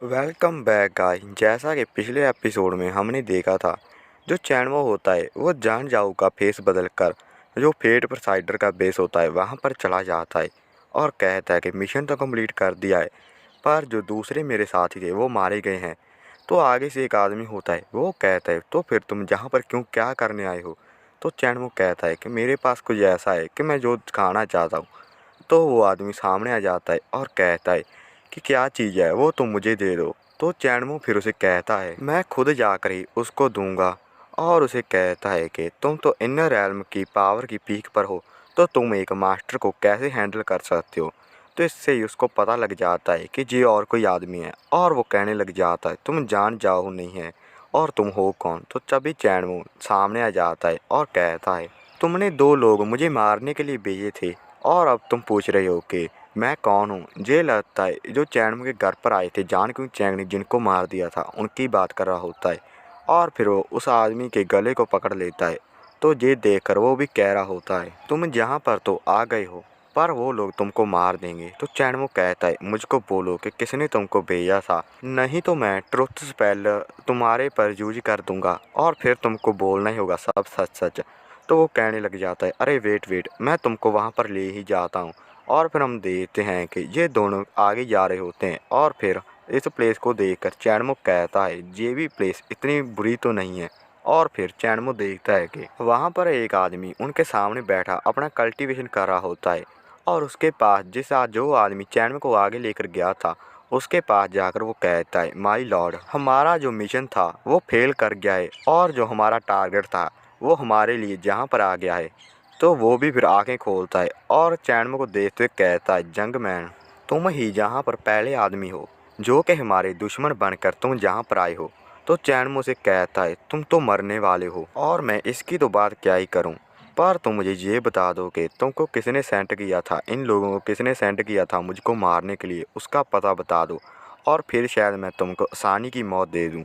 Welcome back guys. जैसा कि पिछले एपिसोड में हमने देखा था, जो चैनवो होता है वो जान जाओ का फेस बदल कर जो फेट प्रोसाइडर का बेस होता है वहाँ पर चला जाता है और कहता है कि मिशन तो कंप्लीट कर दिया है, पर जो दूसरे मेरे साथी थे वो मारे गए हैं। तो आगे से एक आदमी होता है, वो कहता है तो फिर तुम जहाँ पर क्यों क्या करने आए हो। तो चैनवो कहता है कि मेरे पास कुछ ऐसा है कि मैं जो खाना चाहता हूँ। तो वो आदमी सामने आ जाता है और कहता है कि क्या चीज़ है वो तुम मुझे दे दो। तो चैनमो फिर उसे कहता है मैं खुद जाकर ही उसको दूंगा और उसे कहता है कि तुम तो इनर रैल्म की पावर की पीक पर हो, तो तुम एक मास्टर को कैसे हैंडल कर सकते हो। तो इससे ही उसको पता लग जाता है कि ये और कोई आदमी है और वो कहने लग जाता है तुम जान जाओ नहीं है और तुम हो कौन। तो तभी चैनमो सामने आ जाता है और कहता है तुमने दो लोग मुझे मारने के लिए भेजे थे और अब तुम पूछ रहे हो कि मैं कौन हूँ। ये लगता है जो चैनमो के घर पर आए थे जान क्यों चैंग ने जिनको मार दिया था उनकी बात कर रहा होता है और फिर वो उस आदमी के गले को पकड़ लेता है। तो ये देखकर वो भी कह रहा होता है तुम जहाँ पर तो आ गए हो, पर वो लोग तुमको मार देंगे। तो चैनमो कहता है मुझको बोलो कि किसने तुमको भेजा था, नहीं तो मैं ट्रुथ स्पेल तुम्हारे पर यूज कर दूंगा और फिर तुमको बोलना ही होगा सब सच सच। तो वो कहने लग जाता है अरे वेट वेट, मैं तुमको वहाँ पर ले ही जाता हूँ। और फिर हम देखते हैं कि ये दोनों आगे जा रहे होते हैं और फिर इस प्लेस को देखकर चैनमो कहता है ये भी प्लेस इतनी बुरी तो नहीं है। और फिर चैनमो देखता है कि वहाँ पर एक आदमी उनके सामने बैठा अपना कल्टीवेशन कर रहा होता है और उसके पास जो आदमी चैनमो को आगे लेकर गया था उसके पास जाकर वो कहता है माई लॉर्ड, हमारा जो मिशन था वो फेल कर गया है और जो हमारा टारगेट था वो हमारे लिए जहाँ पर आ गया है। तो वो भी फिर आंखें खोलता है और चैनमो को देखते हुए कहता है जंगमैन, तुम ही जहाँ पर पहले आदमी हो जो कि हमारे दुश्मन बनकर तुम जहाँ पर आए हो। तो चैनमो से कहता है तुम तो मरने वाले हो और मैं इसकी तो बात क्या ही करूँ, पर तुम मुझे ये बता दो कि तुमको किसने सेंड किया था, इन लोगों को किसने सेंड किया था मुझको मारने के लिए, उसका पता बता दो और फिर शायद मैं तुमको आसानी की मौत दे दूँ।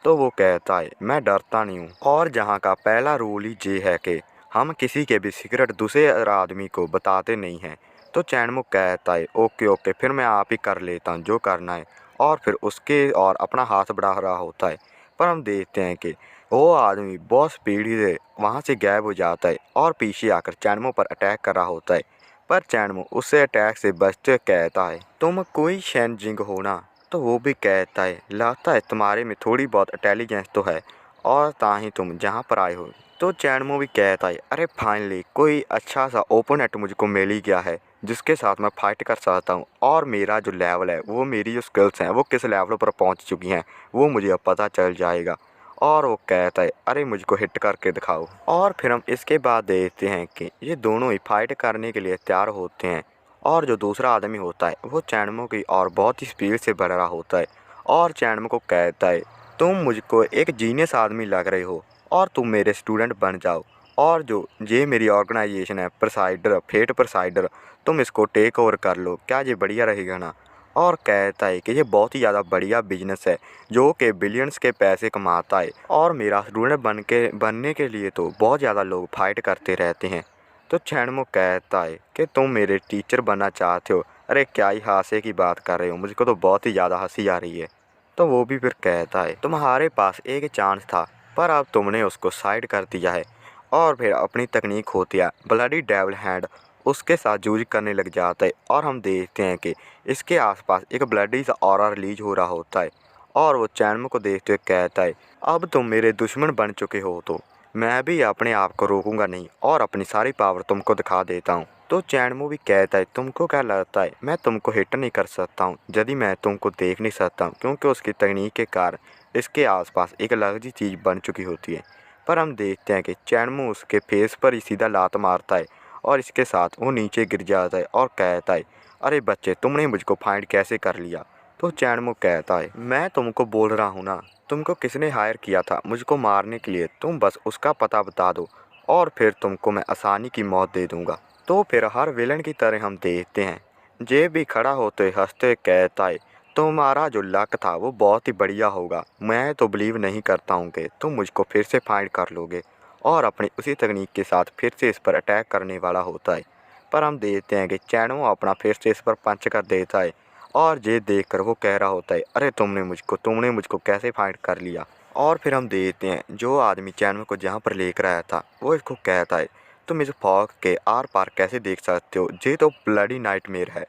तो वो कहता है मैं डरता नहीं हूँ और जहाँ का पहला रूल ही ये है कि हम किसी के भी सीक्रेट दूसरे आदमी को बताते नहीं हैं। तो चैनमो कहता है ओके ओके, फिर मैं आप ही कर लेता हूँ जो करना है। और फिर उसके और अपना हाथ बढ़ा रहा होता है, पर हम देखते हैं कि वो आदमी बहुत स्पीडी से वहाँ से गायब हो जाता है और पीछे आकर चैनमो पर अटैक कर रहा होता है। पर चैनमो उससे अटैक से बचते हुए कहता है तुम कोई शेनजिंग हो ना। तो वो भी कहता है लगता है तुम्हारे में थोड़ी बहुत इंटेलिजेंस तो है और ताही तुम जहाँ पर आए हो। तो चैनमो भी कहता है अरे फाइनली कोई अच्छा सा ओपोनेंट मुझको मिल ही गया है जिसके साथ मैं फाइट कर सकता हूँ और मेरा जो लेवल है वो मेरी जो स्किल्स हैं वो किस लेवल पर पहुँच चुकी हैं वो मुझे अब पता चल जाएगा। और वो कहता है अरे मुझको हिट करके दिखाओ। और फिर हम इसके बाद देखते हैं कि ये दोनों ही फाइट करने के लिए तैयार होते हैं और जो दूसरा आदमी होता है वो चैनमो की और बहुत ही स्पीड से बढ़ रहा होता है और चैनमो को कहता है तुम मुझको एक जीनियस आदमी लग रहे हो और तुम मेरे स्टूडेंट बन जाओ और जो ये मेरी ऑर्गेनाइजेशन है प्रोसाइडर फेट प्रोसाइडर, तुम इसको टेक ओवर कर लो, क्या ये बढ़िया रहेगा ना। और कहता है कि ये बहुत ही ज़्यादा बढ़िया बिजनेस है जो कि बिलियंस के पैसे कमाता है और मेरा स्टूडेंट बनने के लिए तो बहुत ज़्यादा लोग फाइट करते रहते हैं। तो चैनमो कहता है कि तुम मेरे टीचर बनना चाहते हो, अरे क्या ही हासे की बात कर रहे हो, मुझको तो बहुत ही ज़्यादा हंसी आ रही है। तो वो भी फिर कहता है तुम्हारे पास एक चांस था पर अब तुमने उसको साइड कर दिया है। और फिर अपनी तकनीक होती है ब्लडी डेविल हैंड, उसके साथ जूझ करने लग जाता है और हम देखते हैं कि इसके आसपास एक ब्लडी सा ऑरा रिलीज हो रहा होता है। और वो चैनमो को देखते हुए कहता है अब तुम मेरे दुश्मन बन चुके हो तो मैं भी अपने आप को रोकूंगा नहीं और अपनी सारी पावर तुमको दिखा देता हूँ। तो चैनमो भी कहता है तुमको क्या लगता है मैं तुमको हिट नहीं कर सकता हूँ यदि मैं तुमको देख नहीं सकता हूँ, क्योंकि उसकी तकनीक के कारण इसके आसपास एक अलग जी चीज़ बन चुकी होती है। पर हम देखते हैं कि चैनमो उसके फेस पर ही सीधा लात मारता है और इसके साथ वो नीचे गिर जाता है और कहता है अरे बच्चे, तुमने मुझको फाइंड कैसे कर लिया। तो चैनमो कहता है मैं तुमको बोल रहा हूँ ना, तुमको किसने हायर किया था मुझको मारने के लिए, तुम बस उसका पता बता दो और फिर तुमको मैं आसानी की मौत दे दूँगा। तो फिर हर विलन की तरह हम देखते हैं जे भी खड़ा होते हंसते हुए कहता है तुम्हारा जो लक था वो बहुत ही बढ़िया होगा, मैं तो बिलीव नहीं करता हूँ कि तुम मुझको फिर से फाइंड कर लोगे। और अपनी उसी तकनीक के साथ फिर से इस पर अटैक करने वाला होता है। पर हम देखते हैं कि चैनमो अपना फिर से इस पर पंच कर देता है और ये देखकर वो कह रहा होता है, अरे तुमने मुझको कैसे फाइंड कर लिया। और फिर हम देखते हैं जो आदमी चैनमो को जहाँ पर लेकर आया था वो इसको कहता है, तुम इस फॉग के आर पार कैसे देख सकते हो, ये तो ब्लडी नाइटमेयर है।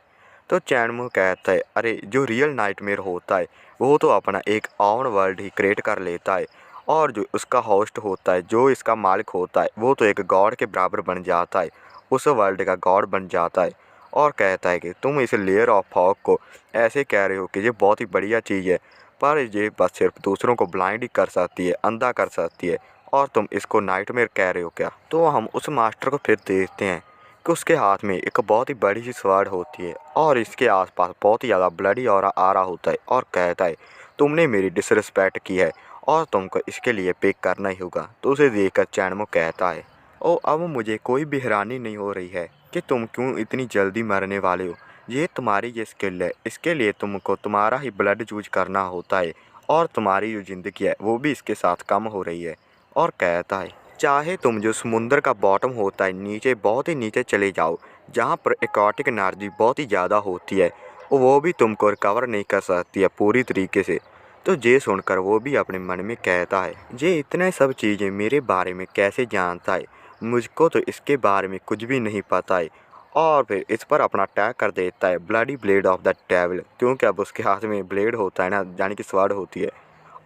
तो चैनमो कहता है, अरे जो रियल नाइटमेयर होता है वो तो अपना एक ओन वर्ल्ड ही क्रिएट कर लेता है, और जो उसका होस्ट होता है, जो इसका मालिक होता है, वो तो एक गॉड के बराबर बन जाता है, उस वर्ल्ड का गॉड बन जाता है। और कहता है कि तुम इस लेयर ऑफ फॉग को ऐसे कह रहे हो कि ये बहुत ही बढ़िया चीज़ है, पर ये बस सिर्फ दूसरों को ब्लाइंड ही कर सकती है, अंधा कर सकती है, और तुम इसको नाइटमेयर कह रहे हो क्या। तो हम उस मास्टर को फिर देखते हैं कि उसके हाथ में एक बहुत ही बड़ी सी स्वॉर्ड होती है, और इसके आसपास बहुत ही ज़्यादा ब्लडी ऑरा आ रहा होता है, और कहता है, तुमने मेरी डिसरिस्पेक्ट की है और तुमको इसके लिए पे करना ही होगा। तो उसे देखकर चैनमो कहता है, ओ अब मुझे कोई भी हैरानी नहीं हो रही है कि तुम क्यों इतनी जल्दी मरने वाले हो। ये तुम्हारी ये स्किल है, इसके लिए तुमको तुम्हारा ही ब्लड यूज करना होता है, और तुम्हारी जो ज़िंदगी है वो भी इसके साथ कम हो रही है। और कहता है, चाहे तुम जो समुंदर का बॉटम होता है नीचे बहुत ही नीचे चले जाओ, जहाँ पर एक्वाटिक एनर्जी बहुत ही ज़्यादा होती है, वो भी तुमको रिकवर नहीं कर सकती है पूरी तरीके से। तो ये सुनकर वो भी अपने मन में कहता है, ये इतने सब चीज़ें मेरे बारे में कैसे जानता है, मुझको तो इसके बारे में कुछ भी नहीं पता है। और फिर इस पर अपना अटैक कर देता है bloody blade of the devil, क्योंकि अब उसके हाथ में ब्लेड होता है ना, यानी कि स्वॉर्ड होती है।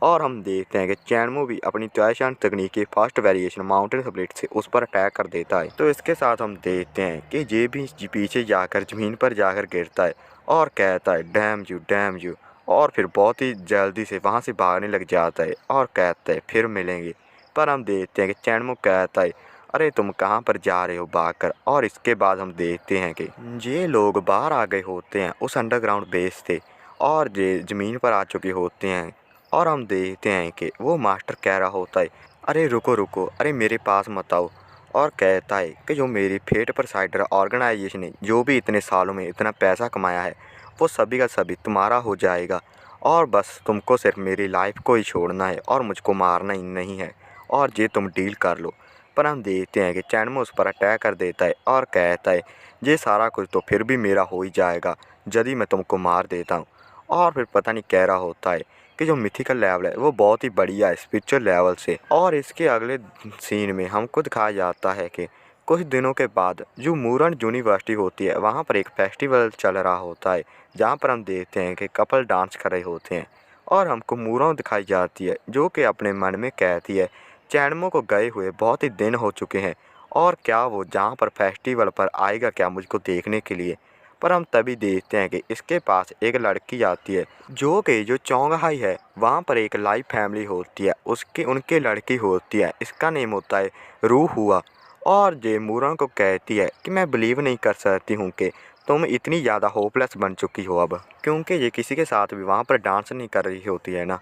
और हम देखते हैं कि चैनमो भी अपनी त्वशान तकनीक की फास्ट वेरिएशन माउंटेन स्प्लिट से उस पर अटैक कर देता है। तो इसके साथ हम देखते हैं कि ये भी पीछे जाकर ज़मीन पर जाकर गिरता है और कहता है, डैम यू, और फिर बहुत ही जल्दी से वहाँ से भागने लग जाता है और कहता है, फिर मिलेंगे। पर हम देखते हैं कि चैनमो कहता है, अरे तुम कहाँ पर जा रहे हो भागकर। और इसके बाद हम देखते हैं कि ये लोग बाहर आ गए होते हैं उस अंडरग्राउंड बेस से, और ये ज़मीन पर आ चुके होते हैं। और हम देखते हैं कि वो मास्टर कह रहा होता है, अरे रुको रुको, अरे मेरे पास मत आओ। और कहता है कि जो मेरी फेट परसाइडर ऑर्गेनाइजेशन ने जो भी इतने सालों में इतना पैसा कमाया है वो सभी का सभी तुम्हारा हो जाएगा, और बस तुमको सिर्फ मेरी लाइफ को ही छोड़ना है और मुझको मारना ही नहीं है, और ये तुम डील कर लो। पर हम देखते हैं कि चैनमो उस पर अटैक कर देता है और कहता है, ये सारा कुछ तो फिर भी मेरा हो ही जाएगा यदि मैं तुमको मार देता हूँ। और फिर पता नहीं कह रहा होता है कि जो मिथिकल लेवल है वो बहुत ही बढ़िया है स्पिरिचुअल लेवल से। और इसके अगले सीन में हमको दिखाया जाता है कि कुछ दिनों के बाद जो मूरन यूनिवर्सिटी होती है वहाँ पर एक फेस्टिवल चल रहा होता है, जहाँ पर हम देखते हैं कि कपल डांस कर रहे होते हैं। और हमको मूरन दिखाई जाती है जो कि अपने मन में कहती है, चैनमो को गए हुए बहुत ही दिन हो चुके हैं, और क्या वो जहाँ पर फेस्टिवल पर आएगा क्या मुझको देखने के लिए। पर हम तभी देखते हैं कि इसके पास एक लड़की आती है जो चोंगहाई है, वहाँ पर एक लाइव फैमिली होती है, उसकी उनके लड़की होती है, इसका नेम होता है रूह हुआ। और ये मूरन को कहती है कि मैं बिलीव नहीं कर सकती हूँ कि तुम इतनी ज़्यादा होपलेस बन चुकी हो अब, क्योंकि ये किसी के साथ भी वहाँ पर डांस नहीं कर रही होती है ना,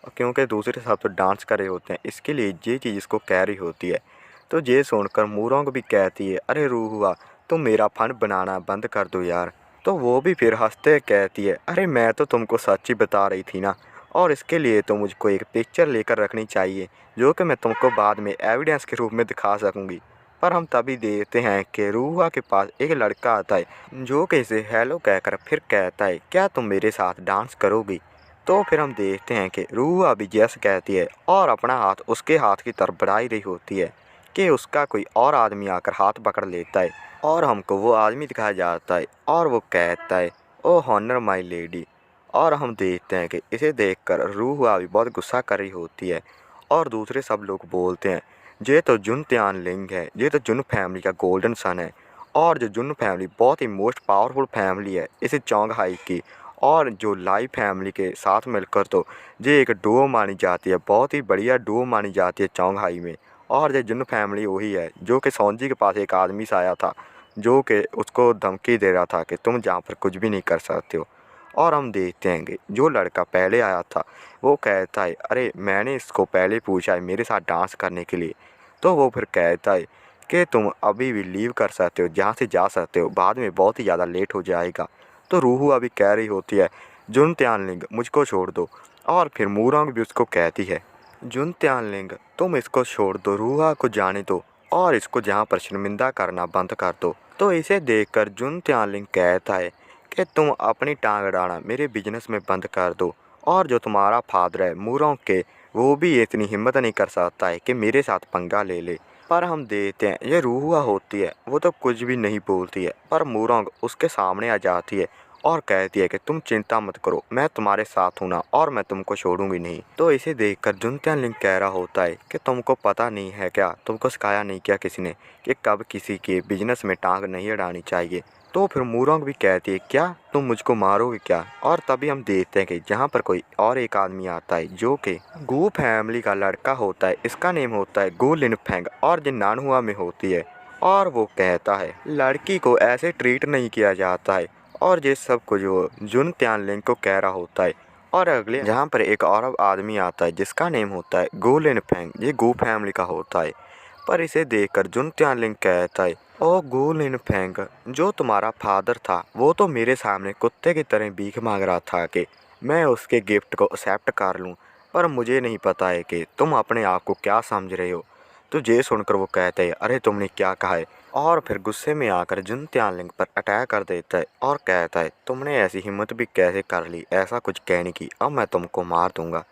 क्योंकि दूसरे साथ तो डांस कर रहे होते हैं, इसके लिए ये चीज़ इसको कह रही होती है। तो ये सुनकर मूरन को भी कहती है, अरे रूह हुआ, तुम मेरा फन बनाना बंद कर दो यार। तो वो भी फिर हंसते कहती है, अरे मैं तो तुमको सच्ची बता रही थी ना, और इसके लिए तो मुझको एक पिक्चर लेकर रखनी चाहिए जो कि मैं तुमको बाद में एविडेंस के रूप में दिखा सकूंगी। पर हम तभी देखते हैं कि रूहा के पास एक लड़का आता है जो कि इसे हेलो कहकर फिर कहता है, क्या तुम मेरे साथ डांस करोगी। तो फिर हम देखते हैं कि रूहा भी यस कहती है और अपना हाथ उसके हाथ की तरफ बढ़ाई रही होती है कि उसका कोई और आदमी आकर हाथ पकड़ लेता है, और हमको वो आदमी दिखाया जाता है और वो कहता है, ओ हॉनर माई लेडी। और हम देखते हैं कि इसे देखकर रूह भी बहुत गुस्सा कर रही होती है, और दूसरे सब लोग बोलते हैं, ये तो जुन त्यान लिंग है, ये तो जुन फैमिली का गोल्डन सन है, और जो जुन फैमिली बहुत ही मोस्ट पावरफुल फैमिली है इसे चोंगहाई की, और जो लाई फैमिली के साथ मिलकर तो ये एक डुओ मानी जाती है, बहुत ही बढ़िया डुओ मानी जाती है चोंगहाई में। और ये जुन फैमिली वही है जो कि सोंजी के पास एक आदमी से आया था जो कि उसको धमकी दे रहा था कि तुम जहाँ पर कुछ भी नहीं कर सकते हो। और हम देखते हैं कि जो लड़का पहले आया था वो कहता है, अरे मैंने इसको पहले पूछा है मेरे साथ डांस करने के लिए। तो वो फिर कहता है कि तुम अभी भी लीव कर सकते हो, जहाँ से जा सकते हो, बाद में बहुत ही ज़्यादा लेट हो जाएगा। तो रूहू अभी कह रही होती है, जुन त्यानलिंग मुझको छोड़ दो। और फिर मूरंग भी उसको कहती है, जुन त्यानलिंग तुम इसको छोड़ दो, रूहा को जाने दो, और इसको जहाँ पर शर्मिंदा करना बंद कर दो। तो इसे देखकर जुन त्यानलिंग कहता है कि तुम अपनी टांग अड़ाना मेरे बिजनेस में बंद कर दो, और जो तुम्हारा फादर है मूरों के, वो भी इतनी हिम्मत नहीं कर सकता है कि मेरे साथ पंगा ले ले। पर हम देखते हैं ये रूहुआ होती है, वो तो कुछ भी नहीं बोलती है, पर मूरोंग उसके सामने आ जाती है और कहती है कि तुम चिंता मत करो, मैं तुम्हारे साथ हूँ ना, और मैं तुमको छोड़ूंगी नहीं। तो इसे देखकर जुनत्यानलिंग कह रहा होता है कि तुमको पता नहीं है क्या, तुमको सिखाया नहीं क्या किसी ने कि कब किसी के बिजनेस में टांग नहीं अड़ानी चाहिए। तो फिर मूरोंग भी कहती है क्या तुम मुझको मारोगे क्या। और तभी हम देखते हैं कि जहाँ पर कोई और एक आदमी आता है जो कि गू फैमिली का लड़का होता है, इसका नेम होता है गू लिनफेंग, और जो नानहुआ में होती है। और वो कहता है लड़की को ऐसे ट्रीट नहीं किया जाता है, और ये सब कुछ वो जुन त्यानलिंग को कह रहा होता है। और अगले जहाँ पर एक और आदमी आता है जिसका नेम होता है गू लिनफेंग, ये गू फैमिली का होता है। पर इसे देखकर जुन त्यानलिंग कहता है ओ गू लिनफेंग, जो तुम्हारा फादर था वो तो मेरे सामने कुत्ते की तरह भीख मांग रहा था कि मैं उसके गिफ्ट को एक्सेप्ट कर लूं, पर मुझे नहीं पता है कि तुम अपने आप को क्या समझ रहे हो। तो ये सुनकर वो कहते हैं अरे तुमने क्या कहा है, और फिर गुस्से में आकर जुन त्यानलिंग पर अटैक कर देता है और कहता है तुमने ऐसी हिम्मत भी कैसे कर ली ऐसा कुछ कहने की, अब मैं तुमको मार दूंगा।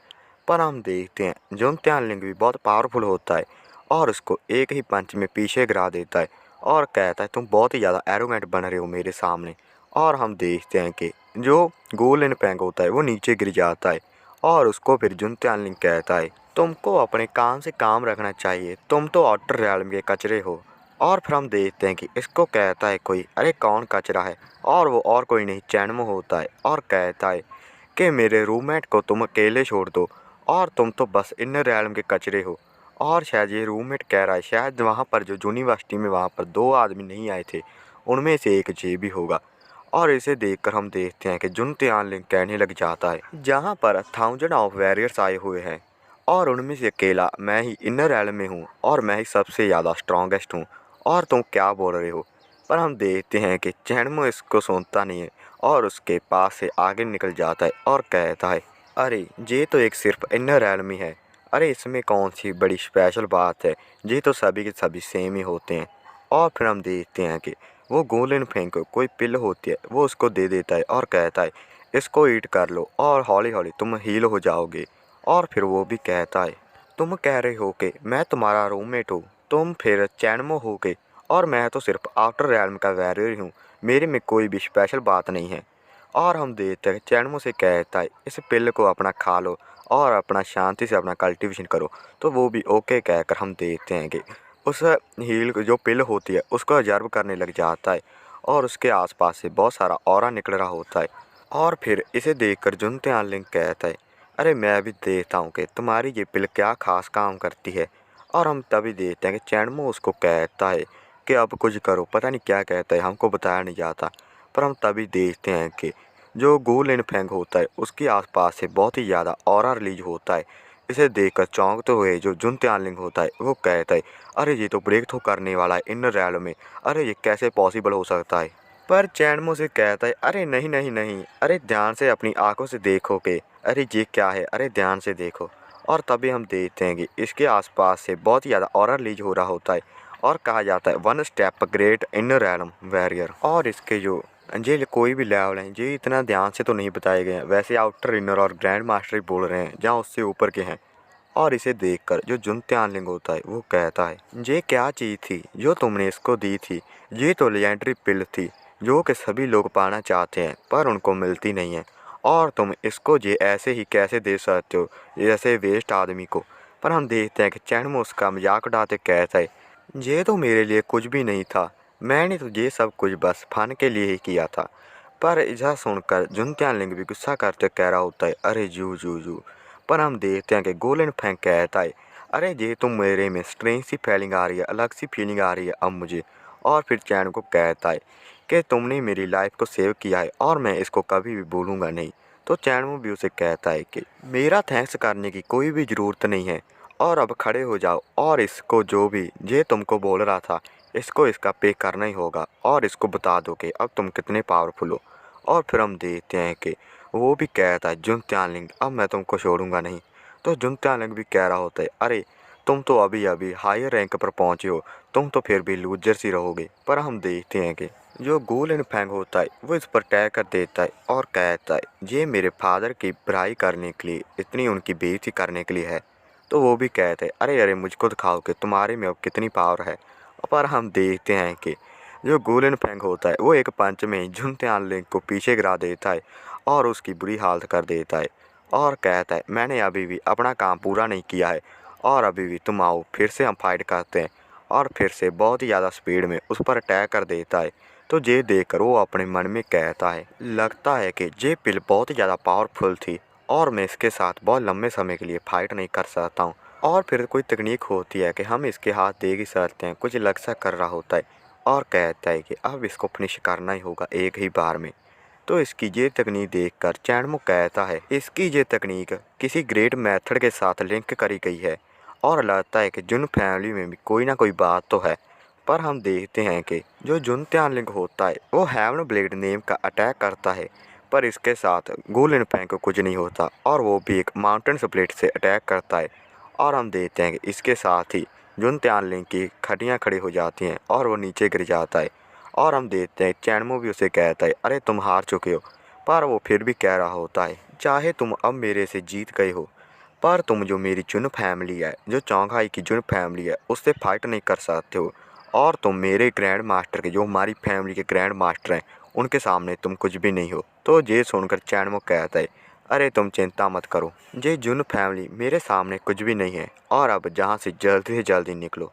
पर हम देखते हैं जुन त्यानलिंग भी बहुत पावरफुल होता है और उसको एक ही पंच में पीछे गिरा देता है और कहता है तुम बहुत ही ज़्यादा एरोगेंट बन रहे हो मेरे सामने। और हम देखते हैं कि जो गो लिनफेंग होता है वो नीचे गिर जाता है, और उसको फिर जुन त्यानलिंग कहता है तुमको अपने काम से काम रखना चाहिए, तुम तो आउटर रियल्म के कचरे हो। और फिर हम देखते हैं कि इसको कहता है कोई अरे कौन कचरा है, और वो और कोई नहीं चैनमो होता है, और कहता है कि मेरे रूममेट को तुम अकेले छोड़ दो, और तुम तो बस इनर रियल्म के कचरे हो। और शायद ये रूममेट कह रहा है शायद वहाँ पर जो यूनिवर्सिटी में वहाँ पर 2 आदमी नहीं आए थे उनमें से एक जे भी होगा। और इसे देखकर हम देखते हैं कि जुन त्यानलिंग कहने लग जाता है जहाँ पर 1000 ऑफ वॉरियर्स आए हुए हैं और उनमें से अकेला मैं ही इनर रियल्म में हूँ और मैं ही सबसे ज़्यादा स्ट्रॉन्गेस्ट हूँ, और तुम क्या बोल रहे हो। पर हम देखते हैं कि चैनमो इसको सुनता नहीं है और उसके पास से आगे निकल जाता है और कहता है अरे ये तो एक सिर्फ इनर रियल्म ही है, अरे इसमें कौन सी बड़ी स्पेशल बात है, ये तो सभी के सभी सेम ही होते हैं। और फिर हम देखते हैं कि वो गो लिनफेंग को कोई पिल होती है वो उसको दे देता है और कहता है इसको ईट कर लो और हौली हौली तुम हील हो जाओगे। और फिर वो भी कहता है तुम कह रहे हो कि मैं तुम्हारा रूममेट हूँ, तुम फिर चैनमो हो गए, और मैं तो सिर्फ आउटर रियल्म का वॉरियर हूँ, मेरे में कोई भी स्पेशल बात नहीं है। और हम देखते हैं चैनमो से कहता है इस पिल को अपना खा लो और अपना शांति से अपना कल्टीवेशन करो। तो वो भी ओके कहकर हम देखते हैं कि उस हील जो पिल होती है उसको ऑब्जर्व करने लग जाता है और उसके आसपास से बहुत सारा ऑरा निकल रहा होता है। और फिर इसे देखकर जुन त्यानलिंग कहता है अरे मैं भी देखता हूँ कि तुम्हारी ये पिल क्या खास काम करती है। और हम तभी देखते हैं कि चैनमो उसको कहता है कि अब कुछ करो, पता नहीं क्या कहता है, हमको बताया नहीं जाता। पर हम तभी देखते हैं कि जो गो लिनफेंग होता है उसके आसपास से बहुत ही ज़्यादा ऑरा रिलीज होता है। इसे देखकर चौंकते हुए जो जुन त्यानलिंग होता है वो कहता है अरे ये तो ब्रेक थ्रू करने वाला है इनर रियल्म में, अरे ये कैसे पॉसिबल हो सकता है। पर चैनमो से कहता है अरे नहीं नहीं नहीं, अरे ध्यान से अपनी आंखों से देखो कि अरे ये क्या है, अरे ध्यान से देखो। और तभी हम देखते हैं कि इसके आसपास से बहुत ही ज़्यादा ऑरा रिलीज हो रहा होता है और कहा जाता है 1 step great inner realm warrior. और इसके जो ये कोई भी लेवल हैं ये इतना ध्यान से तो नहीं बताए गए हैं, वैसे आउटर इनर और ग्रैंड मास्टर ही बोल रहे हैं जहाँ उससे ऊपर के हैं। और इसे देखकर जो जुन त्यानलिंग होता है वो कहता है ये क्या चीज़ थी जो तुमने इसको दी थी, ये तो लेजेंडरी पिल थी जो कि सभी लोग पाना चाहते हैं पर उनको मिलती नहीं है, और तुम इसको ये ऐसे ही कैसे दे सकते हो जैसे वेस्ट आदमी को। पर हम देखते हैं कि चैनमो उसका मजाक उड़ाते कहता है ये तो मेरे लिए कुछ भी नहीं था, मैंने तो ये सब कुछ बस फन के लिए ही किया था। पर यह सुनकर जुन त्यानलिंग भी गुस्सा करते कह रहा होता है अरे जू जू जू। पर हम देखते हैं कि गो लिनफेंग कहता है अरे ये तो मेरे में स्ट्रेंज सी फीलिंग आ रही है, अलग सी फीलिंग आ रही है अब मुझे। और फिर चैन को कहता है कि तुमने मेरी लाइफ को सेव किया है और मैं इसको कभी भी भूलूंगा नहीं। तो चैनमो भी उसे कहता है कि मेरा थैंक्स करने की कोई भी ज़रूरत नहीं है, और अब खड़े हो जाओ और इसको जो भी ये तुमको बोल रहा था इसको इसका पे करना ही होगा, और इसको बता दो कि अब तुम कितने पावरफुल हो। और फिर हम देखते हैं कि वो भी कहता है जुन त्यानलिंग अब मैं तुमको छोड़ूंगा नहीं। तो जुन त्यानलिंग भी कह रहा होता है अरे तुम तो अभी अभी हायर रैंक पर पहुँचे हो, तुम तो फिर भी लूजर सी रहोगे। पर हम देखते हैं कि जो गोल्डन फैंग होता है वो इस पर अटैक कर देता है और कहता है ये मेरे फादर की बुराई करने के लिए, इतनी उनकी बेइज्जती करने के लिए है। तो वो भी कहते हैं अरे अरे मुझको दिखाओ कि तुम्हारे में अब कितनी पावर है। पर हम देखते हैं कि जो गोल्डन फैंग होता है वो एक पंच में ही जुनत्यानलिंग को पीछे गिरा देता है और उसकी बुरी हालत कर देता है और कहता है मैंने अभी भी अपना काम पूरा नहीं किया है और अभी भी तुम आओ फिर से हम फाइट करते हैं। और फिर से बहुत ही ज़्यादा स्पीड में उस पर अटैक कर देता है। तो ये देखकर वो अपने मन में कहता है लगता है कि ये पिल बहुत ही ज़्यादा पावरफुल थी और मैं इसके साथ बहुत लंबे समय के लिए फाइट नहीं कर सकता हूँ। और फिर कोई तकनीक होती है कि हम इसके हाथ दे ही सकते हैं, कुछ लक्ष्य कर रहा होता है और कहता है कि अब इसको फिनिश करना ही होगा एक ही बार में। तो इसकी ये तकनीक देखकर चैनमो कहता है इसकी ये तकनीक किसी ग्रेट मेथड के साथ लिंक करी गई है और लगता है कि जुन फैमिली में भी कोई ना कोई बात तो है। पर हम देखते हैं कि जो जुन त्यानलिंग होता है वो हेवन ब्लेड नेम का अटैक करता है, पर इसके साथ गोल्डन फैंग को कुछ नहीं होता और वो भी एक माउंटेन स्प्लिट से अटैक करता है। और हम देखते हैं कि इसके साथ ही जुन त्यानलिंग की खटियाँ खड़ी हो जाती हैं और वो नीचे गिर जाता है। और हम देखते हैं चैनमो भी उसे कहता है अरे तुम हार चुके हो, पर वो फिर भी कह रहा होता है चाहे तुम अब मेरे से जीत गए हो पर तुम जो मेरी जुन फैमिली है, जो चौंघाई की जुन फैमिली है, उससे फाइट नहीं कर सकते हो। और तुम मेरे ग्रैंड मास्टर के, जो हमारी फैमिली के ग्रैंड मास्टर हैं, उनके सामने तुम कुछ भी नहीं हो। तो ये सुनकर चैनमो कहता है अरे तुम चिंता मत करो, ये जुन फैमिली मेरे सामने कुछ भी नहीं है और अब जहाँ से जल्दी निकलो।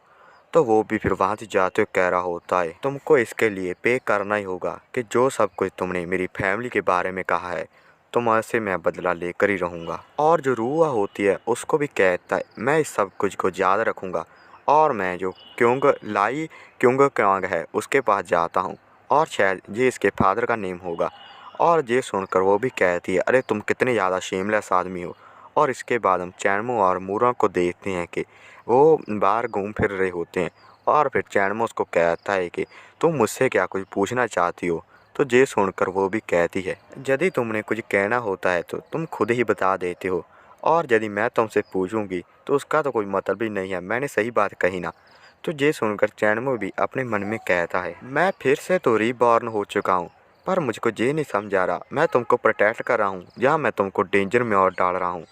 तो वो भी फिर वहाँ से जाते हुए कह रहा होता है तुमको इसके लिए पे करना ही होगा कि जो सब कुछ तुमने मेरी फैमिली के बारे में कहा है तुम्हारे मैं बदला लेकर ही रहूँगा। और जो रूहा होती है उसको भी कहता है मैं इस सब कुछ को याद रखूँगा और मैं जो क्योंग लाई क्योंग क्यांग है उसके पास जाता हूँ और शायद ये इसके फादर का नेम होगा। और ये सुनकर वो भी कहती है अरे तुम कितने ज़्यादा शेमलेस आदमी हो। और इसके बाद हम चैनमो और मूरा को देखते हैं कि वो बाहर घूम फिर रहे होते हैं और फिर चैनमो उसको कहता है कि तुम मुझसे क्या कुछ पूछना चाहती हो। तो ये सुनकर वो भी कहती है यदि तुमने कुछ कहना होता है तो तुम खुद ही बता देते हो और यदि मैं तुमसे पूछूंगी तो उसका तो कोई मतलब ही नहीं है, मैंने सही बात कही ना। तो ये सुनकर चैनमो भी अपने मन में कहता है मैं फिर से तो रीबॉर्न हो चुका हूँ, पर मुझको ये नहीं समझा रहा मैं तुमको प्रोटेक्ट कर रहा हूँ या मैं तुमको डेंजर में और डाल रहा हूँ,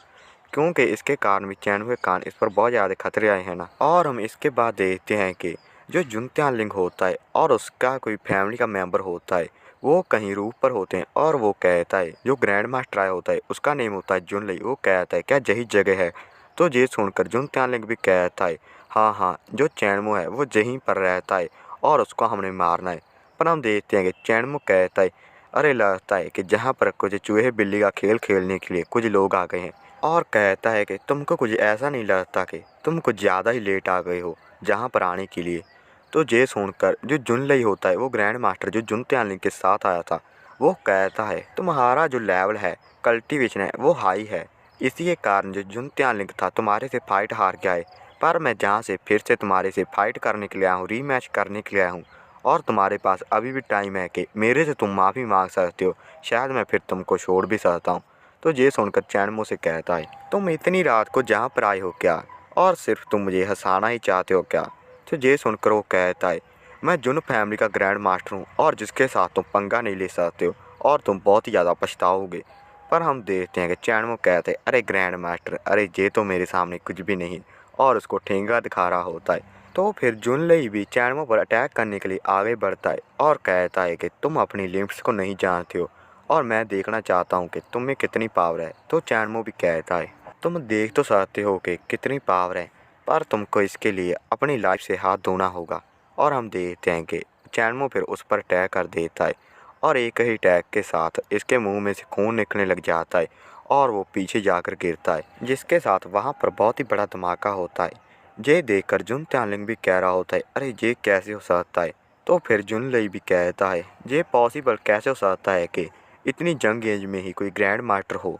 क्योंकि इसके कारण भी चैनमो के कारण इस पर बहुत ज़्यादा खतरे आए हैं ना। और हम इसके बाद देखते हैं कि जो जुनत्यानलिंग होता है और उसका कोई फैमिली का मेंबर होता है वो कहीं रूफ पर होते हैं और वो कहता है जो ग्रैंड मास्टर आया होता है उसका नेम होता है जुनलई, वो कहता है क्या यही जगह है। तो ये सुनकर जुनत्यानलिंग भी कहता है हाँ हाँ जो चैनमो है वो यहीं पर रहता है और उसको हमने मारना है। पर हम देखते हैं कि चैनमो कहता है अरे लगता है कि जहाँ पर कुछ चूहे बिल्ली का खेल खेलने के लिए कुछ लोग आ गए हैं। और कहता है कि तुमको कुछ ऐसा नहीं लगता कि तुम कुछ ज़्यादा ही लेट आ गए हो जहाँ पर आने के लिए। तो ये सुनकर जो जुनलई होता है वो ग्रैंड मास्टर जो जुनत्यानलिंग के साथ आया था वो कहता है तुम्हारा जो लेवल है कल्टीवेशन है वो हाई है, इसी के कारण जो जुनत्यानलिंग था तुम्हारे से फाइट हार गया है। पर मैं जहाँ से फिर से तुम्हारे से फाइट करने के लिए आया हूँ, रीमैच करने के लिए आया हूँ और तुम्हारे पास अभी भी टाइम है कि मेरे से तुम माफ़ी मांग सकते हो, शायद मैं फिर तुमको छोड़ भी सकता हूँ। तो ये सुनकर चैनमो से कहता है तुम इतनी रात को जहाँ पर आए हो क्या और सिर्फ तुम मुझे हंसाना ही चाहते हो क्या। तो ये सुनकर वो कहता है मैं जुन फैमिली का ग्रैंड मास्टर हूँ और जिसके साथ तुम पंगा नहीं ले सकते हो और तुम बहुत ही ज़्यादा पछताओगे। पर हम देखते हैं कि चैनमो कहते हैं अरे ग्रैंड मास्टर, अरे ये तो मेरे सामने कुछ भी नहीं और उसको ठेंगा दिखा रहा होता है। तो फिर जुनलई भी चैनमो पर अटैक करने के लिए आगे बढ़ता है और कहता है कि तुम अपनी लिमिट्स को नहीं जानते हो और मैं देखना चाहता हूँ कि तुम में कितनी पावर है। तो चैनमो भी कहता है तुम देख तो सकते हो कि कितनी पावर है, पर तुमको इसके लिए अपनी लाइफ से हाथ धोना होगा। और हम देखते हैं कि चैनमो फिर उस पर अटैक कर देता है और एक ही अटैक के साथ इसके मुंह में से खून निकलने लग जाता है और वो पीछे जाकर गिरता है, जिसके साथ वहाँ पर बहुत ही बड़ा धमाका होता है। ये देखकर जुन त्यानलिंग भी कह रहा होता है अरे ये कैसे हो सकता है। तो फिर जुनलई भी कहता है ये पॉसिबल कैसे हो सकता है कि इतनी जंग एज में ही कोई ग्रैंड मास्टर हो।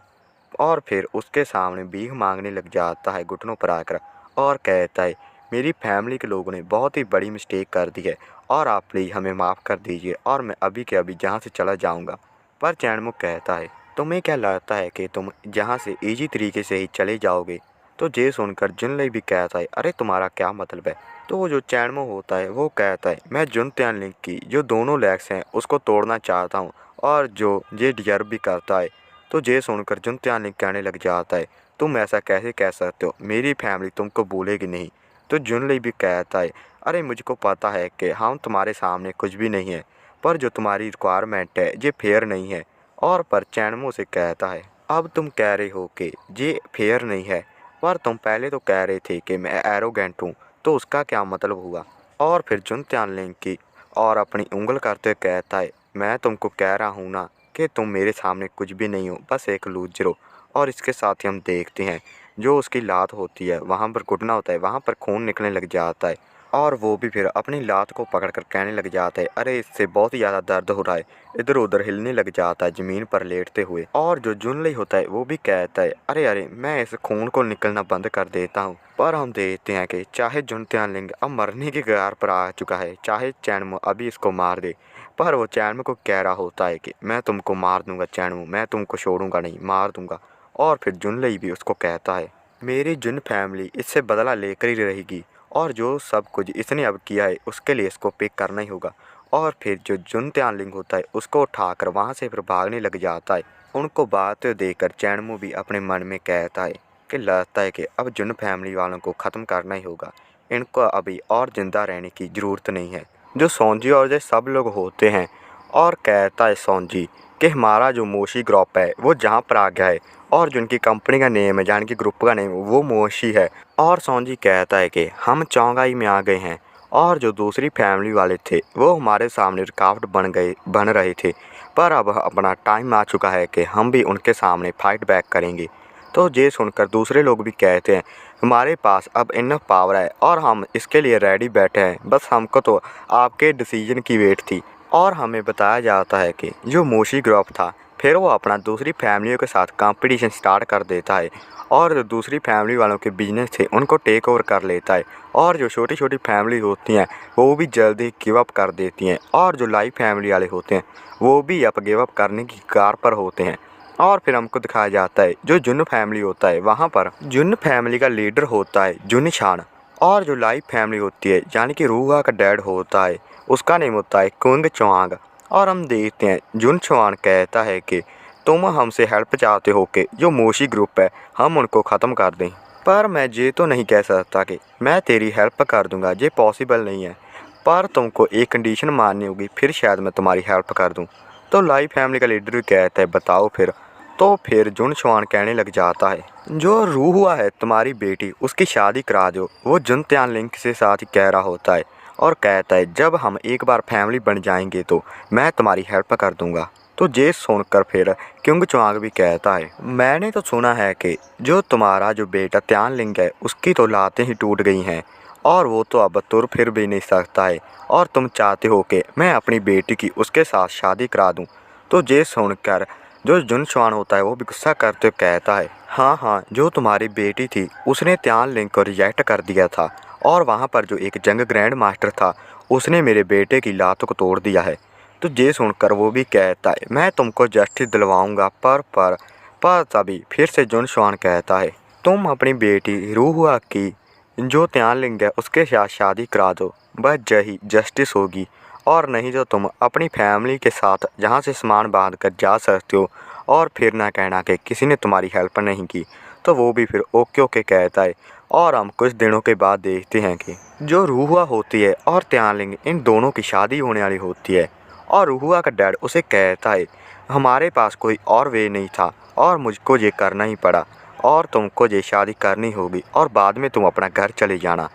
और फिर उसके सामने भीख मांगने लग जाता है घुटनों पर आकर और कहता है मेरी फैमिली के लोगों ने बहुत ही बड़ी मिस्टेक कर दी है और आप प्लीज़ हमें माफ़ कर दीजिए और मैं अभी के अभी जहाँ से चला जाऊँगा। पर चैनमुख कहता है तुम्हें क्या लगता है कि तुम जहाँ से इजी तरीके से ही चले जाओगे तो ये सुनकर जुनलई भी कहता है, अरे तुम्हारा क्या मतलब है। तो वो जो चैनमो होता है वो कहता है, मैं जुन त्यानलिंग की जो दोनों लेग्स हैं उसको तोड़ना चाहता हूँ, और जो ये डिजर्व भी करता है। तो ये सुनकर जुन त्यानलिंग कहने लग जाता है, तुम ऐसा कैसे कह सकते हो, मेरी फैमिली तुमको भूलेगी नहीं। तो जुनलई भी कहता है, अरे मुझको पता है कि हम तुम्हारे सामने कुछ भी नहीं है, पर जो तुम्हारी रिक्वायरमेंट है ये फेयर नहीं है। और पर चैनमो से कहता है, अब तुम कह रहे हो कि ये फेयर नहीं है, पर तुम पहले तो कह रहे थे कि मैं एरोगेंट हूँ, तो उसका क्या मतलब हुआ। और फिर जुन त्यानलिंग की और अपनी उंगल करते हुए कहता है, मैं तुमको कह रहा हूँ ना कि तुम मेरे सामने कुछ भी नहीं हो, बस एक लूजर हो। और इसके साथ ही हम देखते हैं जो उसकी लात होती है वहाँ पर घुटना होता है, वहाँ पर खून निकलने लग जाता है, और वो भी फिर अपनी लात को पकड़कर कहने लग जाता है, अरे इससे बहुत ही ज़्यादा दर्द हो रहा है। इधर उधर हिलने लग जाता है ज़मीन पर लेटते हुए। और जो जुनलई होता है वो भी कहता है, अरे अरे मैं इस खून को निकलना बंद कर देता हूँ। पर हम देखते हैं कि चाहे जुन त्यानलिंग अब मरने की कगार पर आ चुका है, चाहे चैनमो अभी इसको मार दे, पर वो चैनमो को कह रहा होता है कि मैं तुमको मार दूंगा चैनमो, मैं तुमको छोड़ूंगा नहीं, मार दूंगा। और फिर जुनलई भी उसको कहता है, मेरी जुन फैमिली इससे बदला लेकर ही रहेगी, और जो सब कुछ इसने अब किया है उसके लिए इसको पे करना ही होगा। और फिर जो जुन त्यानलिंग होता है उसको उठाकर वहाँ से फिर भागने लग जाता है। उनको भागते हुए देखकर चैनमो भी अपने मन में कहता है कि लगता है कि अब जुन फैमिली वालों को ख़त्म करना ही होगा, इनको अभी और ज़िंदा रहने की ज़रूरत नहीं है। जो सोंजी और जो सब लोग होते हैं, और कहता है सोंजी कि हमारा जो मोशी ग्रुप है वो जहाँ पर आ गया है, और जो उनकी कंपनी का नेम है, जान की ग्रुप का नेम वो मोशी है। और सोंजी कहता है कि हम चौंगाई में आ गए हैं, और जो दूसरी फैमिली वाले थे वो हमारे सामने रुकावट बन रहे थे, पर अब अपना टाइम आ चुका है कि हम भी उनके सामने फाइट बैक करेंगे। तो ये सुनकर दूसरे लोग भी कहते हैं, हमारे पास अब इनफ पावर है और हम इसके लिए रेडी बैठे हैं, बस हमको तो आपके डिसीजन की वेट थी। और हमें बताया जाता है कि जो मोशी ग्रुप था फिर वो अपना दूसरी फैमिलियों के साथ कंपटीशन स्टार्ट कर देता है, और जो दूसरी फैमिली वालों के बिजनेस थे उनको टेक ओवर कर लेता है, और जो छोटी छोटी फैमिली होती हैं वो भी जल्दी गिव अप कर देती हैं, और जो लाइव फैमिली वाले होते हैं वो भी अब गिव अप करने की कगार पर होते हैं। और फिर हमको दिखाया जाता है जो जुन फैमिली होता है वहाँ पर जुन फैमिली का लीडर होता है जुनिशान, और जो लाइव फैमिली होती है यानी कि रूहा का डैड होता है उसका नेम होता है कुंग चौंग। और हम देखते हैं जुन चौहान कहता है कि तुम हमसे हेल्प चाहते हो कि जो मोशी ग्रुप है हम उनको ख़त्म कर दें, पर मैं ये तो नहीं कह सकता कि मैं तेरी हेल्प कर दूंगा, ये पॉसिबल नहीं है, पर तुमको एक कंडीशन माननी होगी, फिर शायद मैं तुम्हारी हेल्प कर दूं। तो लाइव फैमिली का लीडर भी कहता है, बताओ फिर। तो फिर जुन चौहान कहने लग जाता है, जो रूहुआ है तुम्हारी बेटी उसकी शादी करा दो। वो जुन त्यानलिंग के साथ ही कह रहा होता है, और कहता है जब हम एक बार फैमिली बन जाएंगे तो मैं तुम्हारी हेल्प कर दूंगा। तो ये सुनकर फिर क्योंग चौंग भी कहता है, मैंने तो सुना है कि जो तुम्हारा जो बेटा त्यानलिंग है उसकी तो लातें ही टूट गई हैं, और वो तो अब तुर फिर भी नहीं सकता है, और तुम चाहते हो कि मैं अपनी बेटी की उसके साथ शादी करा दूं। तो ये सुनकर जो जुन चौहान होता है वो भी गुस्सा करते हुए कहता है, हाँ हाँ, जो तुम्हारी बेटी थी उसने त्यानलिंग को रिजेक्ट कर दिया था, और वहाँ पर जो एक जंग ग्रैंड मास्टर था उसने मेरे बेटे की लातों को तोड़ दिया है। तो ये सुनकर वो भी कहता है, मैं तुमको जस्टिस दिलवाऊंगा, पर तभी फिर से जुन चौहान कहता है, तुम अपनी बेटी रूहुआ की जो त्यानलिंग है उसके साथ शादी करा दो, बस यही जस्टिस होगी, और नहीं तो तुम अपनी फैमिली के साथ जहाँ से सामान बांध कर जा सकते हो, और फिर ना कहना कि किसी ने तुम्हारी हेल्प नहीं की। तो वो भी फिर ओके ओके कहता है। और हम कुछ दिनों के बाद देखते हैं कि जो रूहुआ होती है और त्यानलिंग इन दोनों की शादी होने वाली होती है, और रूहुआ का डैड उसे कहता है, हमारे पास कोई और वे नहीं था और मुझको ये करना ही पड़ा, और तुमको ये शादी करनी होगी और बाद में तुम अपना घर चले जाना।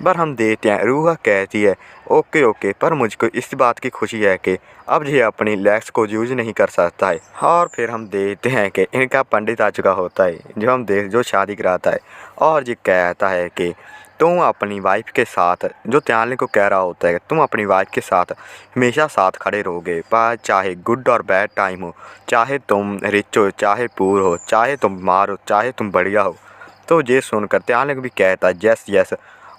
पर हम देखते हैं रूहा कहती है, ओके ओके, पर मुझको इस बात की खुशी है कि अब ये अपनी लेग्स को यूज नहीं कर सकता है। और फिर हम देखते हैं कि इनका पंडित आ चुका होता है जो शादी कराता है, और ये कहता है कि तुम अपनी वाइफ के साथ, जो त्यानलिंग को कह रहा होता है कि तुम अपनी वाइफ के साथ हमेशा साथ खड़े रहोगे, पर चाहे गुड और बैड टाइम हो, चाहे तुम रिच हो, चाहे पुअर हो, चाहे तुम बीमार हो, चाहे तुम बढ़िया हो। तो ये सुनकर त्यानलिंग भी कहता है यस यस।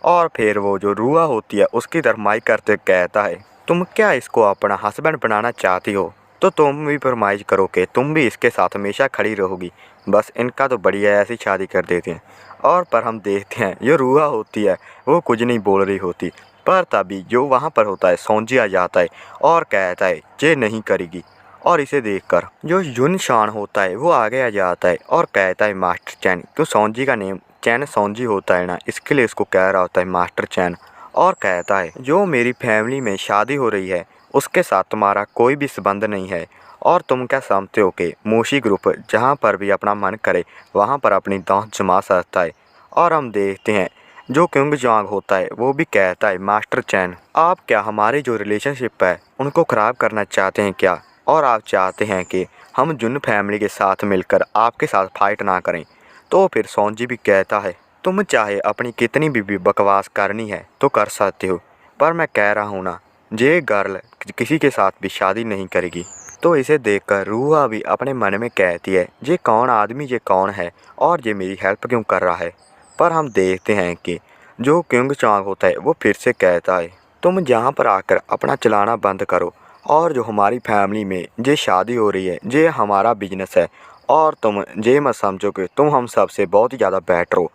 और फिर वो जो रूहा होती है उसकी तरफ माइक करते कहता है, तुम क्या इसको अपना हस्बैंड बनाना चाहती हो। तो तुम भी फरमाइश करो कि तुम भी इसके साथ हमेशा खड़ी रहोगी। बस इनका तो बढ़िया है, ऐसी शादी कर देते हैं। और पर हम देखते हैं जो रूहा होती है वो कुछ नहीं बोल रही होती, पर तभी जो वहाँ पर होता है सौंजी आ जाता है और कहता है ये नहीं करेगी। और इसे देखकर जो युन शान होता है वो आगे आ जाता है और कहता है मास्टर चैन, क्यों सौंजी का नेम चैन सौंजी होता है ना, इसके लिए इसको कह रहा होता है मास्टर चैन। और कहता है जो मेरी फैमिली में शादी हो रही है उसके साथ तुम्हारा कोई भी संबंध नहीं है। और तुम क्या समझते हो कि मोशी ग्रुप जहाँ पर भी अपना मन करे वहाँ पर अपनी दांत जमा सकता है। और हम देखते हैं जो क्योंग जांग होता है वो भी कहता है मास्टर चैन, आप क्या हमारी जो रिलेशनशिप है उनको ख़राब करना चाहते हैं क्या? और आप चाहते हैं कि हम जुन फैमिली के साथ मिलकर आपके साथ फाइट ना करें? तो फिर सौंजी भी कहता है तुम चाहे अपनी कितनी भी बकवास करनी है तो कर सकते हो, पर मैं कह रहा हूँ ना, ये गर्ल किसी के साथ भी शादी नहीं करेगी। तो इसे देखकर रूहा भी अपने मन में कहती है ये कौन आदमी, ये कौन है और ये मेरी हेल्प क्यों कर रहा है। पर हम देखते हैं कि जो क्योंग चांग होता है वो फिर से कहता है तुम यहाँ पर आकर अपना चलाना बंद करो, और जो हमारी फैमिली में ये शादी हो रही है ये हमारा बिजनेस है, और तुम ये मत समझो कि तुम हम सबसे बहुत ही ज़्यादा बेटर हो।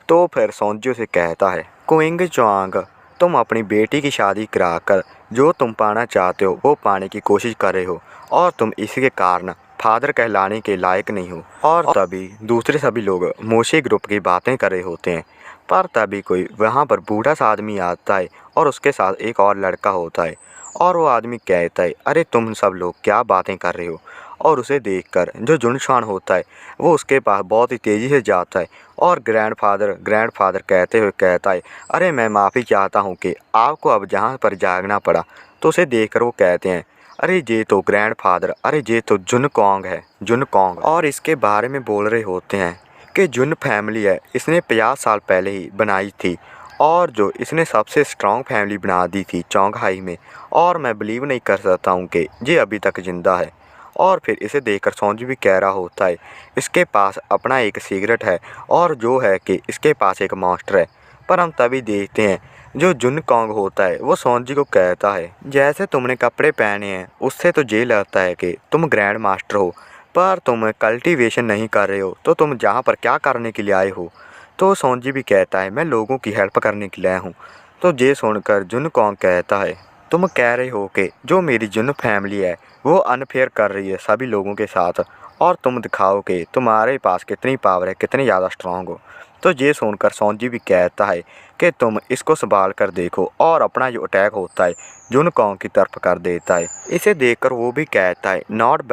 तो फिर सौंजियों से कहता है क्विंग चांग, तुम अपनी बेटी की शादी कराकर जो तुम पाना चाहते हो वो पाने की कोशिश कर रहे हो, और तुम इसके कारण फादर कहलाने के लायक नहीं हो। और तभी दूसरे सभी लोग मोशी ग्रुप की बातें कर रहे होते हैं, पर तभी कोई वहाँ पर बूढ़ा सा आदमी आता है और उसके साथ एक और लड़का होता है। और वो आदमी कहता है अरे तुम सब लोग क्या बातें कर रहे हो। और उसे देखकर जो जुनशान होता है वो उसके पास बहुत ही तेज़ी से जाता है और ग्रैंडफादर कहते हुए कहता है अरे मैं माफ़ी चाहता हूँ कि आपको अब जहाँ पर जागना पड़ा। तो उसे देखकर वो कहते हैं अरे ये तो ग्रैंडफादर, अरे ये तो जुनकोंग है, जुनकोंग। और इसके बारे में बोल रहे होते हैं कि जुन फैमिली है इसने 50 साल पहले ही बनाई थी, और जो इसने सबसे स्ट्रॉन्ग फैमिली बना दी थी चौंगहाई में, और मैं बिलीव नहीं कर सकता हूँ कि ये अभी तक ज़िंदा है। और फिर इसे देखकर सौंजी भी कह रहा होता है इसके पास अपना एक सिगरेट है और जो है कि इसके पास एक मॉन्स्टर है। पर हम तभी देखते हैं जो जुनकोंग होता है वो सौंजी को कहता है जैसे तुमने कपड़े पहने हैं उससे तो ये लगता है कि तुम ग्रैंड मास्टर हो, पर तुम कल्टीवेशन नहीं कर रहे हो, तो तुम जहाँ पर क्या करने के लिए आए हो? तो सौंजी भी कहता है मैं लोगों की हेल्प करने के लिए आया हूँ। तो ये सुनकर जुनकोंग कहता है तुम कह रहे हो कि जो मेरी जुन फैमिली है वो अनफेयर कर रही है सभी लोगों के साथ, और तुम दिखाओ कि तुम्हारे पास कितनी पावर है, कितनी ज़्यादा स्ट्रांग हो। तो ये सुनकर सौंजी भी कहता है कि तुम इसको संभाल कर देखो, और अपना जो अटैक होता है जुनकोंग की तरफ कर देता है। इसे देखकर वो भी कहता है नॉट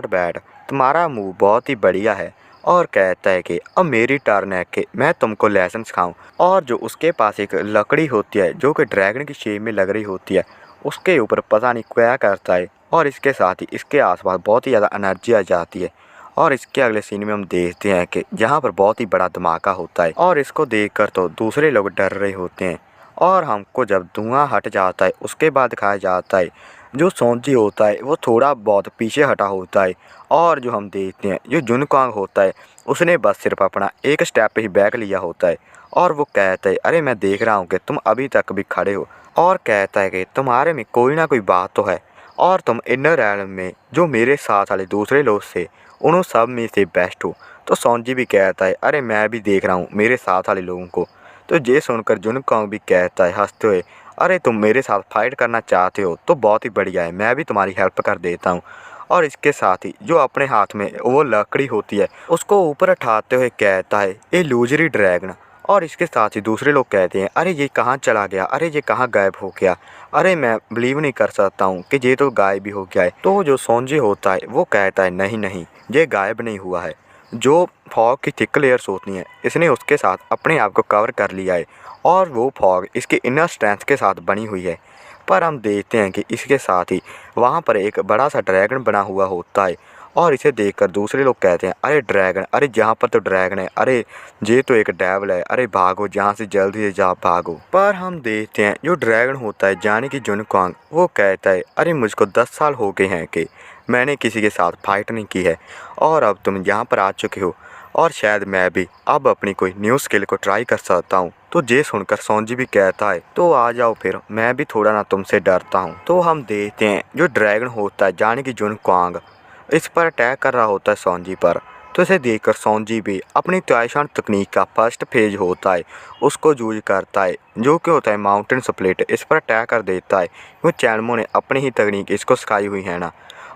बैड, तुम्हारा मूव बहुत ही बढ़िया है। और कहता है कि अब मेरी टर्न है कि मैं तुमको लेसन सिखाऊं। और जो उसके पास एक लकड़ी होती है जो कि ड्रैगन की शेप में लग रही होती है, उसके ऊपर पता नहीं क्या करता है, और इसके साथ ही इसके आसपास बहुत ही ज़्यादा एनर्जी आ जाती है। और इसके अगले सीन में हम देखते हैं कि यहाँ पर बहुत ही बड़ा धमाका होता है, और इसको देखकर तो दूसरे लोग डर रहे होते हैं। और हमको जब धुआं हट जाता है उसके बाद दिखाया जाता है जो सौंजी होता है वो थोड़ा बहुत पीछे हटा होता है, और जो हम देखते हैं जो जुनकोंग होता है उसने बस सिर्फ अपना एक स्टेप ही बैक लिया होता है। और वो कहता है अरे मैं देख रहा हूँ कि तुम अभी तक भी खड़े हो, और कहता है कि तुम्हारे में कोई ना कोई बात तो है, और तुम इनर रैलम में जो मेरे साथ वाले दूसरे लोग थे उन सब में से बेस्ट हो। तो सौंजी भी कहता है अरे मैं भी देख रहा हूँ मेरे साथ वाले लोगों को। तो ये सुनकर जुनकोंग भी कहता है हंसते हुए अरे तुम मेरे साथ फाइट करना चाहते हो तो बहुत ही बढ़िया है, मैं भी तुम्हारी हेल्प कर देता हूँ। और इसके साथ ही जो अपने हाथ में वो लकड़ी होती है उसको ऊपर उठाते हुए कहता है ए लूजरी ड्रैगन। और इसके साथ ही दूसरे लोग कहते हैं अरे ये कहाँ चला गया, अरे ये कहाँ गायब हो गया, अरे मैं बिलीव नहीं कर सकता हूँ कि ये तो गायब भी हो गया है। तो जो सौंजी होता है वो कहता है नहीं ये गायब नहीं हुआ है, जो फॉग की थिक लेयर्स होती हैं इसने उसके साथ अपने आप को कवर कर लिया है, और वो फॉग इसके इनर स्ट्रेंथ के साथ बनी हुई है। पर हम देखते हैं कि इसके साथ ही वहाँ पर एक बड़ा सा ड्रैगन बना हुआ होता है, और इसे देखकर दूसरे लोग कहते हैं अरे ड्रैगन, अरे जहाँ पर तो ड्रैगन है, अरे ये तो एक डेविल है, अरे भागो जहाँ से जल्दी से जा भागो। पर हम देखते हैं जो ड्रैगन होता है यानी कि जुनकोंग वो कहता है अरे मुझको 10 साल हो गए हैं कि मैंने किसी के साथ फाइट नहीं की है, और अब तुम यहाँ पर आ चुके हो, और शायद मैं भी अब अपनी कोई न्यू स्किल को ट्राई कर सकता हूँ। तो ये सुनकर सोंजी भी कहता है तो आ जाओ फिर, मैं भी थोड़ा ना तुमसे डरता हूँ। तो हम देखते हैं जो ड्रैगन होता है यानी कि जुन क्वांग इस पर अटैक कर रहा होता है सोंजी पर। तो इसे देखकर सोंजी भी अपनी त्वचान तकनीक का फर्स्ट फेज होता है उसको यूज करता है, जो कि होता है माउंटेन स्प्लिट। इस पर अटैक कर देता है। वो चैनमो ने अपनी ही तकनीक इसको सिखाई हुई है ना।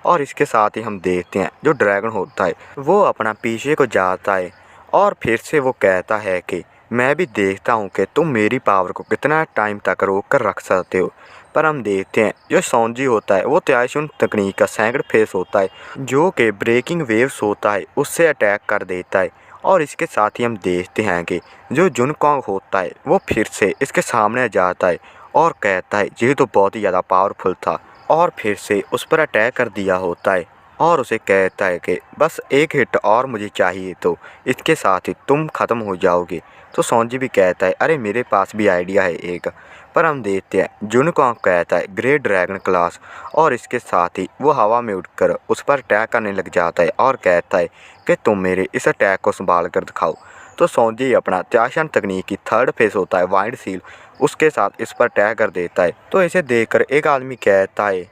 और इसके साथ ही हम देखते हैं जो ड्रैगन होता है वो अपना पीछे को जाता है और फिर से वो कहता है कि मैं भी देखता हूँ कि तुम मेरी पावर को कितना टाइम तक रोक कर रख सकते हो। पर हम देखते हैं जो सोंजी होता है वो त्याशुन तकनीक का सेकंड फेस होता है, जो कि ब्रेकिंग वेव्स होता है उससे अटैक कर देता है। और इसके साथ ही हम देखते हैं कि जो जुनकॉन्ग होता है वो फिर से इसके सामने जाता है और कहता है ये तो बहुत ही ज़्यादा पावरफुल था, और फिर से उस पर अटैक कर दिया होता है। और उसे कहता है कि बस एक हिट और मुझे चाहिए, तो इसके साथ ही तुम ख़त्म हो जाओगे। तो सोंजी भी कहता है अरे मेरे पास भी आइडिया है एक। पर हम देखते हैं जुनकॉन्ग कहता है ग्रेट ड्रैगन क्लास, और इसके साथ ही वो हवा में उड़कर उस पर अटैक करने लग जाता है और कहता है कि तुम मेरे इस अटैक को संभाल कर दिखाओ। तो सोंजी अपना त्याशन तकनीक की थर्ड फेस होता है वाइड सील, उसके साथ इस पर अटैक कर देता है। तो इसे देखकर एक आदमी कहता है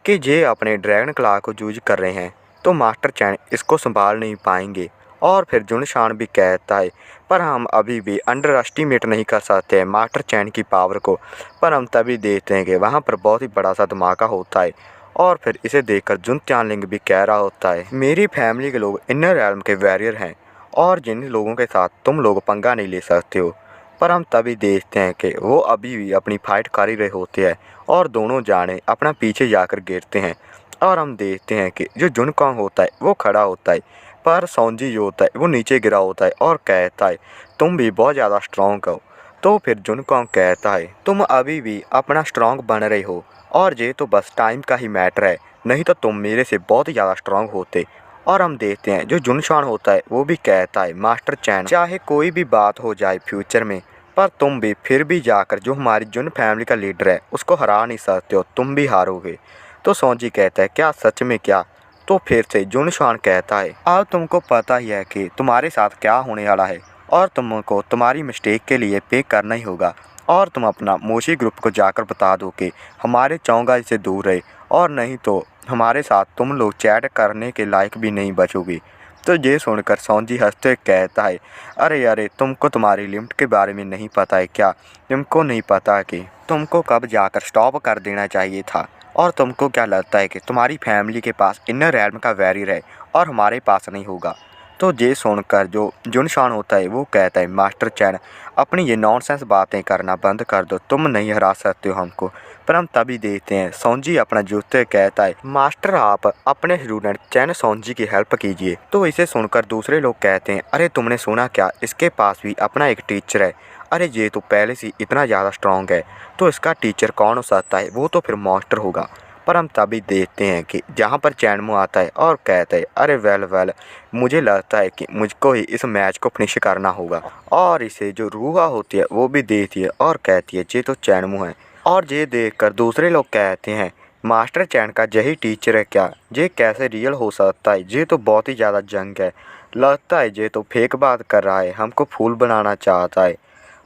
कि ये अपने ड्रैगन क्लास को यूज कर रहे हैं तो मास्टर चैन इसको संभाल नहीं पाएंगे। और फिर जुनशान भी कहता है पर हम अभी भी अंडर एस्टिमेट नहीं कर सकते हैं मास्टर चैन की पावर को। पर हम तभी देखते हैं कि वहाँ पर बहुत ही बड़ा सा धमाका होता है। और फिर इसे देखकर जुन त्यानलिंग भी कह रहा होता है मेरी फैमिली के लोग इनर रैल्म के वॉरियर हैं और जिन लोगों के साथ तुम लोग पंगा नहीं ले सकते हो। पर हम तभी देखते हैं कि वो अभी भी अपनी फाइट कर ही रहे होते हैं और दोनों जाने अपना पीछे जाकर गिरते हैं। और हम देखते हैं कि जो जुनकॉन्ग होता है वो खड़ा होता है, पर सोंजी जो होता है वो नीचे गिरा होता है और कहता है तुम भी बहुत ज़्यादा स्ट्रॉन्ग हो। तो फिर जुनकॉन्ग कहता है तुम अभी भी अपना स्ट्रॉन्ग बन रहे हो और ये तो बस टाइम का ही मैटर है, नहीं तो तुम मेरे से बहुत ही ज़्यादा स्ट्रॉन्ग होते। और हम देखते हैं जो जुनशान होता है वो भी कहता है मास्टर चैन चाहे कोई भी बात हो जाए फ्यूचर में, पर तुम भी फिर भी जाकर जो हमारी जुन फैमिली का लीडर है उसको हरा नहीं सकते हो, तुम भी हारोगे। तो सोंजी कहता है क्या सच में क्या? तो फिर से जुनशान कहता है अब तुमको पता ही है कि तुम्हारे साथ क्या होने वाला है और तुमको तुम्हारी मिस्टेक के लिए पे करना ही होगा। और तुम अपना मोशी ग्रुप को जाकर बता दो कि हमारे चौंगा से दूर रहे, और नहीं तो हमारे साथ तुम लोग चैट करने के लायक भी नहीं बचोगे। तो ये सुनकर सोंजी हंसते हुए कहता है अरे अरे तुमको तुम्हारी लिमिट के बारे में नहीं पता है क्या? तुमको नहीं पता कि तुमको कब जाकर स्टॉप कर देना चाहिए था? और तुमको क्या लगता है कि तुम्हारी फैमिली के पास इनर रैल्म का वॉरियर है और हमारे पास नहीं होगा? तो ये सुनकर जो जुनशान होता है वो कहता है मास्टर चैन अपनी ये नॉनसेंस बातें करना बंद कर दो, तुम नहीं हरा सकते हो हमको। पर हम तभी देखते हैं सोंजी अपना जूते कहता है मास्टर आप अपने स्टूडेंट चैन सोंजी की हेल्प कीजिए। तो इसे सुनकर दूसरे लोग कहते हैं अरे तुमने सुना क्या, इसके पास भी अपना एक टीचर है। अरे ये तो पहले से इतना ज़्यादा स्ट्रॉन्ग है, तो इसका टीचर कौन हो सकता है? वो तो फिर मास्टर होगा। पर हम तभी देखते हैं कि जहाँ पर चैनमो आता है और कहता है अरे वेल मुझे लगता है कि मुझको ही इस मैच को फिनिश करना होगा। और इसे जो रूहा होती है वो भी देखती है और कहती है ये तो चैनमो है। और ये देखकर दूसरे लोग कहते हैं मास्टर चैन का यही टीचर है क्या? ये कैसे रियल हो सकता है? ये तो बहुत ही ज़्यादा जंग है, लगता है ये तो फेक बात कर रहा है, हमको फूल बनाना चाहता है।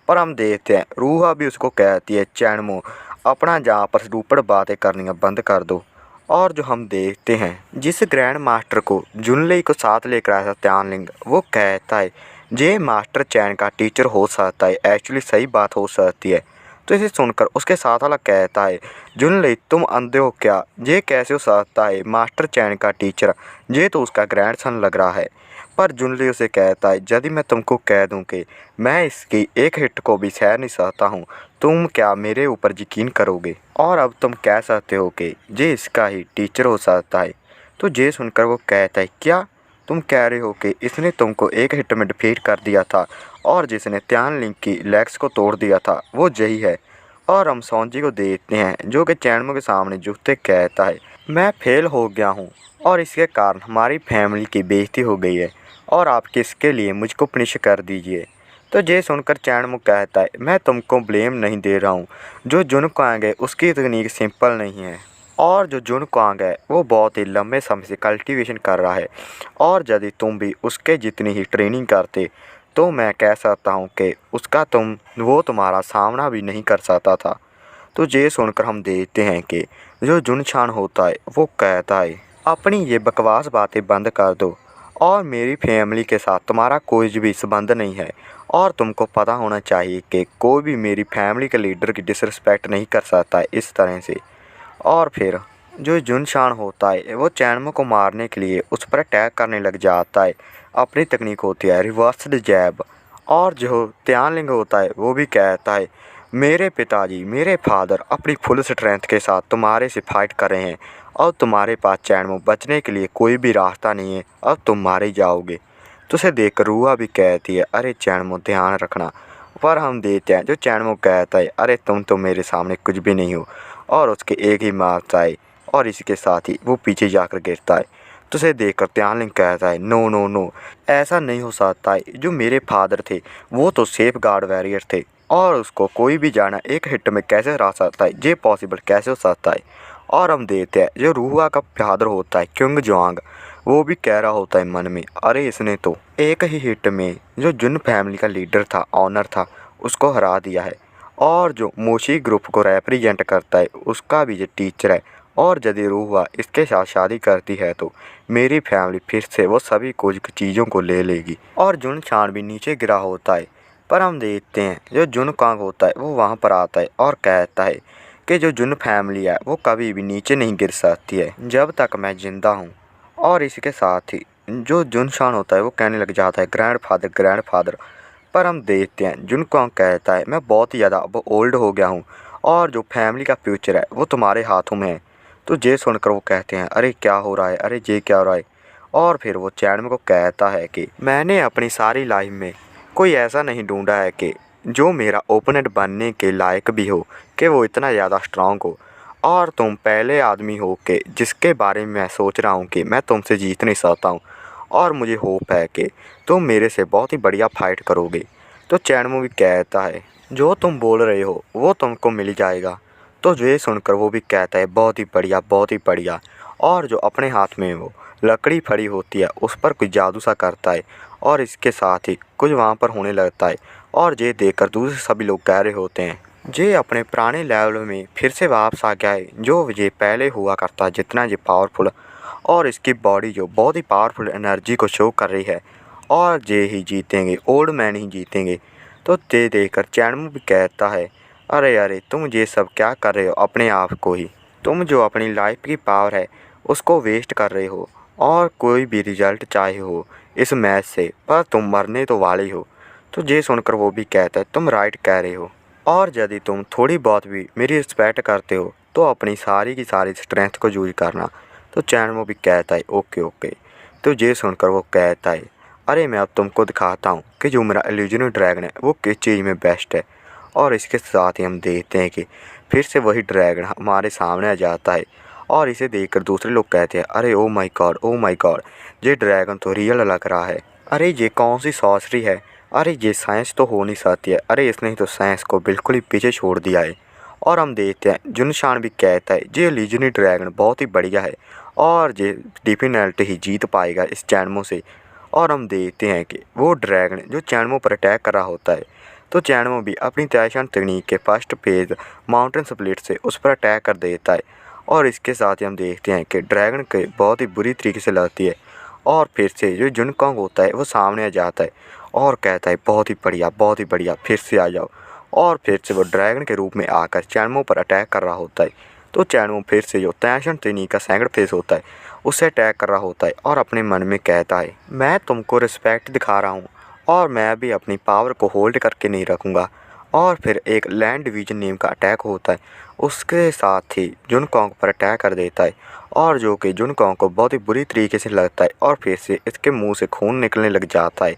पर हम देखते हैं रूहा भी उसको कहती है चैनमो अपना जहाँ पर रूपड़ बातें करनी बंद कर दो। और जो हम देखते हैं जिस ग्रैंड मास्टर को जुनलेई को साथ लेकर आया था त्यानलिंग, वो कहता है ये मास्टर चैन का टीचर हो सकता है, एक्चुअली सही बात हो सकती है। तो इसे सुनकर उसके साथ वाला कहता है जुनलेई तुम अंधे हो क्या? ये कैसे हो सकता है मास्टर चैन का टीचर, ये तो उसका ग्रैंडसन लग रहा है। पर जुनली उसे कहता है यदि मैं तुमको कह दूं कि मैं इसकी एक हिट को भी सह नहीं सकता हूं, तुम क्या मेरे ऊपर यकीन करोगे? और अब तुम कह सकते हो कि ये इसका ही टीचर हो सकता है। तो ये सुनकर वो कहता है क्या तुम कह रहे हो कि इसने तुमको एक हिट में डिफीट कर दिया था और जिसने त्यानलिंग की लेग्स को तोड़ दिया था वो यही है? और हम सोंजी को देखते हैं जो कि चैनमो के सामने झुकते कहता है मैं फेल हो गया हूँ और इसके कारण हमारी फैमिली की बेइज्जती हो गई है और आप किसके लिए मुझको पनिश कर दीजिए। तो ये सुनकर चैनमो कहता है मैं तुमको ब्लेम नहीं दे रहा हूँ, जो जुनक्वांग है उसकी तकनीक सिंपल नहीं है और जो जुनक्वांग है वो बहुत ही लंबे समय से कल्टीवेशन कर रहा है, और यदि तुम भी उसके जितनी ही ट्रेनिंग करते तो मैं कह सकता हूँ कि उसका वो तुम्हारा सामना भी नहीं कर सकता था। तो ये सुनकर हम देखते हैं कि जो जुनशान होता है वो कहता है, अपनी ये बकवास बातें बंद कर दो, और मेरी फैमिली के साथ तुम्हारा कोई भी संबंध नहीं है, और तुमको पता होना चाहिए कि कोई भी मेरी फैमिली के लीडर की डिसरिस्पेक्ट नहीं कर सकता है इस तरह से। और फिर जो जुनशान होता है वो चैनमो को मारने के लिए उस पर अटैक करने लग जाता है। अपनी तकनीक होती है रिवर्स्ड जैब। और जो त्यानलिंग होता है वो भी कहता है, मेरे पिताजी मेरे फादर अपनी फुल स्ट्रेंथ के साथ तुम्हारे से फाइट कर रहे हैं, और तुम्हारे पास चैनमो बचने के लिए कोई भी रास्ता नहीं है, अब तुम मारे जाओगे। तो उसे देखकर रूहा भी कहती है, अरे चैनमो ध्यान रखना। पर हम देखते हैं जो चैनमो कहता है, अरे तुम तो मेरे सामने कुछ भी नहीं हो, और उसके एक ही मारता है, और इसी के साथ ही वो पीछे जाकर गिरता है। तो उसे देखकर त्यानलिंग कहता है, नो नो नो, ऐसा नहीं हो सकता है, जो मेरे फादर थे वो तो सेफ गार्ड वॉरियर थे, और उसको कोई भी जाना एक हिट में कैसे हरा सकता है, ये पॉसिबल कैसे हो सकता है। और हम देखते हैं जो रूहा का फादर होता है क्योंग जोंग, वो भी कह रहा होता है मन में, अरे इसने तो एक ही हिट में जो जुन फैमिली का लीडर था, ऑनर था, उसको हरा दिया है। और जो मोशी ग्रुप को रिप्रेजेंट करता है उसका भी जो टीचर है, और यदि रूहा इसके साथ शादी करती है तो मेरी फैमिली फिर से वो सभी कुछ चीज़ों को ले लेगी। और जुन चान भी नीचे गिरा होता है। पर हम देखते हैं जो जुन कांग होता है वो वहाँ पर आता है और कहता है कि जो जुन फैमिली है वो कभी भी नीचे नहीं गिर सकती है जब तक मैं ज़िंदा हूँ। और इसके साथ ही जो जुनशान होता है वो कहने लग जाता है, ग्रैंड फादर। पर हम देखते हैं जुनक्वांग कहता है, मैं बहुत ही ज़्यादा अब ओल्ड हो गया हूँ, और जो फैमिली का फ्यूचर है वो तुम्हारे हाथों में है। तो ये सुनकर वो कहते हैं, अरे क्या हो रहा है, अरे ये क्या हो रहा है। और फिर वो चैनम को कहता है कि मैंने अपनी सारी लाइफ में कोई ऐसा नहीं ढूंढा है कि जो मेरा ओपोनेंट बनने के लायक भी हो, कि वो इतना ज़्यादा स्ट्रांग हो, और तुम पहले आदमी हो कि जिसके बारे में मैं सोच रहा हूँ कि मैं तुमसे जीत नहीं सकता हूँ, और मुझे होप है कि तुम मेरे से बहुत ही बढ़िया फाइट करोगे। तो चैनमो भी कहता है, जो तुम बोल रहे हो वो तुमको मिल जाएगा। तो ये सुनकर वो भी कहता है, बहुत ही बढ़िया, बहुत ही बढ़िया। और जो अपने हाथ में वो लकड़ी फड़ी होती है उस पर कुछ जादू सा करता है, और इसके साथ ही कुछ वहाँ पर होने लगता है। और ये देखकर दूसरे सभी लोग कह रहे होते हैं, ये अपने पुराने लेवल में फिर से वापस आ गया है, जो ये पहले हुआ करता है जितना ये पावरफुल, और इसकी बॉडी जो बहुत ही पावरफुल एनर्जी को शो कर रही है, और ये ही जीतेंगे, ओल्ड मैन ही जीतेंगे। तो ये देखकर चैनमू भी कहता है, अरे अरे तुम ये सब क्या कर रहे हो अपने आप को ही, तुम जो अपनी लाइफ की पावर है उसको वेस्ट कर रहे हो, और कोई भी रिजल्ट चाहे हो इस मैच से, पर तुम मरने तो वाले ही हो। तो ये सुनकर वो भी कहता है, तुम राइट कह रहे हो, और यदि तुम थोड़ी बहुत भी मेरी रिस्पेक्ट करते हो तो अपनी सारी की सारी स्ट्रेंथ को यूज करना। तो चैनमो भी कहता है, ओके ओके। तो ये सुनकर वो कहता है, अरे मैं अब तुमको दिखाता हूँ कि जो मेरा इल्यूजनरी ड्रैगन है वो किस चीज़ में बेस्ट है। और इसके साथ ही हम देखते हैं कि फिर से वही ड्रैगन हमारे सामने आ जाता है, और इसे देखकर दूसरे लोग कहते हैं, अरे oh my God, oh my God, ये ड्रैगन तो रियल लग रहा है। अरे ये कौन सी सॉर्सरी है, अरे ये साइंस तो हो नहीं सकती है, अरे इसने तो साइंस को बिल्कुल ही पीछे छोड़ दिया है। और हम देखते हैं जुनशान भी कहता है, ये लीजेंडरी ड्रैगन बहुत ही बढ़िया है, और ये डेफिनेटली ही जीत पाएगा इस चैनमो से। और हम देखते हैं कि वो ड्रैगन जो चैनमो पर अटैक कर रहा होता है, तो चैनमो भी अपनी तैशान तकनीक के फर्स्ट फेज माउंटेन स्प्लिट से उस पर अटैक कर देता है। और इसके साथ ही हम देखते हैं कि ड्रैगन के बहुत ही बुरी तरीके से लगती है, और फिर से जो जुनकांग होता है वो सामने आ जाता है और कहता है, बहुत ही बढ़िया, बहुत ही बढ़िया, फिर से आ जाओ। और फिर से वो ड्रैगन के रूप में आकर चैनमो पर अटैक कर रहा होता है। तो चैनमो फिर से जो तैशान तकनीक का सेकंड फेज होता है उससे अटैक कर रहा होता है, और अपने मन में कहता है, मैं तुमको रिस्पेक्ट दिखा रहा हूँ, और मैं भी अपनी पावर को होल्ड करके नहीं रखूँगा। और फिर एक लैंड डिवीजन नेम का अटैक होता है, उसके साथ ही जुनकांग पर अटैक कर देता है, और जो कि जुनकांग को बहुत ही बुरी तरीके से लगता है, और फिर से इसके मुंह से खून निकलने लग जाता है।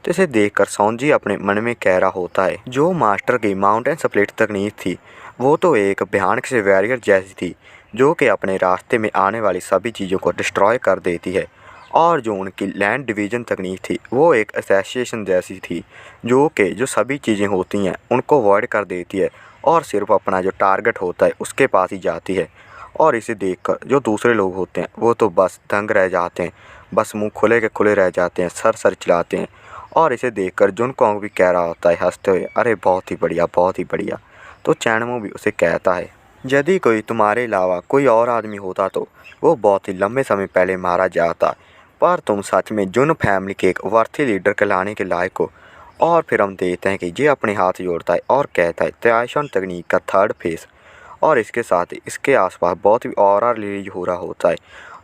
तो इसे देखकर सौंजी अपने मन में कह रहा होता है, जो मास्टर की माउंटेन स्प्लिट तकनीक थी वो तो एक भयानक से वॉरियर जैसी थी, जो कि अपने रास्ते में आने वाली सभी चीज़ों को डिस्ट्रॉय कर देती है। और जो उनकी लैंड डिवीज़न तकनीक थी वो एक एसोसिएशन जैसी थी, जो कि जो सभी चीज़ें होती हैं उनको अवॉइड कर देती है, और सिर्फ अपना जो टारगेट होता है उसके पास ही जाती है। और इसे देखकर जो दूसरे लोग होते हैं वो तो बस दंग रह जाते हैं, बस मुंह खुले के खुले रह जाते हैं, सर सर चिल्लाते हैं। और इसे देखकर जुनकोंग भी कह रहा होता है हंसते हुए, अरे बहुत ही बढ़िया, बहुत ही बढ़िया। तो चैनमो भी उसे कहता है, यदि कोई तुम्हारे अलावा कोई और आदमी होता तो वो बहुत ही लंबे समय पहले मारा जाता, पर तुम सच में जुन फैमिली के एक वर्थी लीडर कहलाने के लायक हो। और फिर हम देखते हैं कि ये अपने हाथ जोड़ता है और कहता है, त्रिआसन तकनीक का थर्ड फेस। और इसके साथ ही इसके आसपास बहुत ही ऑरा रिलीज हो रहा होता है।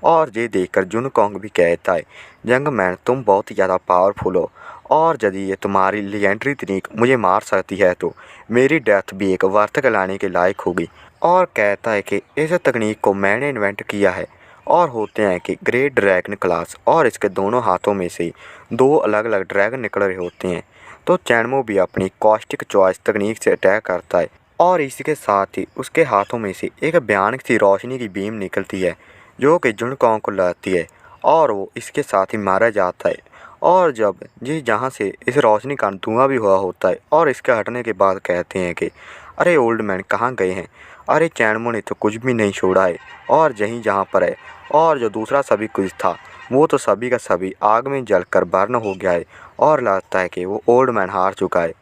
और ये देखकर जुनकोंग भी कहता है, यंग मैन तुम बहुत ही ज़्यादा पावरफुल हो, और यदि ये तुम्हारी लीजेंडरी तकनीक मुझे मार सकती है तो मेरी डेथ भी एक वर्थ कहलाने के लायक होगी। और कहता है कि इस तकनीक को मैंने इन्वेंट किया है। और होते हैं कि ग्रेट ड्रैगन क्लास, और इसके दोनों हाथों में से दो अलग अलग ड्रैगन निकल रहे होते हैं। तो चैनमो भी अपनी कॉस्टिक चॉइस तकनीक से अटैक करता है, और इसी के साथ ही उसके हाथों में से एक भयानक सी रोशनी की बीम निकलती है जो कि जुनकोंग को लगती है, और वो इसके साथ ही मारा जाता है। और जब जी जहाँ से इस रोशनी का धुआं भी हुआ होता है, और इसके हटने के बाद कहते हैं कि अरे ओल्ड मैन कहाँ गए हैं, अरे चैनमो ने तो कुछ भी नहीं छोड़ा है, और यहीं जहाँ पर है, और जो दूसरा सभी कुछ था वो तो सभी का सभी आग में जलकर बर्न हो गया है, और लगता है कि वो ओल्ड मैन हार चुका है।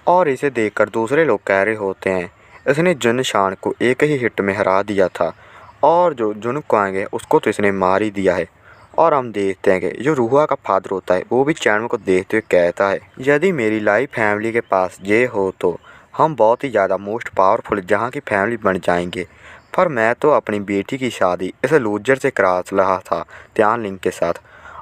और इसे देखकर दूसरे लोग कह रहे होते हैं, इसने जुनशान को एक ही हिट में हरा दिया था, और जो जुनक्वांग है उसको तो इसने मार ही दिया है। और हम देखते हैं कि जो रूहा का फादर होता है वो भी चैनमो को देखते हुए कहता है, यदि मेरी लाइफ फैमिली के पास ये हो तो हम बहुत ही ज़्यादा मोस्ट पावरफुल जहाँ की फैमिली बन जाएंगे। पर मैं तो अपनी बेटी की शादी इस लूजर से करा रहा था, त्यान लिंग के साथ।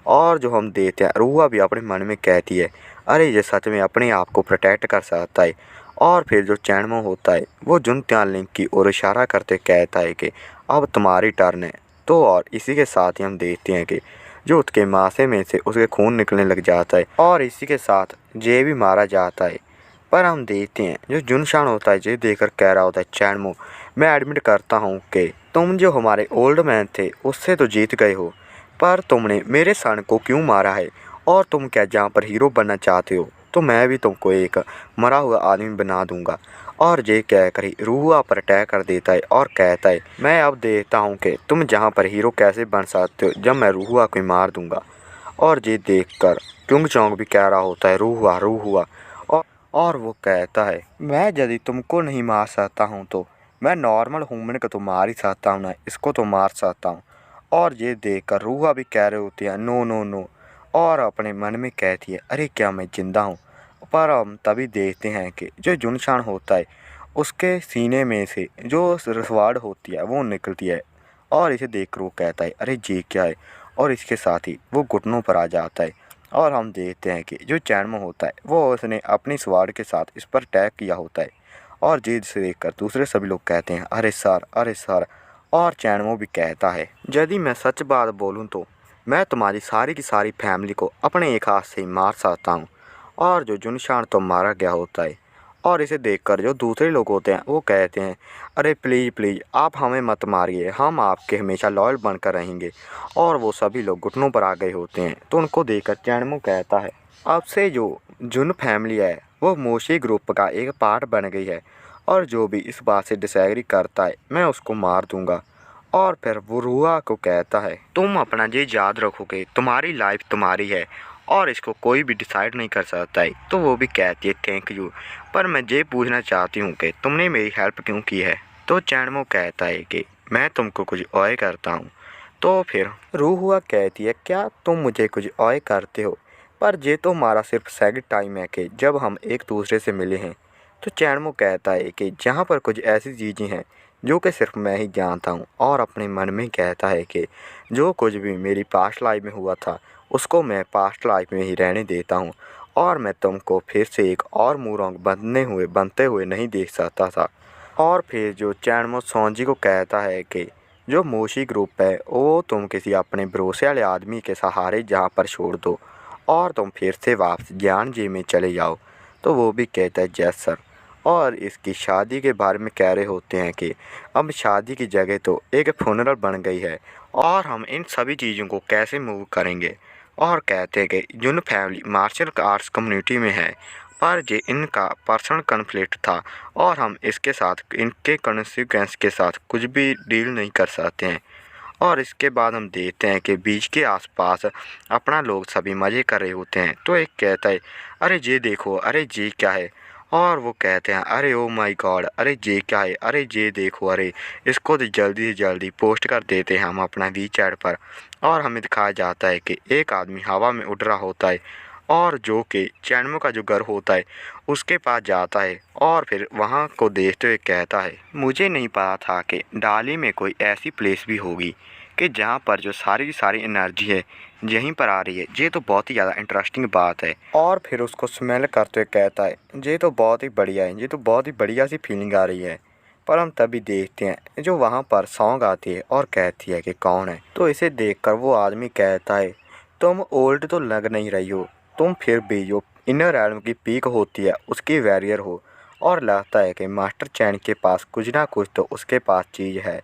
और जो हम देखते हैं रूहा भी अपने मन में कहती है, अरे ये सच में अपने आप को प्रोटेक्ट कर सकता है। और फिर जो चैनमो होता है वो जुन त्यान लिंग की ओर इशारा करते कहता है कि अब तुम्हारी टर्न है। तो और इसी के साथ ही हम देखते हैं कि जो उसके माथे में से उसके खून निकलने लग जाता है, और इसी के साथ जे भी मारा जाता है। पर हम देखते हैं जो जुनशान होता है ये देखकर कह रहा होता है, चैनमो मैं एडमिट करता हूँ कि तुम जो हमारे ओल्ड मैन थे उससे तो जीत गए हो, पर तुमने मेरे सन को क्यों मारा है, और तुम क्या जहाँ पर हीरो बनना चाहते हो तो मैं भी तुमको एक मरा हुआ आदमी बना दूंगा। और ये कहकर ही रूहा पर अटैक कर देता है और कहता है, मैं अब देखता हूँ कि तुम जहाँ पर हीरो कैसे बन सकते हो जब मैं रूहा को मार दूंगा। और ये देखकर क्योंग चौंग भी कह रहा होता है, रूहा रूहा। और वो कहता है, मैं यदि तुमको नहीं मार सकता हूँ तो मैं नॉर्मल ह्यूमन को तो मार ही सकता हूँ ना, इसको तो मार सकता हूँ। और ये देखकर रूहा भी कह रहे होती है, नो नो नो। और अपने मन में कहती है, अरे क्या मैं जिंदा हूँ। पर हम तभी देखते हैं कि जो जुनशान होता है उसके सीने में से जो रसवाड़ होती है वो निकलती है, और इसे देखकर वो कहता है, अरे ये क्या है। और इसके साथ ही वो घुटनों पर आ जाता है। और हम देखते हैं कि जो चैनमो होता है वो उसने अपनी स्वाड के साथ इस पर अटैक किया होता है। और जीत से देखकर दूसरे सभी लोग कहते हैं, अरे सर, अरे सर। और चैनमो भी कहता है, यदि मैं सच बात बोलूं तो मैं तुम्हारी सारी की सारी फैमिली को अपने एक हाथ से ही मार सकता हूँ। और जो जुनशान तो मारा गया होता है। और इसे देखकर जो दूसरे लोग होते हैं वो कहते हैं, अरे प्लीज़ प्लीज़ आप हमें मत मारिए, हम आपके हमेशा लॉयल बनकर रहेंगे। और वो सभी लोग घुटनों पर आ गए होते हैं। तो उनको देखकर चैनमो कहता है, अब से जो जुन फैमिली है वो मोशी ग्रुप का एक पार्ट बन गई है, और जो भी इस बात से डिसएग्री करता है मैं उसको मार दूंगा। और फिर वो रूहा को कहता है, तुम अपना ये याद रखोगे, तुम्हारी लाइफ तुम्हारी है और इसको कोई भी डिसाइड नहीं कर सकता है। तो वो भी कहती है, थैंक यू, पर मैं ये पूछना चाहती हूँ कि तुमने मेरी हेल्प क्यों की है। तो चैनमो कहता है कि मैं तुमको कुछ ओए करता हूँ। तो फिर रूहा कहती है, क्या तुम मुझे कुछ ओए करते हो, पर ये तो हमारा सिर्फ सेकंड टाइम है कि जब हम एक दूसरे से मिले हैं। तो चैनमो कहता है कि जहाँ पर कुछ ऐसी चीज़ें हैं जो कि सिर्फ मैं ही जानता हूँ, और अपने मन में कहता है कि जो कुछ भी मेरी पास्ट लाइफ में हुआ था उसको मैं पास्ट लाइफ में ही रहने देता हूँ, और मैं तुमको फिर से एक और मूरंग बनते हुए नहीं देख सकता था। और फिर जो चैनमो सोंजी को कहता है कि जो मोशी ग्रुप है वो तुम किसी अपने भरोसे वाले आदमी के सहारे जहाँ पर छोड़ दो, और तुम फिर से वापस ज्ञान जी में चले जाओ। तो वो भी कहता है, जय सर। और इसकी शादी के बारे में कह रहे होते हैं कि अब शादी की जगह तो एक फ्यूनरल बन गई है, और हम इन सभी चीज़ों को कैसे मूव करेंगे। और कहते हैं कि जुन फैमिली मार्शल आर्ट्स कम्युनिटी में है पर ये इनका पर्सनल कन्फ्लिक्ट था और हम इसके साथ इनके कॉन्सिक्वेंस के साथ कुछ भी डील नहीं कर सकते हैं। और इसके बाद हम देखते हैं कि बीच के आसपास अपना लोग सभी मज़े कर रहे होते हैं। तो एक कहता है, अरे ये देखो, अरे ये क्या है। और वो कहते हैं, अरे ओ माय गॉड, अरे ये क्या है, अरे ये देखो, अरे इसको तो जल्दी से जल्दी पोस्ट कर देते हैं हम अपना वीचैट पर। और हमें दिखाया जाता है कि एक आदमी हवा में उड़ रहा होता है और जो कि चैनमो का जो घर होता है उसके पास जाता है और फिर वहाँ को देखते हुए कहता है, मुझे नहीं पता था कि डाली में कोई ऐसी प्लेस भी होगी कि जहाँ पर जो सारी की सारी एनर्जी है यहीं पर आ रही है। ये तो बहुत ही ज़्यादा इंटरेस्टिंग बात है। और फिर उसको स्मेल करते हुए कहता है, ये तो बहुत ही बढ़िया है, ये तो बहुत ही बढ़िया सी फीलिंग आ रही है। पर हम तभी देखते हैं जो वहाँ पर सॉन्ग आती है और कहती है कि कौन है। तो इसे देखकर वो आदमी कहता है, तुम ओल्ड तो लग नहीं रही हो, तुम फिर भी जो इनर एल्म की पीक होती है उसकी वैरियर हो। और लगता है कि मास्टर चैन के पास कुछ ना कुछ तो उसके पास चीज़ है।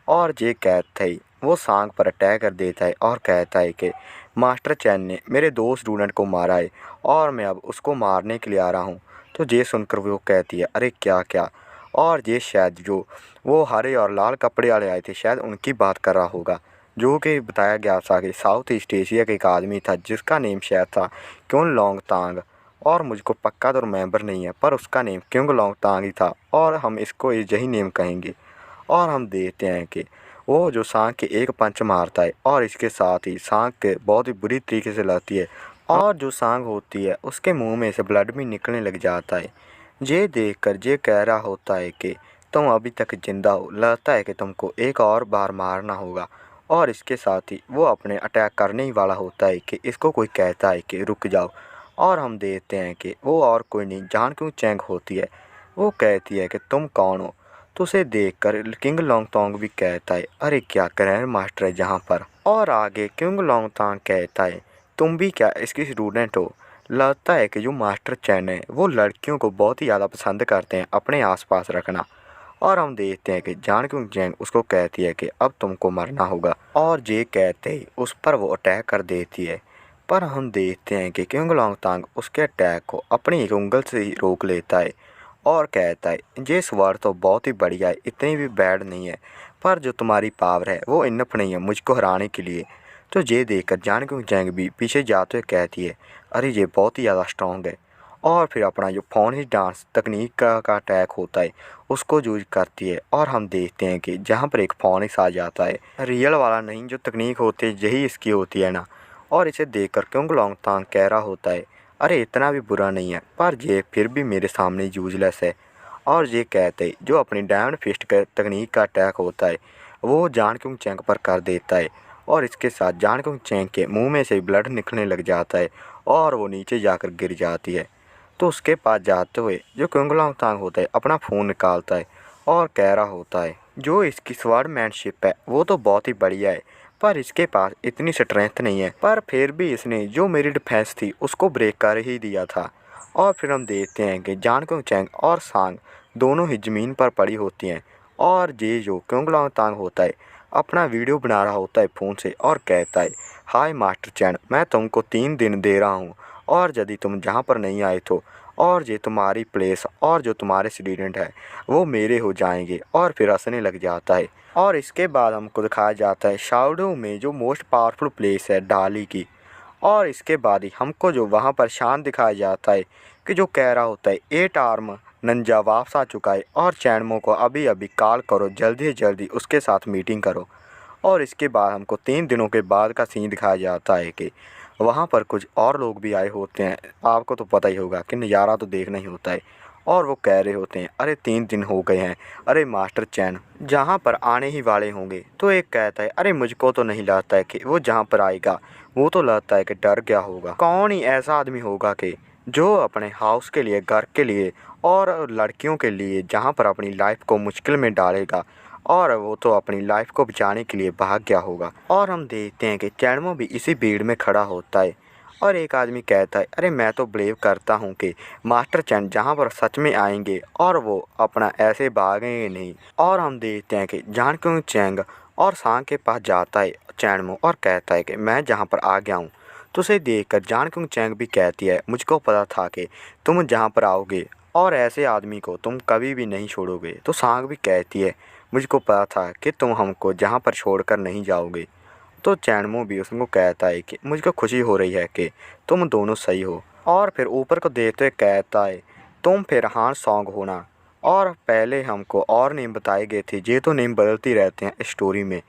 और ये कहते ही वो सांग पर अटैक कर देता है और कहता है कि मास्टर चैन ने मेरे दो स्टूडेंट को मारा है और मैं अब उसको मारने के लिए आ रहा हूँ। तो ये सुनकर वो कहती है, अरे क्या क्या। और ये शायद जो वो हरे और लाल कपड़े वाले आए थे शायद उनकी बात कर रहा होगा, जो कि बताया गया था कि साउथ ईस्ट एशिया का एक आदमी था जिसका नेम शायद था क्यों लॉन्ग तांग। और मुझको पक्का तो रिमेंबर नहीं है पर उसका नेम क्यों लॉन्ग तांग ही था और हम इसको यही नेम कहेंगे। और हम देखते हैं कि वो जो सांप के एक पंच मारता है और इसके साथ ही सांप के बहुत ही बुरी तरीके से लगती है और जो सांप होती है उसके मुंह में से ब्लड भी निकलने लग जाता है। ये देखकर ये कह रहा होता है कि तुम अभी तक जिंदा हो, लगता है कि तुमको एक और बार मारना होगा। और इसके साथ ही वो अपने अटैक करने ही वाला होता है कि इसको कोई कहता है कि रुक जाओ। और हम देखते हैं कि वो और कोई नहीं जान क्यों चैंग होती है। वो कहती है कि तुम कौन हो। तो उसे देखकर किंग लोंगतांग भी कहता है, अरे क्या ग्रैंड मास्टर है जहाँ पर। और आगे किंग लोंगतांग कहता है, तुम भी क्या इसकी स्टूडेंट हो। लगता है कि जो मास्टर चैन है वो लड़कियों को बहुत ही ज़्यादा पसंद करते हैं अपने आसपास रखना। और हम देखते हैं कि जान क्योंग जैंग उसको कहती है कि अब तुमको मरना होगा। और ये कहते ही उस पर वो अटैक कर देती है। पर हम देखते हैं कि किंग लोंगतांग उसके अटैक को अपनी एक उंगल से ही रोक लेता है और कहता है, ये स्वर तो बहुत ही बढ़िया है, इतनी भी बैड नहीं है, पर जो तुम्हारी पावर है वो इनफ नहीं है मुझको हराने के लिए। तो ये देखकर जान क्योंग जैंग भी पीछे जाते हुए कहती है, अरे ये बहुत ही ज़्यादा स्ट्रॉन्ग है। और फिर अपना जो फोन ही डांस तकनीक का अटैक होता है उसको यूज करती है। और हम देखते हैं कि जहाँ पर एक फोनिक्स आ जाता है, रियल वाला नहीं, जो तकनीक होती है यही इसकी होती है ना। और इसे देखकर किंग लोंगतांग कह रहा होता है, अरे इतना भी बुरा नहीं है, पर ये फिर भी मेरे सामने यूजलेस है। और ये कहते जो अपनी डायमंड फिस्ट का तकनीक का अटैक होता है वो जान क्योंग चैंग पर कर देता है। और इसके साथ जान क्योंग चैंग के मुंह में से ब्लड निकलने लग जाता है और वो नीचे जाकर गिर जाती है। तो उसके पास जाते हुए जो किंग लोंगतांग होता है अपना फ़ोन निकालता है और कह रहा होता है, जो इसकी स्वॉर्डमैनशिप है वो तो बहुत ही बढ़िया है, पर इसके पास इतनी स्ट्रेंथ नहीं है, पर फिर भी इसने जो मेरी डिफेंस थी उसको ब्रेक कर ही दिया था। और फिर हम देखते हैं कि जान क्योंग चैंग और सांग दोनों ही ज़मीन पर पड़ी होती हैं। और ये जो किंग लोंगतांग होता है अपना वीडियो बना रहा होता है फ़ोन से और कहता है, हाय मास्टर चैन, मैं तुमको 3 दिन दे रहा हूँ और यदि तुम जहाँ पर नहीं आए तो और ये तुम्हारी प्लेस और जो तुम्हारे स्टूडेंट है वो मेरे हो जाएंगे। और फिर हंसने लग जाता है। और इसके बाद हमको दिखाया जाता है शाओडो में जो मोस्ट पावरफुल प्लेस है डाली की। और इसके बाद ही हमको जो वहाँ पर शान दिखाया जाता है कि जो कह रहा होता है, 8 आर्म नंजा वापस आ चुका है और चैनमो को अभी अभी कॉल करो, जल्दी से जल्दी उसके साथ मीटिंग करो। और इसके बाद हमको 3 दिनों के बाद का सीन दिखाया जाता है कि वहाँ पर कुछ और लोग भी आए होते हैं। आपको तो पता ही होगा कि नज़ारा तो देखना ही होता है। और वो कह रहे होते हैं, अरे 3 दिन हो गए हैं, अरे मास्टर चैन जहाँ पर आने ही वाले होंगे। तो एक कहता है, अरे मुझको तो नहीं लगता है कि वो जहाँ पर आएगा, वो तो लगता है कि डर गया होगा। कौन ही ऐसा आदमी होगा कि जो अपने हाउस के लिए, घर के लिए और लड़कियों के लिए जहाँ पर अपनी लाइफ को मुश्किल में डालेगा, और वो तो अपनी लाइफ को बचाने के लिए भाग गया होगा। और हम देखते हैं कि चैनमो भी इसी भीड़ में खड़ा होता है और एक आदमी कहता है, अरे मैं तो बिलीव करता हूँ कि मास्टर चैन जहाँ पर सच में आएंगे और वो अपना ऐसे भागेंगे नहीं। और हम देखते हैं कि जान क्योंग चैंग और सांग के पास जाता है चैनमो और कहता है कि मैं जहाँ पर आ गया हूँ तो उसे देखकर जान क्योंग चैंग भी कहती है, मुझको पता था कि तुम जहाँ पर आओगे और ऐसे आदमी को तुम कभी भी नहीं छोड़ोगे। तो सांग भी कहती है, मुझको पता था कि तुम हमको जहाँ पर छोड़कर नहीं जाओगे। तो चैनमो भी उसको कहता है कि मुझको खुशी हो रही है कि तुम दोनों सही हो। और फिर ऊपर को देखते हुए कहता है, तुम फिर हान सॉन्ग होना। और पहले हमको और नेम बताए गए थे, ये तो नेम बदलती रहते हैं स्टोरी में।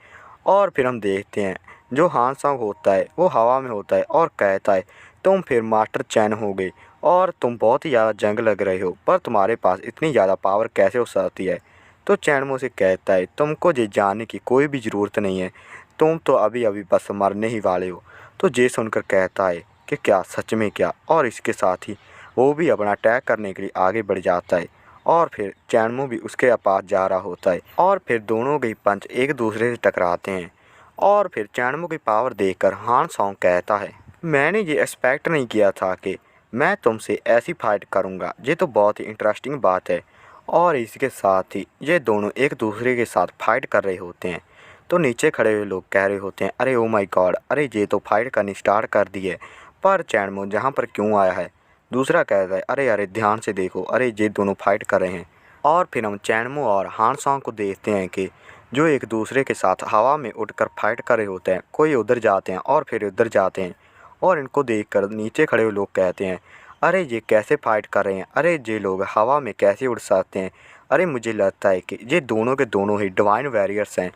और फिर हम देखते हैं जो हान सॉन्ग होता है वो हवा में होता है और कहता है, तुम फिर मास्टर चैन हो गए और तुम बहुत ही ज़्यादा जंग लग रहे हो, पर तुम्हारे पास इतनी ज़्यादा पावर कैसे हो सकती है। तो चैनमो से कहता है, तुमको ये जानने की कोई भी ज़रूरत नहीं है, तुम तो अभी अभी बस मरने ही वाले हो। तो जे सुनकर कहता है कि क्या सच में क्या, और इसके साथ ही वो भी अपना अटैक करने के लिए आगे बढ़ जाता है। और फिर चैनमो भी उसके पास जा रहा होता है और फिर दोनों के पंच एक दूसरे से टकराते हैं। और फिर चैनमो की पावर देखकर हान सॉन्ग कहता है, मैंने ये एक्सपेक्ट नहीं किया था कि मैं तुमसे ऐसी फाइट करूँगा, ये तो बहुत ही इंटरेस्टिंग बात है। और इसके साथ ही ये दोनों एक दूसरे के साथ फाइट कर रहे होते हैं। तो नीचे खड़े हुए लोग कह रहे होते हैं, अरे ओ माय गॉड, अरे ये तो फाइट करनी स्टार्ट कर दी है, पर चैनमो जहाँ पर क्यों आया है। दूसरा कहता है, अरे अरे ध्यान से देखो, अरे ये दोनों फाइट कर रहे हैं। और फिर हम चैनमो और हान सॉन्ग को देखते हैं कि जो एक दूसरे के साथ हवा में उड़कर फाइट कर रहे होते हैं। कोई उधर जाते हैं और फिर उधर जाते हैं। और इनको देखकर नीचे खड़े हुए लोग कहते हैं, अरे ये कैसे फाइट कर रहे हैं, अरे ये लोग हवा में कैसे उड़ सकते हैं, अरे मुझे लगता है कि ये दोनों के दोनों ही डिवाइन वॉरियर्स हैं।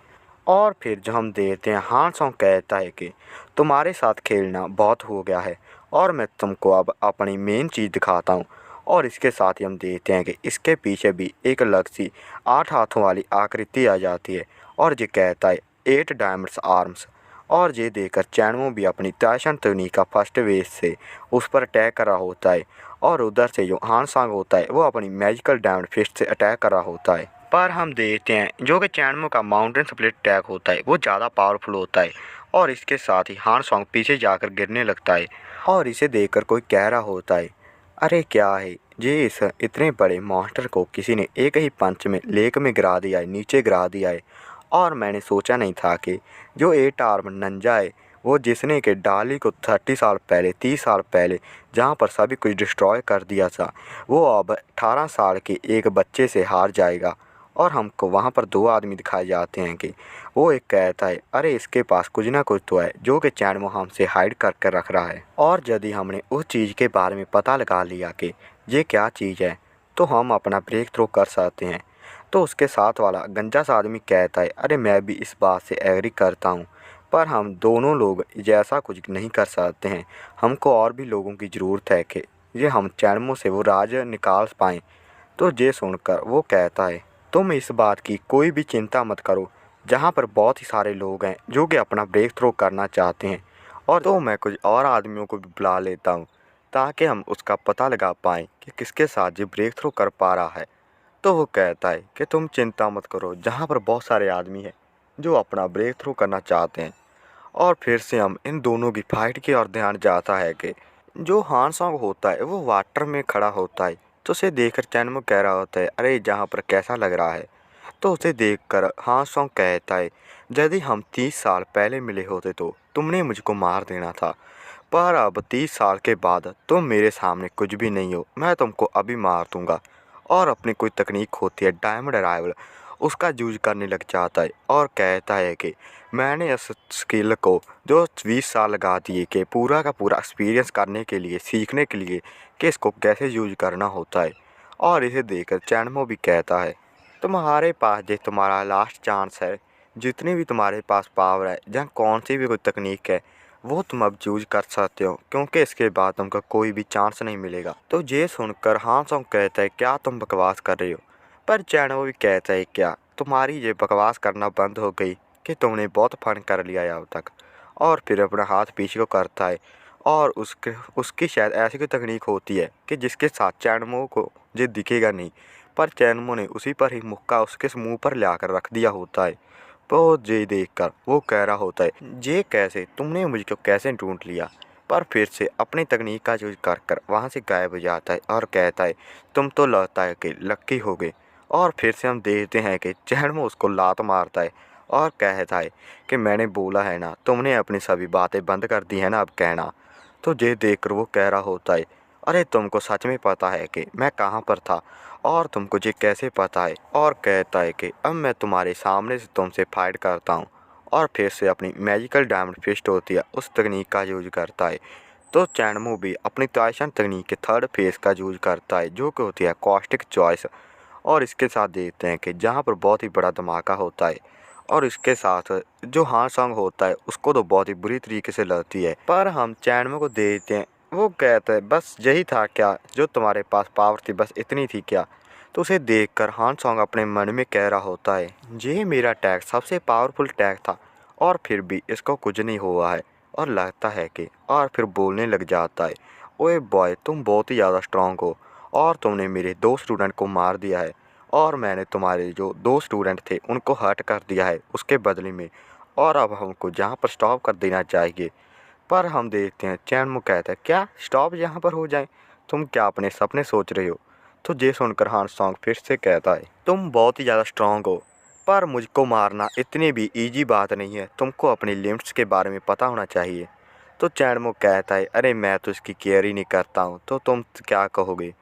और फिर जो हम देखते हैं हान सॉन्ग कहता है कि तुम्हारे साथ खेलना बहुत हो गया है और मैं तुमको अब अपनी मेन चीज़ दिखाता हूँ। और इसके साथ ही हम देखते हैं कि इसके पीछे भी एक अलग सी 8 हाथों वाली आकृति आ जाती है और ये कहता है 8 डायमंड्स आर्म्स। और ये देखकर चैनमो भी अपनी ताइशन तकनीक का फर्स्ट वेव से उस पर अटैक कर रहा होता है। और उधर से जो हान सांग होता है वो अपनी मैजिकल डायमंड फिस्ट से अटैक कर रहा होता है। पर हम देखते हैं जो कि चैनमो का माउंटेन स्प्लिट अटैक होता है वो ज़्यादा पावरफुल होता है। और इसके साथ ही हान सॉन्ग पीछे जाकर गिरने लगता है। और इसे देखकर कोई कह रहा होता है, अरे क्या है ये, इस इतने बड़े मॉन्स्टर को किसी ने एक ही पंच में लेक में गिरा दिया है, नीचे गिरा दिया है। और मैंने सोचा नहीं था कि जो 8 आर्म नंजा है वो जिसने कि डाली को 30 साल पहले 30 साल पहले जहाँ पर सभी कुछ डिस्ट्रॉय कर दिया था, वो अब 18 साल के एक बच्चे से हार जाएगा। और हमको वहाँ पर 2 आदमी दिखाए जाते हैं कि वो एक कहता है, अरे इसके पास कुछ ना कुछ तो है जो कि चैनमो हमसे हाइड करके रख रहा है। और यदि हमने उस चीज़ के बारे में पता लगा लिया कि ये क्या चीज़ है तो हम अपना ब्रेक थ्रू कर सकते हैं। तो उसके साथ वाला गंजा सा आदमी कहता है, अरे मैं भी इस बात से एग्री करता हूँ, पर हम दोनों लोग जैसा कुछ नहीं कर सकते हैं, हमको और भी लोगों की ज़रूरत है कि ये हम चैनमो से वो राज निकाल पाएँ। तो ये सुनकर वो कहता है, तुम इस बात की कोई भी चिंता मत करो, जहाँ पर बहुत ही सारे लोग हैं जो कि अपना ब्रेक थ्रू करना चाहते हैं, और तो मैं कुछ और आदमियों को भी बुला लेता हूँ ताकि हम उसका पता लगा पाएँ कि किसके साथ ये ब्रेक थ्रू कर पा रहा है। तो वो कहता है कि तुम चिंता मत करो, जहाँ पर बहुत सारे आदमी हैं जो अपना ब्रेक थ्रू करना चाहते हैं। और फिर से हम इन दोनों की फाइट की ओर ध्यान जाता है कि जो हान सॉन्ग होता है वो वाटर में खड़ा होता है। तो उसे देखकर चैनमो कह रहा होता है, अरे जहाँ पर कैसा लग रहा है। तो उसे देखकर हान सॉन्ग कहता है, यदि हम 30 साल पहले मिले होते तो तुमने मुझको मार देना था, पर अब 30 साल के बाद तुम मेरे सामने कुछ भी नहीं हो, मैं तुमको अभी मार दूंगा। और अपनी कोई तकनीक होती है डायमंड अराइवल, उसका यूज करने लग जाता है और कहता है कि मैंने इस स्किल को जो 20 साल लगा दिए कि पूरा का पूरा एक्सपीरियंस करने के लिए, सीखने के लिए कि इसको कैसे यूज करना होता है। और इसे देखकर चैनमो भी कहता है, तुम्हारे पास जो तुम्हारा लास्ट चांस है, जितनी भी तुम्हारे पास पावर है, जहाँ कौन सी भी कोई तकनीक है वो तुम अब यूज कर सकते हो, क्योंकि इसके बाद तुमको कोई भी चांस नहीं मिलेगा। तो ये सुनकर हान सॉन्ग कहता है, क्या तुम बकवास कर रहे हो। पर चैनमो भी कहता है, क्या तुम्हारी ये बकवास करना बंद हो गई कि तुमने बहुत फन कर लिया है अब तक। और फिर अपना हाथ पीछे को करता है और उसकी शायद ऐसी कोई तकनीक होती है कि जिसके साथ चैनमो को ये दिखेगा नहीं, पर चैनमो ने उसी पर ही मुक्का उसके मुंह पर लाकर रख दिया होता है। तो ये देखकर वो कह रहा होता है, ये कैसे, तुमने मुझको कैसे ढूंढ लिया। पर फिर से अपनी तकनीक का यूज कर कर वहाँ से गायब हो जाता है और कहता है, तुम तो लगता है कि लक्की हो गए। और फिर से हम देखते हैं कि चैनमो उसको लात मारता है और कहता है कि मैंने बोला है ना, तुमने अपनी सभी बातें बंद कर दी है ना अब कहना। तो ये देखकर वो कह रहा होता है, अरे तुमको सच में पता है कि मैं कहाँ पर था और तुमको ये कैसे पता है? और कहता है कि अब मैं तुम्हारे सामने से तुमसे फाइट करता हूँ और फिर से अपनी मैजिकल डायमंड फिस्ट होती है उस तकनीक का यूज करता है। तो चैनमो भी अपनी ताइसन तकनीक के थर्ड फेज का यूज करता है जो कि होती है कॉस्टिक चॉइस। और इसके साथ देखते हैं कि जहाँ पर बहुत ही बड़ा धमाका होता है और इसके साथ जो हां सांग होता है उसको तो बहुत ही बुरी तरीके से लगती है। पर हम चैनमो को देखते हैं, वो कहता है बस यही था क्या जो तुम्हारे पास पावर थी, बस इतनी थी क्या? तो उसे देखकर हां सांग अपने मन में कह रहा होता है, ये मेरा टैग सबसे पावरफुल टैग था और फिर भी इसको कुछ नहीं हुआ है और लगता है कि और फिर बोलने लग जाता है, ओए बॉय तुम बहुत ही ज़्यादा स्ट्रांग हो और तुमने मेरे 2 स्टूडेंट को मार दिया है और मैंने तुम्हारे जो 2 स्टूडेंट थे उनको हर्ट कर दिया है उसके बदले में, और अब हमको जहाँ पर स्टॉप कर देना चाहिए। पर हम देखते हैं चैनमो कहता है, क्या स्टॉप यहाँ पर हो जाए? तुम क्या अपने सपने सोच रहे हो? तो ये सुनकर हां सांग फिर से कहता है, तुम बहुत ही ज़्यादा स्ट्रांग हो पर मुझको मारना इतनी भी ईजी बात नहीं है, तुमको अपनी लिमिट्स के बारे में पता होना चाहिए। तो चैनमो कहता है, अरे मैं तो इसकी केयर ही नहीं करता हूँ तो तुम क्या कहोगे?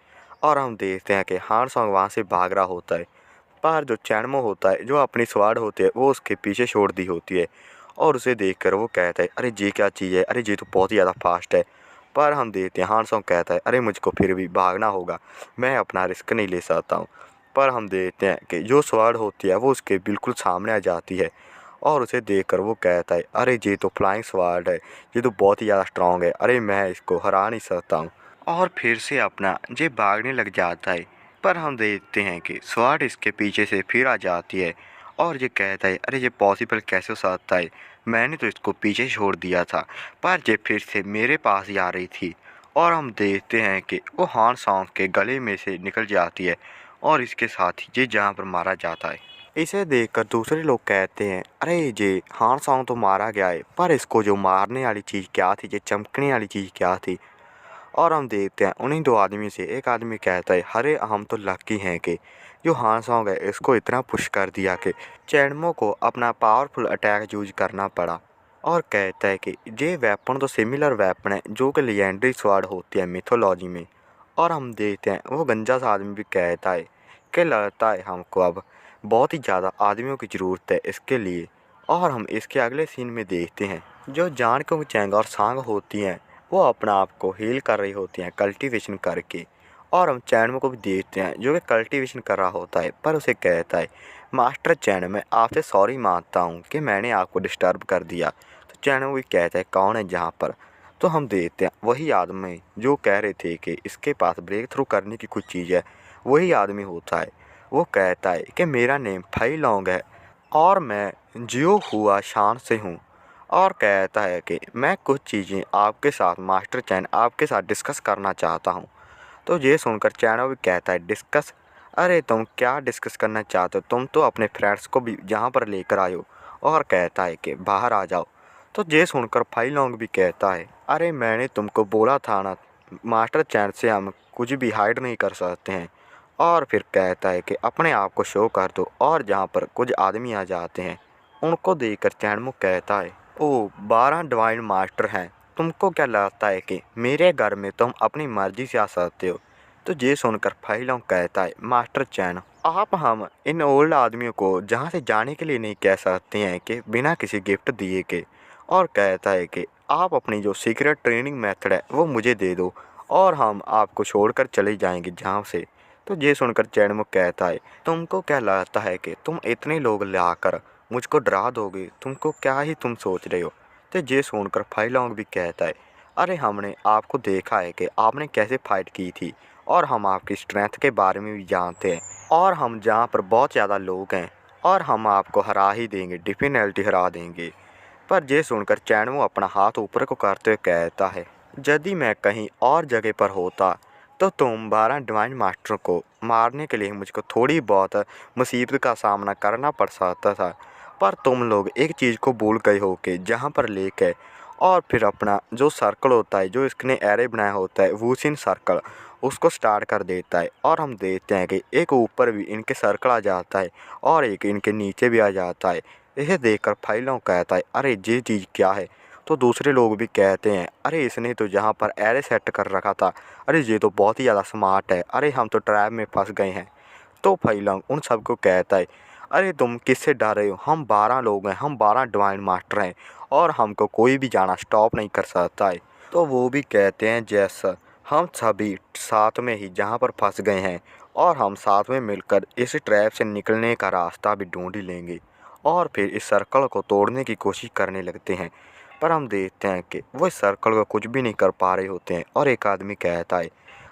और हम देखते हैं कि हां सांग वहाँ से भाग रहा होता है पर जो चैनमो होता है जो अपनी स्वाड होती है वो उसके पीछे छोड़ दी होती है और उसे देखकर वो कहता है, अरे ये क्या चीज़ है, अरे ये तो बहुत ही ज़्यादा फास्ट है। पर हम देखते हैं हां सांग कहता है, अरे मुझको फिर भी भागना होगा, मैं अपना रिस्क नहीं ले सकता हूँ। पर हम देखते हैं कि जो स्वाड होती है वो उसके बिल्कुल सामने आ जाती है और उसे देखकर वो कहता है, अरे ये तो फ्लाइंग स्वाड है, ये तो बहुत ही ज़्यादा स्ट्रांग है, अरे मैं इसको हरा नहीं सकता हूँ। और फिर से अपना ये भागने लग जाता है। पर हम देखते हैं कि स्वाड इसके पीछे से फिर आ जाती है और ये कहता है, अरे ये पॉसिबल कैसे हो सकता है, मैंने तो इसको पीछे छोड़ दिया था पर ये फिर से मेरे पास ही आ रही थी। और हम देखते हैं कि वो हां सांग के गले में से निकल जाती है और इसके साथ ही ये जहाँ पर मारा जाता है। इसे देखकर दूसरे लोग कहते हैं, अरे ये हां सांग तो मारा गया है पर इसको जो मारने वाली चीज़ क्या थी, ये चमकने वाली चीज़ क्या थी? और हम देखते हैं उन्हीं 2 आदमी से एक आदमी कहता है, अरे हम तो लकी हैं कि जो हां सांग है इसको इतना पुश कर दिया कि चैनमो को अपना पावरफुल अटैक यूज करना पड़ा। और कहता है कि ये वेपन तो सिमिलर वेपन है जो कि लेजेंडरी स्वॉर्ड होती है मिथोलॉजी में। और हम देखते हैं वो गंजा सा आदमी भी कहता है कि लगता है हमको अब बहुत ही ज़्यादा आदमियों की ज़रूरत है इसके लिए। और हम इसके अगले सीन में देखते हैं जो जानकोंग चैंग और सांग होती हैं वो अपना आप को हील कर रही होती हैं कल्टीवेशन करके। और हम चैनमो को भी देखते हैं जो कि कल्टीवेशन कर रहा होता है पर उसे कहता है, मास्टर चैन मैं आपसे सॉरी मांगता हूँ कि मैंने आपको डिस्टर्ब कर दिया। तो चैनमो भी कहता है, कौन है जहाँ पर? तो हम देखते हैं वही आदमी जो कह रहे थे कि इसके पास ब्रेक थ्रू करने की कुछ चीज़ है, वही आदमी होता है। वो कहता है कि मेरा नेम फाई लॉन्ग है और मैं जियो हुआ शान से हूँ। और कहता है कि मैं कुछ चीज़ें आपके साथ मास्टर चैन आपके साथ डिस्कस करना चाहता हूँ। तो ये सुनकर चैनो भी कहता है, डिस्कस? अरे तुम क्या डिस्कस करना चाहते हो? तुम तो अपने फ्रेंड्स को भी यहाँ पर लेकर आए हो। और कहता है कि बाहर आ जाओ। तो ये सुनकर फाई लॉन्ग भी कहता है, अरे मैंने तुमको बोला था ना, मास्टर चैन से हम कुछ भी हाइड नहीं कर सकते हैं। और फिर कहता है कि अपने आप को शो कर दो और जहाँ पर कुछ आदमी आ जाते हैं उनको देखकर चैनमुख कहता है, ओ 12 डिवाइन मास्टर हैं, तुमको क्या लगता है कि मेरे घर में तुम अपनी मर्जी से आ सकते हो? तो ये सुनकर फाइलों कहता है, मास्टर चैन आप हम इन ओल्ड आदमियों को जहाँ से जाने के लिए नहीं कह सकते हैं कि बिना किसी गिफ्ट दिए के। और कहता है कि आप अपनी जो सीक्रेट ट्रेनिंग मेथड है वो मुझे दे दो और हम आपको छोड़कर चले जाएंगे जहाँ से। तो ये सुनकर चैनमुख कहता है, तुमको क्या लगता है कि तुम इतने लोग लाकर मुझको डरा दोगे? तुमको क्या ही तुम सोच रहे हो? तो ये सुनकर फाइलोंग भी कहता है, अरे हमने आपको देखा है कि आपने कैसे फाइट की थी और हम आपकी स्ट्रेंथ के बारे में भी जानते हैं और हम जहाँ पर बहुत ज़्यादा लोग हैं और हम आपको हरा ही देंगे, डेफिनेटली हरा देंगे। पर ये सुनकर चैनवो अपना हाथ ऊपर को करते हुए कहता है, यदि मैं कहीं और जगह पर होता तो तुम 12 डिवाइन मास्टर को मारने के लिए मुझको थोड़ी बहुत मुसीबत का सामना करना पड़ सकता था। पर तुम लोग एक चीज़ को भूल गए हो कि जहाँ पर लेक है और फिर अपना जो सर्कल होता है जो इसने एरे बनाया होता है वूसिन सर्कल, उसको स्टार्ट कर देता है। और हम देखते हैं कि एक ऊपर भी इनके सर्कल आ जाता है और एक इनके नीचे भी आ जाता है। इसे देखकर फाइलों कहता है, अरे ये चीज़ क्या है? तो दूसरे लोग भी कहते हैं अरे इसने तो यहाँ पर एरे सेट कर रखा था, अरे ये तो बहुत ही ज़्यादा स्मार्ट है, अरे हम तो ट्रैप में फंस गए हैं। तो फैलंग उन सबको कहता है अरे तुम किससे डर रहे हो, हम 12 लोग हैं, हम 12 डिवाइन मास्टर हैं और हमको कोई भी जाना स्टॉप नहीं कर सकता है। तो वो भी कहते हैं जैसा हम सभी साथ में ही जहाँ पर फंस गए हैं और हम साथ में मिलकर इस ट्रैप से निकलने का रास्ता भी ढूंढ ही लेंगे और फिर इस सर्कल को तोड़ने की कोशिश करने लगते हैं। पर हम देखते हैं कि वो इस सर्कल को कुछ भी नहीं कर पा रहे होते हैं और एक आदमी कहता है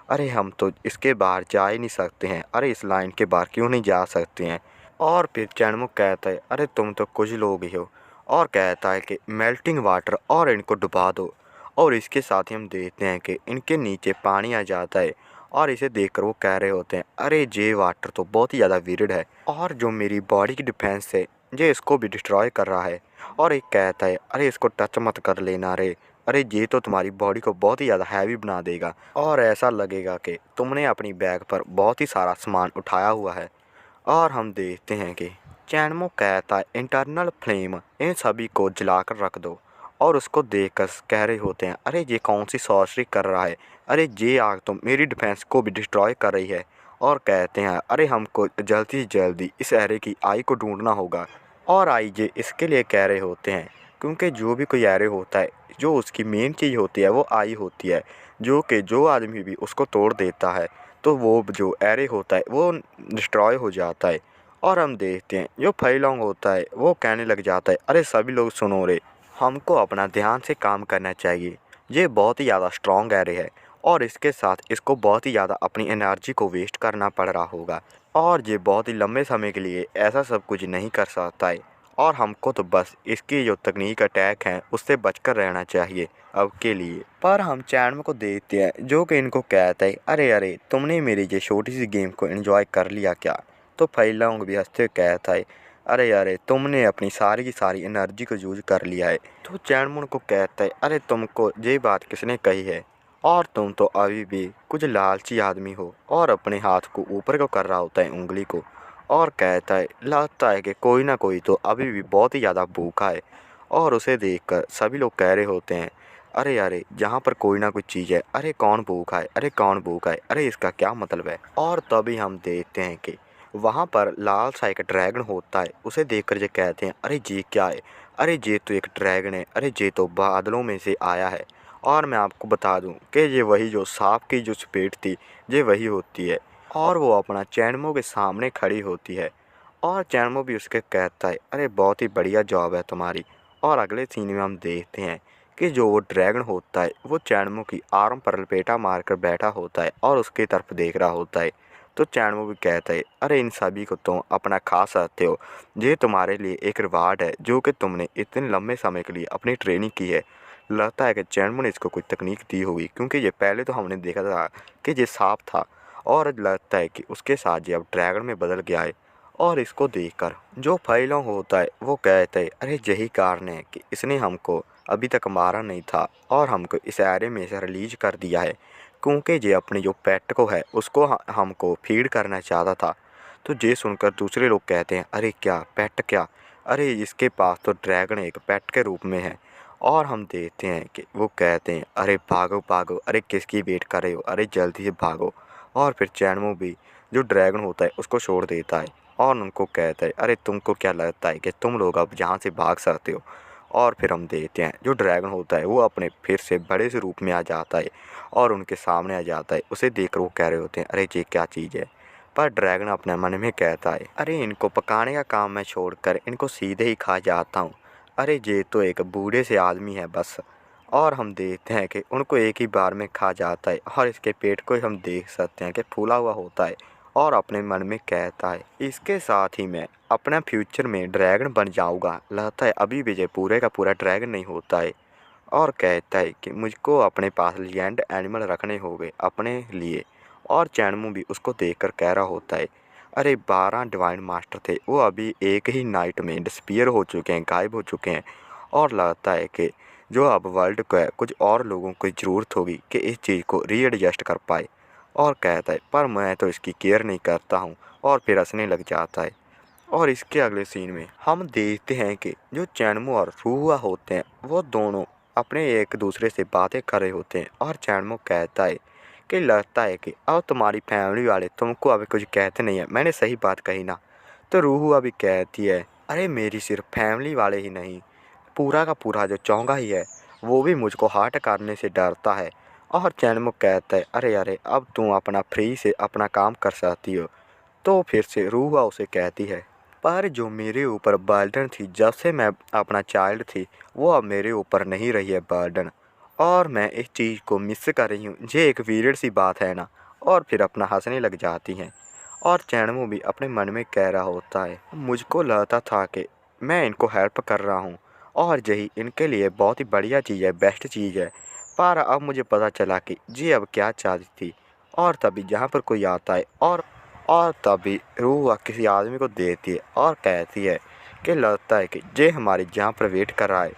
अरे हम तो इसके बाहर जा ही नहीं सकते हैं, अरे इस लाइन के बाहर क्यों नहीं जा सकते हैं। और फिर चैनमुख कहता है अरे तुम तो कुछ लोग ही हो और कहता है कि मेल्टिंग वाटर और इनको डुबा दो। और इसके साथ ही हम देखते हैं कि इनके नीचे पानी आ जाता है और इसे देखकर वो कह रहे होते हैं अरे ये वाटर तो बहुत ही ज़्यादा विरिड है और जो मेरी बॉडी की डिफेंस है ये इसको भी डिस्ट्रॉय कर रहा है। और एक कहता है अरे इसको टच मत कर लेना रे, अरे ये तो तुम्हारी बॉडी को बहुत ही ज़्यादा हैवी बना देगा और ऐसा लगेगा कि तुमने अपनी बैग पर बहुत ही सारा सामान उठाया हुआ है। और हम देखते हैं कि चैनमो कहता है इंटरनल फ्लेम इन सभी को जलाकर रख दो। और उसको देखकर कह रहे होते हैं अरे ये कौन सी सॉर्सरी कर रहा है, अरे ये आग तो मेरी डिफेंस को भी डिस्ट्रॉय कर रही है। और कहते हैं अरे हमको जल्दी से जल्दी इस एरे की आई को ढूंढना होगा। और आई ये इसके लिए कह रहे होते हैं क्योंकि जो भी कोई एरे होता है जो उसकी मेन चीज़ होती है वो आई होती है, जो कि जो आदमी भी उसको तोड़ देता है तो वो जो एरे होता है वो डिस्ट्रॉय हो जाता है। और हम देखते हैं जो फैलॉन्ग होता है वो कहने लग जाता है अरे सभी लोग सुनो रे, हमको अपना ध्यान से काम करना चाहिए, ये बहुत ही ज़्यादा स्ट्रॉन्ग एरे है और इसके साथ इसको बहुत ही ज़्यादा अपनी एनर्जी को वेस्ट करना पड़ रहा होगा और ये बहुत ही लंबे समय के लिए ऐसा सब कुछ नहीं कर सकता है और हमको तो बस इसकी जो तकनीक अटैक है उससे बचकर रहना चाहिए अब के लिए। पर हम चैनम को देखते हैं जो कि इनको कहता है अरे अरे तुमने मेरी ये छोटी सी गेम को एंजॉय कर लिया क्या। तो फैलाऊंग भी हंसते हुए कहता है अरे अरे तुमने अपनी सारी की सारी एनर्जी को यूज कर लिया है। तो चैनमुन को कहता है अरे तुमको ये बात किसने कही है, और तुम तो अभी भी कुछ लालची आदमी हो। और अपने हाथ को ऊपर को कर रहा होता है उंगली को और कहता है लगता है कि कोई ना कोई तो अभी भी बहुत ही ज़्यादा भूखा है। और उसे देखकर सभी लोग कह रहे होते हैं अरे अरे जहाँ पर कोई ना कोई चीज़ है, अरे कौन भूखा है, अरे कौन भूखा है, अरे इसका क्या मतलब है। और तभी हम देखते हैं कि वहाँ पर लाल सा एक ड्रैगन होता है, उसे देखकर ये कहते हैं अरे ये क्या है, अरे ये तो एक ड्रैगन है, अरे ये तो बादलों में से आया है। और मैं आपको बता दूं कि ये वही जो सांप की जो चपेट थी ये वही होती है। और वो अपना चैनमो के सामने खड़ी होती है और चैनमो भी उसके कहता है अरे बहुत ही बढ़िया जॉब है तुम्हारी। और अगले सीन में हम देखते हैं कि जो वो ड्रैगन होता है वो चैनमो की आर्म पर लपेटा मारकर बैठा होता है और उसकी तरफ देख रहा होता है। तो चैनमो भी कहता है अरे इन सभी को तुम अपना खा सकते हो, ये तुम्हारे लिए एक रिवार्ड है जो कि तुमने इतने लंबे समय के लिए अपनी ट्रेनिंग की है। लगता है कि चैनमो ने इसको कोई तकनीक दी होगी क्योंकि ये पहले तो हमने देखा था कि ये सांप था और लगता है कि उसके साथ ये अब ड्रैगन में बदल गया है। और इसको देखकर जो फैलोंग होता है वो कहता है अरे यही कारण है कि इसने हमको अभी तक मारा नहीं था और हमको इस एरे में से रिलीज कर दिया है क्योंकि ये अपने जो पेट को है उसको हमको फीड करना चाहता था। तो ये सुनकर दूसरे लोग कहते हैं अरे क्या पेट क्या, अरे इसके पास तो ड्रैगन एक पेट के रूप में है। और हम देखते हैं कि वो कहते हैं अरे भागो भागो, अरे किसकी वेट कर रहे हो, अरे जल्दी से भागो। और फिर चैनमो भी जो ड्रैगन होता है उसको छोड़ देता है और उनको कहता है अरे तुमको क्या लगता है कि तुम लोग अब यहाँ से भाग सकते हो। और फिर हम देखते हैं जो ड्रैगन होता है वो अपने फिर से बड़े से रूप में आ जाता है और उनके सामने आ जाता है। उसे देखकर वो कह रहे होते हैं अरे ये क्या चीज़ है। पर ड्रैगन अपने मन में कहता है अरे इनको पकाने का काम मैं छोड़कर इनको सीधे ही खा जाता हूँ, अरे ये तो एक बूढ़े से आदमी है बस। और हम देखते हैं कि उनको एक ही बार में खा जाता है और इसके पेट को हम देख सकते हैं कि फूला हुआ होता है। और अपने मन में कहता है इसके साथ ही मैं अपना फ्यूचर में ड्रैगन बन जाऊंगा। लगता है अभी भी ये पूरे का पूरा ड्रैगन नहीं होता है। और कहता है कि मुझको अपने पास लिजेंड एनिमल रखने होंगे अपने लिए। और चैनमू भी उसको देखकर कह रहा होता है अरे 12 डिवाइन मास्टर थे वो अभी एक ही नाइट में डिसपियर हो चुके हैं, गायब हो चुके हैं। और लगता है कि जो अब वर्ल्ड को है कुछ और लोगों की ज़रूरत होगी कि इस चीज़ को रीएडजस्ट कर पाए। और कहता है पर मैं तो इसकी केयर नहीं करता हूँ और फिर हंसने लग जाता है। और इसके अगले सीन में हम देखते हैं कि जो चैनमू और रूहुआ होते हैं वो दोनों अपने एक दूसरे से बातें कर रहे होते हैं और चैनमो कहता है कि लगता है कि अब तुम्हारी फैमिली वाले तुमको अभी कुछ कहते नहीं है, मैंने सही बात कही ना। तो रूहू अभी कहती है, अरे मेरी सिर्फ फैमिली वाले ही नहीं, पूरा का पूरा जो चौंगा ही है वो भी मुझको हार्ट करने से डरता है। और चैनमुख कहता है, अरे अरे अब तुम अपना फ्री से अपना काम कर सकती हो। तो फिर से रूहा उसे कहती है, पर जो मेरे ऊपर बर्डन थी जब से मैं अपना चाइल्ड थी, वो अब मेरे ऊपर नहीं रही है बर्डन, और मैं इस चीज़ को मिस कर रही हूँ। ये एक वीरियड सी बात है ना। और फिर अपना हंसने लग जाती हैं। और चैनमू भी अपने मन में कह रहा होता है, मुझको लगता था कि मैं इनको हेल्प कर रहा हूँ और यही इनके लिए बहुत ही बढ़िया चीज़ है, बेस्ट चीज़ है, पर अब मुझे पता चला कि ये अब क्या चाहती थी। और तभी जहाँ पर कोई आता है और तभी रूह किसी आदमी को देती है और कहती है कि लगता है कि ये हमारे जहाँ पर वेट कर रहा है।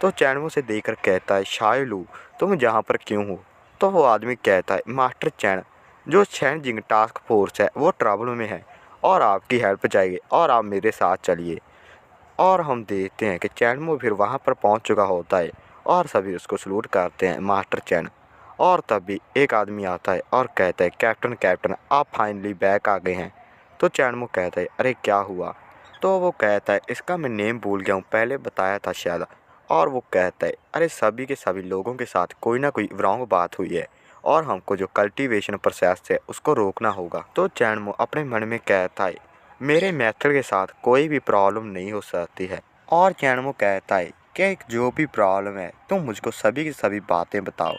तो चैनमू से देखकर कहता है, शायलू तुम जहाँ पर क्यों हो? तो वो आदमी कहता है, मास्टर चैन, जो चेंजिंग टास्क फोर्स है वो ट्रबल में है और आपकी हेल्प चाहिए और आप मेरे साथ चलिए। और हम देखते हैं कि चैनमो फिर वहाँ पर पहुँच चुका होता है और सभी उसको सलूट करते हैं, मास्टर चैन। और तभी एक आदमी आता है और कहता है, कैप्टन कैप्टन आप फाइनली बैक आ गए हैं। तो चैनमो कहता है, अरे क्या हुआ? तो वो कहता है, इसका मैं नेम भूल गया हूँ, पहले बताया था शायद। और वो कहता है, अरे सभी के सभी लोगों के साथ कोई ना कोई रॉन्ग बात हुई है और हमको जो कल्टीवेशन प्रोसेस है उसको रोकना होगा। तो चैनमो अपने मन में कहता है, मेरे मेथड के साथ कोई भी प्रॉब्लम नहीं हो सकती है। और चैनमो कहता है कि जो भी प्रॉब्लम है तुम मुझको सभी की सभी बातें बताओ।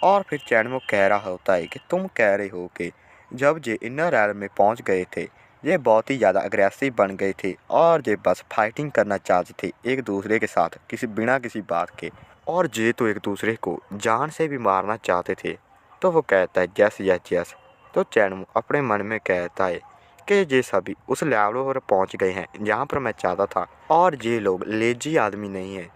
और फिर चैनमो कह रहा होता है कि तुम कह रहे हो कि जब ये इनर रैल में पहुंच गए थे ये बहुत ही ज़्यादा अग्रेसिव बन गए थे और ये बस फाइटिंग करना चाहते थे एक दूसरे के साथ बिना किसी बात के, और ये तो एक दूसरे को जान से भी मारना चाहते थे। तो वो कहता है, यस यस यस। तो चैनमो अपने मन में कहता है कि ये सभी उस लेवल पर पहुंच गए हैं जहां पर मैं चाहता था और ये लोग लेजी आदमी नहीं हैं।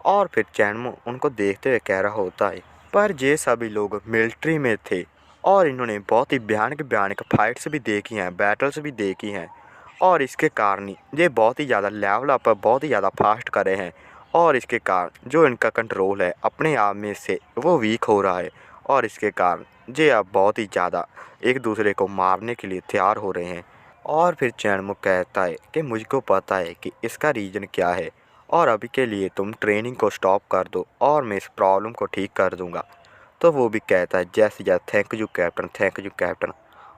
और फिर चैनमो उनको देखते हुए कह रहा होता है, पर ये सभी लोग मिलिट्री में थे और इन्होंने बहुत ही भयानक भयानक फाइट्स भी देखी हैं, बैटल्स भी देखी हैं, और इसके कारण ही ये बहुत ही ज़्यादा लेवल अप बहुत ही ज़्यादा फास्ट कर रहे हैं। और इसके कारण जो इनका कंट्रोल है अपने आप में से वो वीक हो रहा है और इसके कारण ये अब बहुत ही ज़्यादा एक दूसरे को मारने के लिए तैयार हो रहे हैं। और फिर चैनमुख कहता है कि मुझको पता है कि इसका रीज़न क्या है और अभी के लिए तुम ट्रेनिंग को स्टॉप कर दो और मैं इस प्रॉब्लम को ठीक कर दूंगा। तो वो भी कहता है, जैस या thank you captain, thank you captain.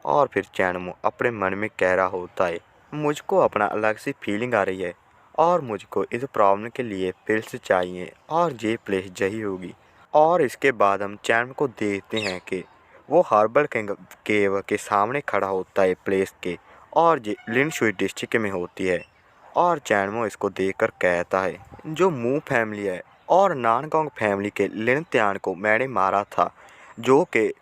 और फिर चैनमो अपने मन में कह रहा होता है, मुझको अपना अलग सी फीलिंग आ रही है और मुझको इस प्रॉब्लम के लिए पिल्स चाहिए और ये प्लेस यही होगी। और इसके बाद हम चैनमो को देखते हैं कि वो हार्बर किंग केव के सामने खड़ा होता है प्लेस के, और ये लिनशुई डिस्ट्रिक्ट में होती है। और चैनमो इसको देखकर कहता है, जो मू फैमिली है और नानगोंग फैमिली के लिन त्यान को मैंने मारा था, जो कि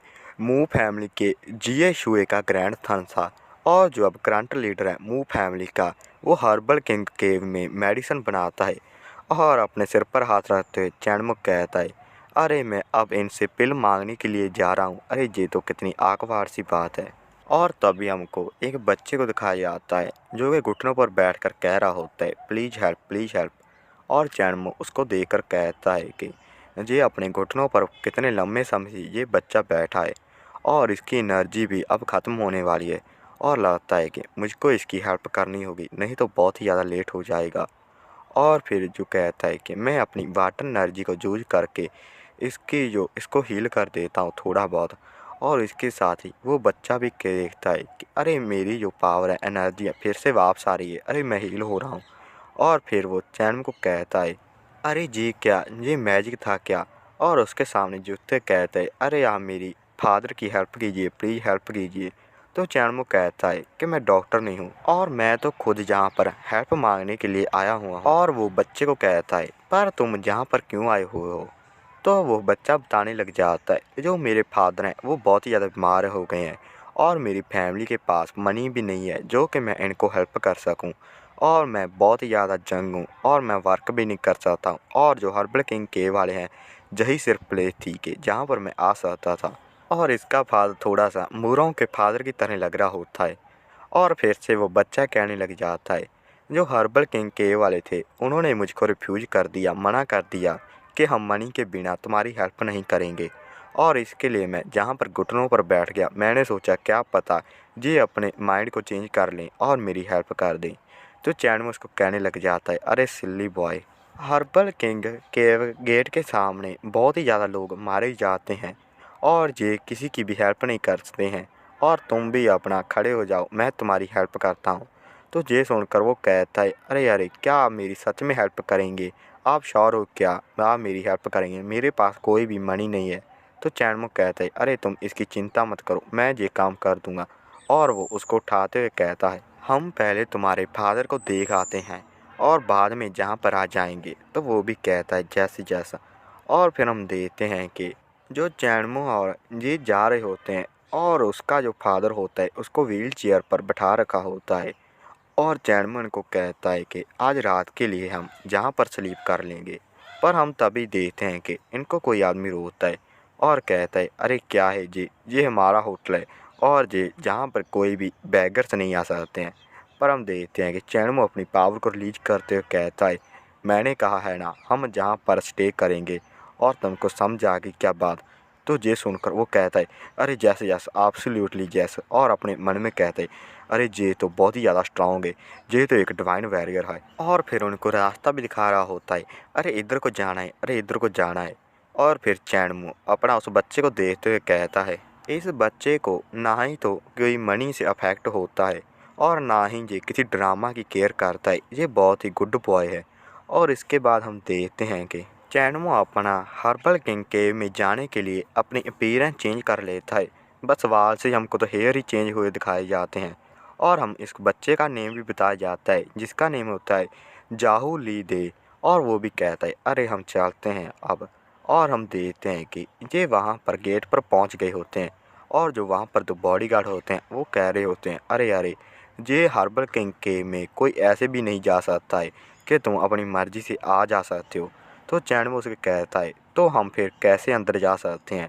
मू फैमिली के जिये शुए का ग्रैंड सन था और जो अब करंट लीडर है मू फैमिली का, वो हर्बल किंग केव में मेडिसिन बनाता है। और अपने सिर पर हाथ रखते हुए चैनमुख कहता है, अरे मैं अब इनसे पिल मांगने के लिए जा रहा हूँ। अरे ये तो कितनी आकवार सी बात है। और तभी हमको एक बच्चे को दिखाया जाता है जो कि घुटनों पर बैठकर कह रहा होता है, प्लीज़ हेल्प प्लीज़ हेल्प। और चैनमो उसको देखकर कहता है कि ये अपने घुटनों पर कितने लंबे समय से ये बच्चा बैठा है और इसकी एनर्जी भी अब ख़त्म होने वाली है और लगता है कि मुझको इसकी हेल्प करनी होगी, नहीं तो बहुत ही ज़्यादा लेट हो जाएगा। और फिर जो कहता है कि मैं अपनी वाटर एनर्जी को यूज करके इसको हील कर देता हूँ थोड़ा बहुत। और इसके साथ ही वो बच्चा भी देखता है कि अरे मेरी जो पावर है, एनर्जी है, फिर से वापस आ रही है, अरे मैं हील हो रहा हूँ। और फिर वो चैन को कहता है, अरे जी क्या ये मैजिक था क्या? और उसके सामने जूते कहते हैं, अरे आप मेरी फादर की हेल्प कीजिए, प्लीज़ हेल्प कीजिए। तो चैनमो कहता है कि मैं डॉक्टर नहीं हूँ और मैं तो खुद यहाँ पर हेल्प मांगने के लिए आया हुआ हूँ। और वो बच्चे को कहता है, पर तुम यहाँ पर क्यों आए हुए हो? तो वो बच्चा बताने लग जाता है, जो मेरे फादर हैं वो बहुत ही ज़्यादा बीमार हो गए हैं और मेरी फैमिली के पास मनी भी नहीं है जो कि मैं इनको हेल्प कर सकूं, और मैं बहुत ही ज़्यादा जंग हूँ और मैं वर्क भी नहीं कर सकता हूँ। और जो हर्बल किंग के वाले हैं यही सिर्फ प्लेस थी कि जहाँ पर मैं आ सकता था। और इसका फादर थोड़ा सा मूरों के फादर की तरह लग रहा होता है। और फिर से वो बच्चा कहने लग जाता है, जो हर्बल किंग के वाले थे उन्होंने मुझको रिफ्यूज़ कर दिया, मना कर दिया कि हम मनी के बिना तुम्हारी हेल्प नहीं करेंगे। और इसके लिए मैं जहाँ पर घुटनों पर बैठ गया। मैंने सोचा क्या पता ये अपने माइंड को चेंज कर लें और मेरी हेल्प कर दें। तो चैनमो उसको कहने लग जाता है, अरे सिल्ली बॉय, हर्बल किंग के गेट के सामने बहुत ही ज़्यादा लोग मारे जाते हैं और ये किसी की भी हेल्प नहीं करते हैं, और तुम भी अपना खड़े हो जाओ, मैं तुम्हारी हेल्प करता हूँ। तो ये सुनकर वो कहता है, अरे अरे क्या आप मेरी सच में हेल्प करेंगे? आप श्योर हो क्या आप मेरी हेल्प करेंगे? मेरे पास कोई भी मनी नहीं है। तो चैनमो कहता है, अरे तुम इसकी चिंता मत करो, मैं ये काम कर दूंगा। और वो उसको उठाते हुए कहता है, हम पहले तुम्हारे फादर को देख आते हैं और बाद में जहाँ पर आ जाएंगे। तो वो भी कहता है जैसे जैसा। और फिर हम देखते हैं कि जो चैनमो और ये जा रहे होते हैं और उसका जो फादर होता है उसको व्हील चेयर पर बैठा रखा होता है। और चैनमन को कहता है कि आज रात के लिए हम जहाँ पर स्लीप कर लेंगे। पर हम तभी देखते हैं कि इनको कोई आदमी रोकता है और कहता है, अरे क्या है जी, ये हमारा होटल है और ये जहाँ पर कोई भी बैगर्स नहीं आ सकते हैं। पर हम देखते हैं कि चैनमो अपनी पावर को रिलीज करते हुए कहता है, मैंने कहा है ना हम जहाँ पर स्टे करेंगे, और तुमको समझ आ गई क्या बात? तो ये सुनकर वो कहता है, अरे जैसे जैसे एब्सोल्युटली जैसे, और अपने मन में कहते हैं, अरे ये तो बहुत ही ज़्यादा स्ट्रांग है, ये तो एक डिवाइन वॉरियर है। और फिर उनको रास्ता भी दिखा रहा होता है, अरे इधर को जाना है, अरे इधर को जाना है। और फिर चैनमो अपना उस बच्चे को देखते हुए कहता है, इस बच्चे को ना ही तो कोई मनी से अफेक्ट होता है और ना ही ये किसी ड्रामा की केयर करता है, ये बहुत ही गुड बॉय है। और इसके बाद हम देखते हैं कि चैनमो अपना हर्बल किंग केव में जाने के लिए अपनी अपीयरेंस चेंज कर लेता है। बस वाल से हमको तो हेयर ही चेंज हुए दिखाए जाते हैं। और हम इस बच्चे का नेम भी बताया जाता है जिसका नेम होता है जाहू ली दे। और वो भी कहता है, अरे हम चलते हैं अब। और हम देखते हैं कि ये वहाँ पर गेट पर पहुँच गए होते हैं और जो वहाँ पर दो बॉडीगार्ड होते हैं वो कह रहे होते हैं, अरे अरे ये हर्बल किंग के में कोई ऐसे भी नहीं जा सकता है कि तुम अपनी मर्ज़ी से आ जा सकते हो। तो चैनमो उसे कहता है, तो हम फिर कैसे अंदर जा सकते हैं?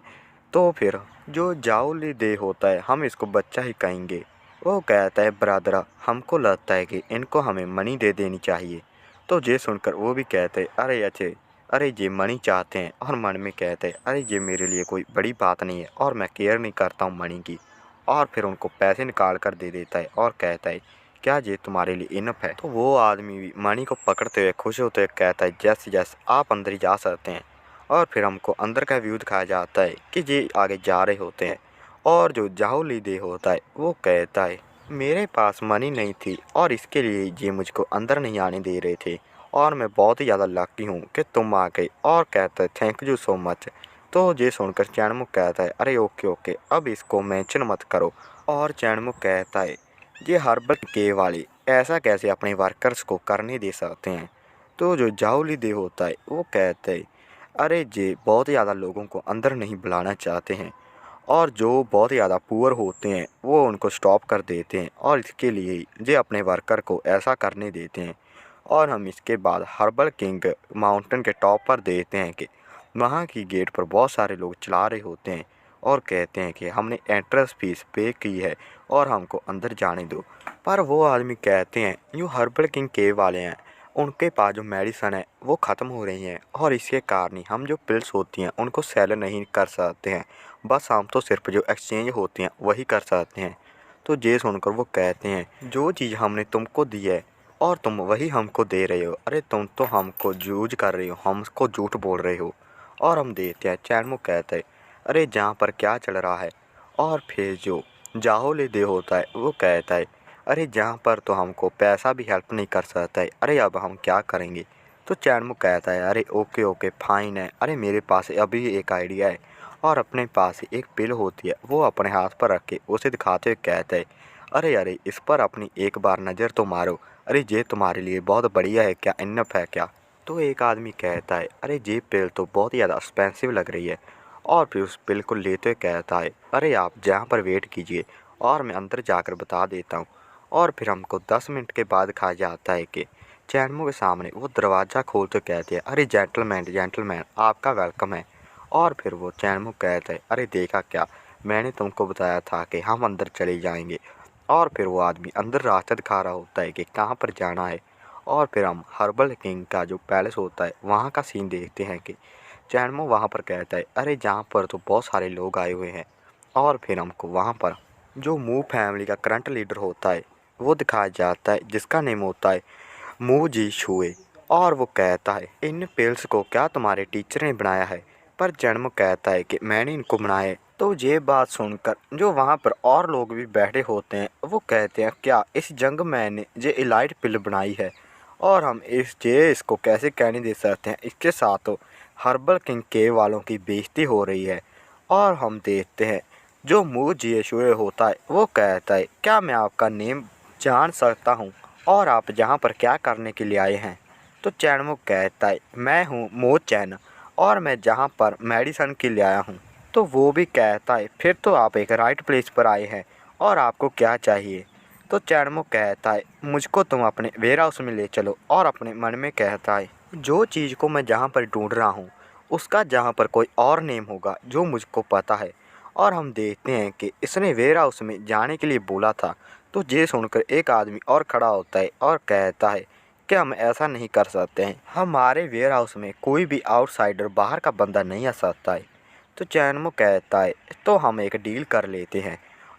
तो फिर जो जाओ ली दे होता है, हम इसको बच्चा ही कहेंगे, वो कहता है, ब्रदर हमको लगता है कि इनको हमें मनी दे देनी चाहिए। तो ये सुनकर वो भी कहते हैं, अरे अच्छे, अरे ये मनी चाहते हैं, और मन में कहते हैं, अरे ये मेरे लिए कोई बड़ी बात नहीं है और मैं केयर नहीं करता हूँ मनी की। और फिर उनको पैसे निकाल कर दे देता है और कहता है, क्या ये तुम्हारे लिए इनफ है? तो वो आदमी भी मनी को पकड़ते हुए खुश होते हुए कहता है, जैसे जैसे आप अंदर ही जा सकते हैं। और फिर हमको अंदर का व्यू दिखाया जाता है कि ये आगे जा रहे होते हैं। और जो जाओ लीदे होता है वो कहता है, मेरे पास मनी नहीं थी और इसके लिए ये मुझको अंदर नहीं आने दे रहे थे, और मैं बहुत ही ज़्यादा लकी हूँ कि तुम आ गए। और कहता है, थैंक यू सो मच। तो ये सुनकर चैनमुख कहता है, अरे ओके ओके, अब इसको मेंशन मत करो। और चैनमुख कहता है, ये हर्बल के वाले ऐसा कैसे अपने वर्कर्स को करने दे सकते हैं? तो जो जाओली दे होता है वो कहता है, अरे ये बहुत ज़्यादा लोगों को अंदर नहीं बुलाना चाहते हैं, और जो बहुत ज़्यादा पुअर होते हैं वो उनको स्टॉप कर देते हैं, और इसके लिए ये अपने वर्कर को ऐसा करने देते हैं। और हम इसके बाद हर्बल किंग माउंटेन के टॉप पर देखते हैं कि वहाँ की गेट पर बहुत सारे लोग चला रहे होते हैं और कहते हैं कि हमने एंट्रेंस फीस पे की है और हमको अंदर जाने दो। पर वो आदमी कहते हैं, जो हर्बल किंग केव वाले हैं उनके पास जो मेडिसन है वो ख़त्म हो रही हैं, और इसके कारण ही हम जो पिल्स होती हैं उनको सेल नहीं कर सकते हैं। बस हम तो सिर्फ जो एक्सचेंज होती हैं वही कर सकते हैं। तो ये सुनकर वो कहते हैं, जो चीज़ हमने तुमको दी है और तुम वही हमको दे रहे हो, अरे तुम तो हमको यूज कर रहे हो, हमको झूठ बोल रहे हो। और हम देखते हैं चैनमुख कहता है, अरे जहाँ पर क्या चल रहा है? और फिर जो जाहोले दे होता है वो कहता है, अरे जहाँ पर तो हमको पैसा भी हेल्प नहीं कर सकता है, अरे अब हम क्या करेंगे? तो चैनमुख कहता है, अरे ओके ओके फाइन है, अरे मेरे पास अभी एक आइडिया है। और अपने पास ही एक पिल होती है, वो अपने हाथ पर रख के उसे दिखाते हुए कहता है, अरे अरे इस पर अपनी एक बार नज़र तो मारो, अरे ये तुम्हारे लिए बहुत बढ़िया है क्या, इनफ है क्या? तो एक आदमी कहता है, अरे ये पिल तो बहुत ही ज़्यादा एक्सपेंसिव लग रही है। और फिर उस पिल को लेते हुए कहता है, अरे आप जहाँ पर वेट कीजिए और मैं अंदर जाकर बता देता हूँ। और फिर हमको 10 मिनट के बाद कहा जाता है कि चैनमो के सामने वो दरवाज़ा खोलते कहते हैं, अरे जेंटलमैन जेंटलमैन आपका वेलकम है। और फिर वो चैनमो कहता है, अरे देखा क्या, मैंने तुमको बताया था कि हम अंदर चले जाएंगे। और फिर वो आदमी अंदर रास्ता दिखा रहा होता है कि कहाँ पर जाना है। और फिर हम हर्बल किंग का जो पैलेस होता है वहाँ का सीन देखते हैं कि चैनमो वहाँ पर कहता है, अरे जहाँ पर तो बहुत सारे लोग आए हुए हैं। और फिर हमको वहाँ पर जो मू फैमिली का करंट लीडर होता है वो दिखाया जाता है, जिसका नेम होता है मू जी छुए। और वो कहता है, इन पिल्स को क्या तुम्हारे टीचर ने बनाया है? पर जन्म कहता है कि मैंने इनको बनाया है। तो ये बात सुनकर जो वहाँ पर और लोग भी बैठे होते हैं वो कहते हैं, क्या इस जंग मैन ने ये इलाइट पिल बनाई है? और हम इसको कैसे कहने दे सकते हैं? इसके साथ तो हर्बल किंग के वालों की बेइज्जती हो रही है। और हम देखते हैं जो मू जिएशुए होता है वो कहता है, क्या मैं आपका नेम जान सकता हूँ और आप यहाँ पर क्या करने के लिए आए हैं? तो चैनमो कहता है, मैं हूँ मो चैन और मैं जहाँ पर मेडिसन के लिए आया हूँ। तो वो भी कहता है, फिर तो आप एक राइट प्लेस पर आए हैं और आपको क्या चाहिए? तो चैनमो कहता है, मुझको तुम अपने वेयर हाउस में ले चलो। और अपने मन में कहता है, जो चीज़ को मैं जहाँ पर ढूंढ रहा हूँ उसका जहाँ पर कोई और नेम होगा जो मुझको पता है। और हम देखते हैं कि इसने वेयर हाउस में जाने के लिए बोला था। तो ये सुनकर एक आदमी और खड़ा होता है और कहता है कि हम ऐसा नहीं कर सकते हैं, हमारे वेयर हाउस में कोई भी आउटसाइडर बाहर का बंदा नहीं आ सकता है। तो चैनमो कहता है, तो हम एक डील कर लेते हैं।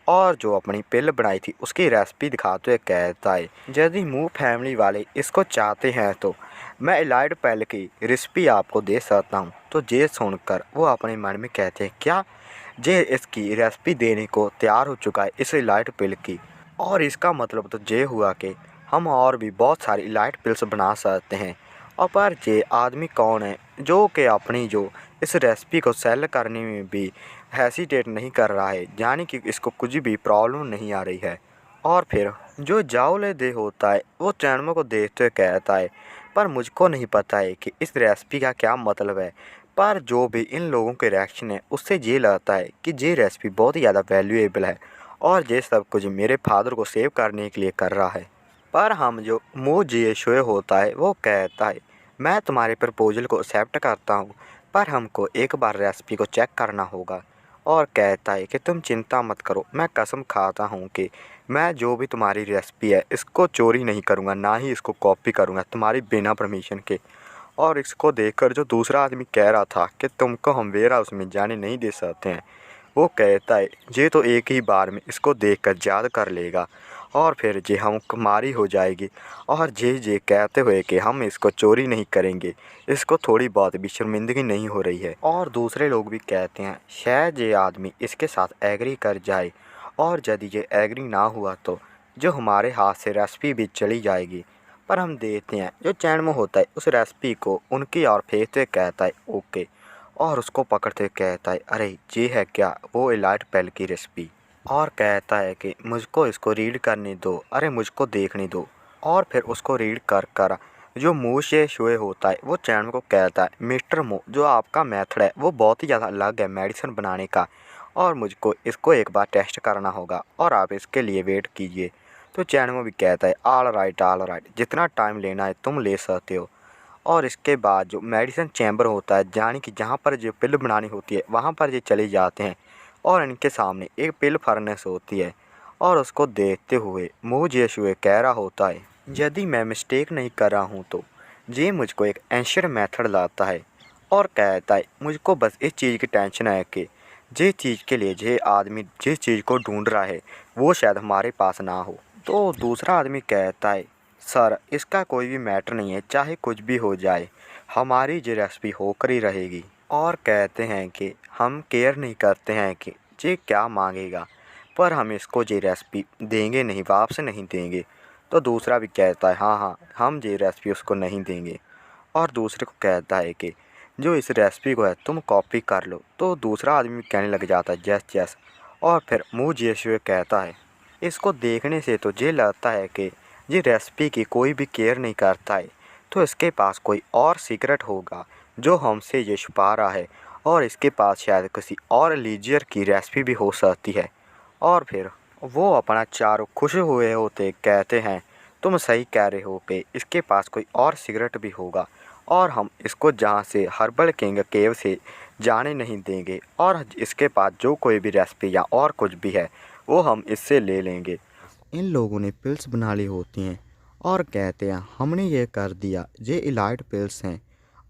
और जो अपनी पिल बनाई थी उसकी रेसिपी दिखाते हुए कहता है, यदि मू फैमिली वाले इसको चाहते हैं तो मैं इलाइट पिल की रेसिपी आपको दे सकता हूँ। तो ये सुनकर वो अपने मन में कहते हैं, क्या ये इसकी रेसिपी देने को तैयार हो चुका है इस इलाइट पिल की? और इसका मतलब तो ये हुआ कि हम और भी बहुत सारी इलाइट पिल्स बना सकते हैं। और पर ये आदमी कौन है जो कि अपनी जो इस रेसिपी को सेल करने में भी हेसिटेट नहीं कर रहा है, यानी कि इसको कुछ भी प्रॉब्लम नहीं आ रही है। और फिर जो जाओले दे होता है वो चैनमो को देखते हुए कहता है, पर मुझको नहीं पता है कि इस रेसिपी का क्या मतलब है। पर जो भी इन लोगों के रिएक्शन है उससे ये लगता है कि ये रेसिपी बहुत ही ज़्यादा वैल्यूएबल है और ये सब कुछ मेरे फादर को सेव करने के लिए कर रहा है। पर हम जो मू जिएशुए होता है वो कहता है, मैं तुम्हारे प्रपोजल को एक्सेप्ट करता हूँ, पर हमको एक बार रेसिपी को चेक करना होगा। और कहता है कि तुम चिंता मत करो, मैं कसम खाता हूँ कि मैं जो भी तुम्हारी रेसिपी है इसको चोरी नहीं करूँगा, ना ही इसको कॉपी करूँगा तुम्हारी बिना परमिशन के। और इसको देखकर जो दूसरा आदमी कह रहा था कि तुमको हम वेयर हाउस में जाने नहीं दे सकते हैं, वो कहता है, ये तो एक ही बार में इसको देखकर याद कर लेगा और फिर ये हम हमारी हो जाएगी। और ये कहते हुए कि हम इसको चोरी नहीं करेंगे, इसको थोड़ी बहुत भी शर्मिंदगी नहीं हो रही है। और दूसरे लोग भी कहते हैं शायद ये आदमी इसके साथ एग्री कर जाए, और यदि ये एग्री ना हुआ तो जो हमारे हाथ से रेसिपी भी चली जाएगी। पर हम देखते हैं जो चैनमो होता है उस रेसिपी को उनकी ओर फेंकते कहता है ओके, और उसको पकड़ते कहता है, अरे ये है क्या वो इलाइट पेल की रेसिपी? और कहता है कि मुझको इसको रीड करने दो, अरे मुझको देखने दो। और फिर उसको रीड कर कर जो मुँह से शुए होता है वो चैनमो को कहता है, मिस्टर मो, जो आपका मेथड है वो बहुत ही ज़्यादा अलग है मेडिसिन बनाने का, और मुझको इसको एक बार टेस्ट करना होगा और आप इसके लिए वेट कीजिए। तो चैनमो भी कहता है, ऑल राइट, जितना टाइम लेना है तुम ले सकते हो। और इसके बाद जो मेडिसिन चैम्बर होता है, यानी कि जहाँ पर जो पिल बनानी होती है वहाँ पर ये चले जाते हैं और इनके सामने एक पिल फर्नेस होती है। और उसको देखते हुए मुँह जिएशुए कह रहा होता है, यदि मैं मिस्टेक नहीं कर रहा हूँ तो ये मुझको एक एंशियंट मेथड लाता है। और कहता है, मुझको बस इस चीज़ की टेंशन है कि जिस चीज़ के लिए ये आदमी जिस चीज़ को ढूंढ रहा है वो शायद हमारे पास ना हो। तो दूसरा आदमी कहता है, सर इसका कोई भी मैटर नहीं है, चाहे कुछ भी हो जाए हमारी ये रेसिपी होकर ही रहेगी। और कहते हैं कि हम केयर नहीं करते हैं कि ये क्या मांगेगा, पर हम इसको ये रेसिपी देंगे नहीं, वापस नहीं देंगे। तो दूसरा भी कहता है, हाँ हम ये रेसिपी उसको नहीं देंगे। और दूसरे को कहता है कि जो इस रेसिपी को है तुम कॉपी कर लो। तो दूसरा आदमी कहने लग जाता है, यस। और फिर मुँह जिएशुए कहता है, इसको देखने से तो ये लगता है कि ये रेसिपी की कोई भी केयर नहीं करता है, तो इसके पास कोई और सीक्रेट होगा जो हमसे ये छुपा रहा है, और इसके पास शायद किसी और लीजियर की रेसिपी भी हो सकती है। और फिर वो अपना चारों खुश हुए होते कहते हैं, तुम सही कह रहे हो कि इसके पास कोई और सिगरेट भी होगा, और हम इसको जहाँ से हर्बल किंग केव से जाने नहीं देंगे, और इसके पास जो कोई भी रेसिपी या और कुछ भी है वो हम इससे ले लेंगे। इन लोगों ने पिल्स बना ली होती हैं और कहते हैं हमने ये कर दिया, ये इलाइट पिल्स हैं।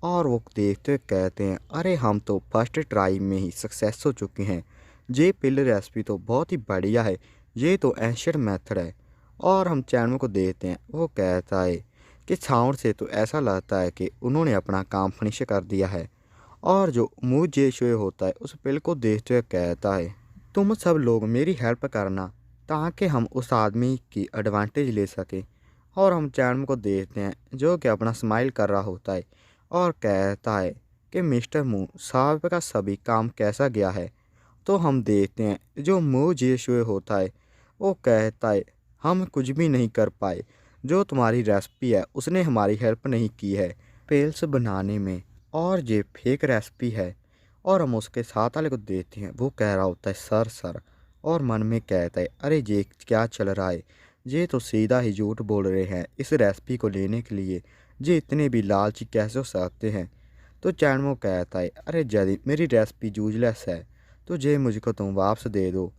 और वो देखते हुए कहते हैं अरे हम तो फर्स्ट ट्राई में ही सक्सेस हो चुके हैं, ये पिल रेसिपी तो बहुत ही बढ़िया है, ये तो एंशियंट मेथड है। और हम चैनल को देखते हैं, वो कहता है कि साउंड से तो ऐसा लगता है कि उन्होंने अपना काम फिनिश कर दिया है। और जो मुँह जे शोए होता है उस पिल को देखते हुए कहता है तुम सब लोग मेरी हेल्प करना ताकि हम उस आदमी की एडवांटेज ले सकें। और हम चैनम को देखते हैं जो कि अपना स्माइल कर रहा होता है और कहता है कि मिस्टर मू साहब का सभी काम कैसा गया है। तो हम देखते हैं जो मू जे शोए होता है वो कहता है हम कुछ भी नहीं कर पाए, जो तुम्हारी रेसिपी है उसने हमारी हेल्प नहीं की है पेल्स बनाने में, और ये फेक रेसिपी है। और हम उसके साथ वाले को देखते हैं, वो कह रहा होता है सर सर, और मन में कहता है अरे ये क्या चल रहा है, ये तो सीधा ही झूठ बोल रहे हैं इस रेसिपी को लेने के लिए, ये इतने भी लालची कैसे हो सकते हैं। तो चैनमो कहता है अरे यदि मेरी रेसिपी यूजलेस है तो ये मुझको तुम वापस दे दो।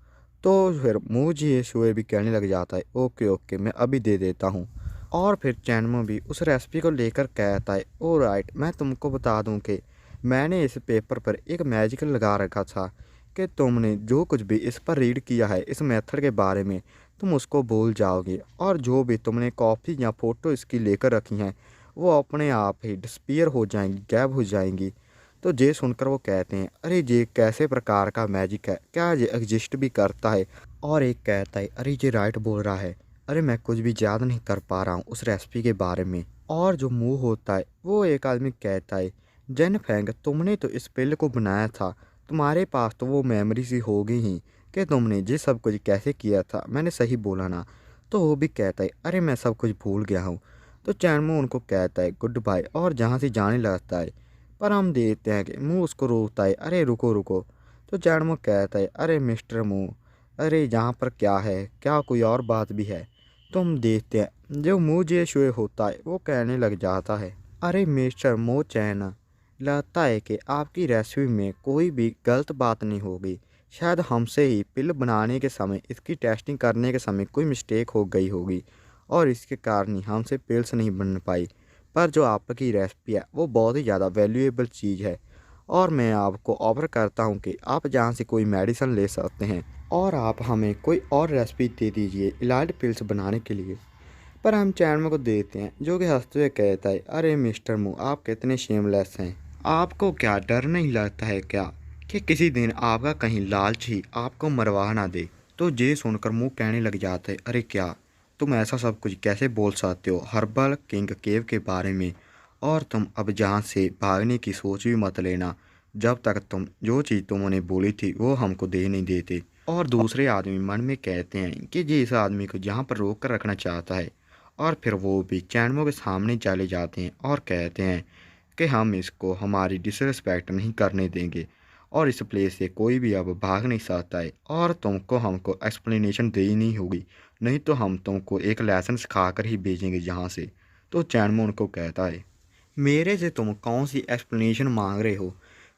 तो फिर मुझे ये शोए भी कहने लग जाता है ओके ओके मैं अभी दे देता हूँ। और फिर चैनमो भी उस रेसिपी को लेकर कहता है ओ राइट, मैं तुमको बता दूं कि मैंने इस पेपर पर एक मैजिक लगा रखा था कि तुमने जो कुछ भी इस पर रीड किया है इस मेथड के बारे में तुम उसको भूल जाओगे, और जो भी तुमने कॉपी या फ़ोटो इसकी लेकर रखी हैं वो अपने आप ही डिस्पीयर हो जाएंगी, गैब हो जाएंगी। तो ये सुनकर वो कहते हैं अरे ये कैसे प्रकार का मैजिक है, क्या ये एग्जिस्ट भी करता है। और एक कहता है अरे ये राइट बोल रहा है, अरे मैं कुछ भी याद नहीं कर पा रहा हूँ उस रेसिपी के बारे में। और जो मुंह होता है वो एक आदमी कहता है जेन फेंग तुमने तो इस पिल को बनाया था, तुम्हारे पास तो वो मेमोरी सी होगी ही कि तुमने ये सब कुछ कैसे किया था, मैंने सही बोला ना। तो वो भी कहता है अरे मैं सब कुछ भूल गया हूँ। तो चैनमो उनको कहता है गुड बाय और जहाँ से जाने लगता है। पर हम देखते हैं कि मुँह उसको रोकता है अरे रुको रुको। तो चैनमो कहता है अरे मिस्टर मुँह, अरे यहाँ पर क्या है, क्या कोई और बात भी है। तो हम देखते हैं जो मुँह जे शोए होता है वो कहने लग जाता है अरे मिस्टर मो चैन, लगता है कि आपकी रेसिपी में कोई भी गलत बात नहीं होगी, शायद हमसे ही पिल बनाने के समय इसकी टेस्टिंग करने के समय कोई मिस्टेक हो गई होगी और इसके कारण ही हमसे पिल्स नहीं बन पाई। पर जो आपकी रेसिपी है वो बहुत ही ज़्यादा वैल्यूएबल चीज़ है, और मैं आपको ऑफर करता हूँ कि आप जहाँ से कोई मेडिसिन ले सकते हैं और आप हमें कोई और रेसिपी दे दीजिए इलाज पिल्स बनाने के लिए। पर हम चैनमो को देते हैं जो कि हंसते हुए कहता है अरे मिस्टर मू आप कितने शेमलेस हैं, आपको क्या डर नहीं लगता है क्या कि किसी दिन आपका कहीं लालच ही आपको मरवा ना दे। तो ये सुनकर मुँह कहने लग जाता है अरे क्या तुम ऐसा सब कुछ कैसे बोल सकते हो हर्बल किंग केव के बारे में, और तुम अब जहाँ से भागने की सोच भी मत लेना जब तक तुम जो चीज़ तुमने बोली थी वो हमको दे नहीं देते। और दूसरे आदमी मन में कहते हैं कि ये इस आदमी को यहाँ पर रोक कर रखना चाहता है। और फिर वो भी चैनमो के सामने चले जाते हैं और कहते हैं कि हम इसको हमारी डिसरिस्पेक्ट नहीं करने देंगे और इस प्लेस से कोई भी अब भाग नहीं सकता है, और तुमको हमको एक्सप्लेनेशन देनी होगी, नहीं तो हम तुमको एक लेसन सिखा कर ही भेजेंगे यहाँ से। तो चैनमो उनको कहता है मेरे से तुम कौन सी एक्सप्लेनेशन मांग रहे हो,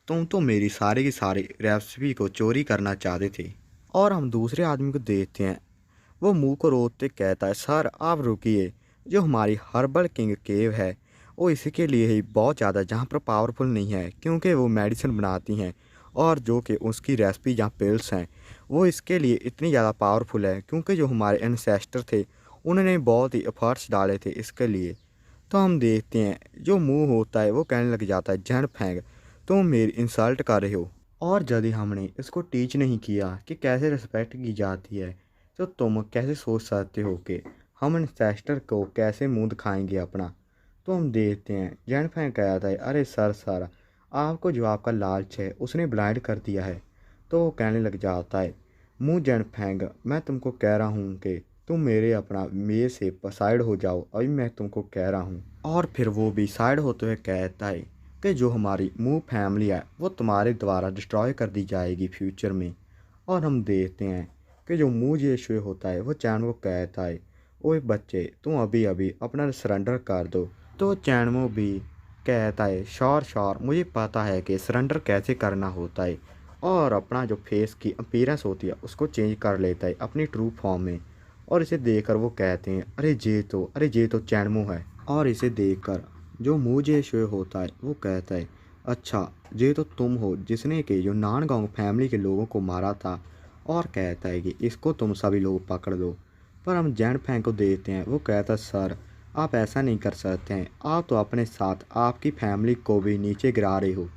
तुम तो मेरी सारी की सारी रेसिपी को चोरी करना चाहते थे। और हम दूसरे आदमी को देखते हैं, वो मुंह को रोकते कहता है सर आप रुकिए, जो हमारी हर्बल किंग केव है वो इसी लिए ही बहुत ज़्यादा जहाँ पर पावरफुल नहीं है क्योंकि वो मेडिसिन बनाती हैं, और जो कि उसकी रेसिपी जहाँ पिल्स हैं वो इसके लिए इतनी ज़्यादा पावरफुल है क्योंकि जो हमारे एंसेस्टर थे उन्होंने बहुत ही एफर्ट्स डाले थे इसके लिए। तो हम देखते हैं जो मुंह होता है वो कहने लग जाता है जन फेंग तुम मेरी इंसल्ट कर रहे हो, और यदि हमने इसको टीच नहीं किया कि कैसे रिस्पेक्ट की जाती है तो तुम कैसे सोच सकते हो कि हम एंसेस्टर को कैसे मुंह दिखाएंगे अपना। तो हम देखते हैं जैन फैंग कहता है अरे सर सर आपको जो आपका लालच है उसने ब्लाइंड कर दिया है। तो वो कहने लग जाता है मुँह जैन फैंग मैं तुमको कह रहा हूँ कि तुम मेरे अपना मेरे से साइड हो जाओ, अभी मैं तुमको कह रहा हूँ। और फिर वो भी साइड होते हुए कहता है कि जो हमारी मूव फैमिली है वो तुम्हारे द्वारा डिस्ट्रॉय कर दी जाएगी फ्यूचर में। और हम देखते हैं कि जो मूव ये शो होता है वो चैन को कहता है ओए बच्चे तुम अभी अभी अपना सरेंडर कर दो। तो चैनमो भी कहता है श्योर श्योर मुझे पता है कि सरेंडर कैसे करना होता है, और अपना जो फेस की अपीयरेंस होती है उसको चेंज कर लेता है अपनी ट्रू फॉर्म में। और इसे देखकर वो कहते हैं अरे ये तो चैनमो है। और इसे देखकर जो मू जे-शोए होता है वो कहता है अच्छा ये तो तुम हो जिसने कि जो नानगांग फैमिली के लोगों को मारा था। और कहता है कि इसको तुम सभी लोग पकड़ लो। पर हम जैन फैंग को देखते हैं, वो कहता है सर आप ऐसा नहीं कर सकते हैं, आप तो अपने साथ आपकी फैमिली को भी नीचे गिरा रहे हो।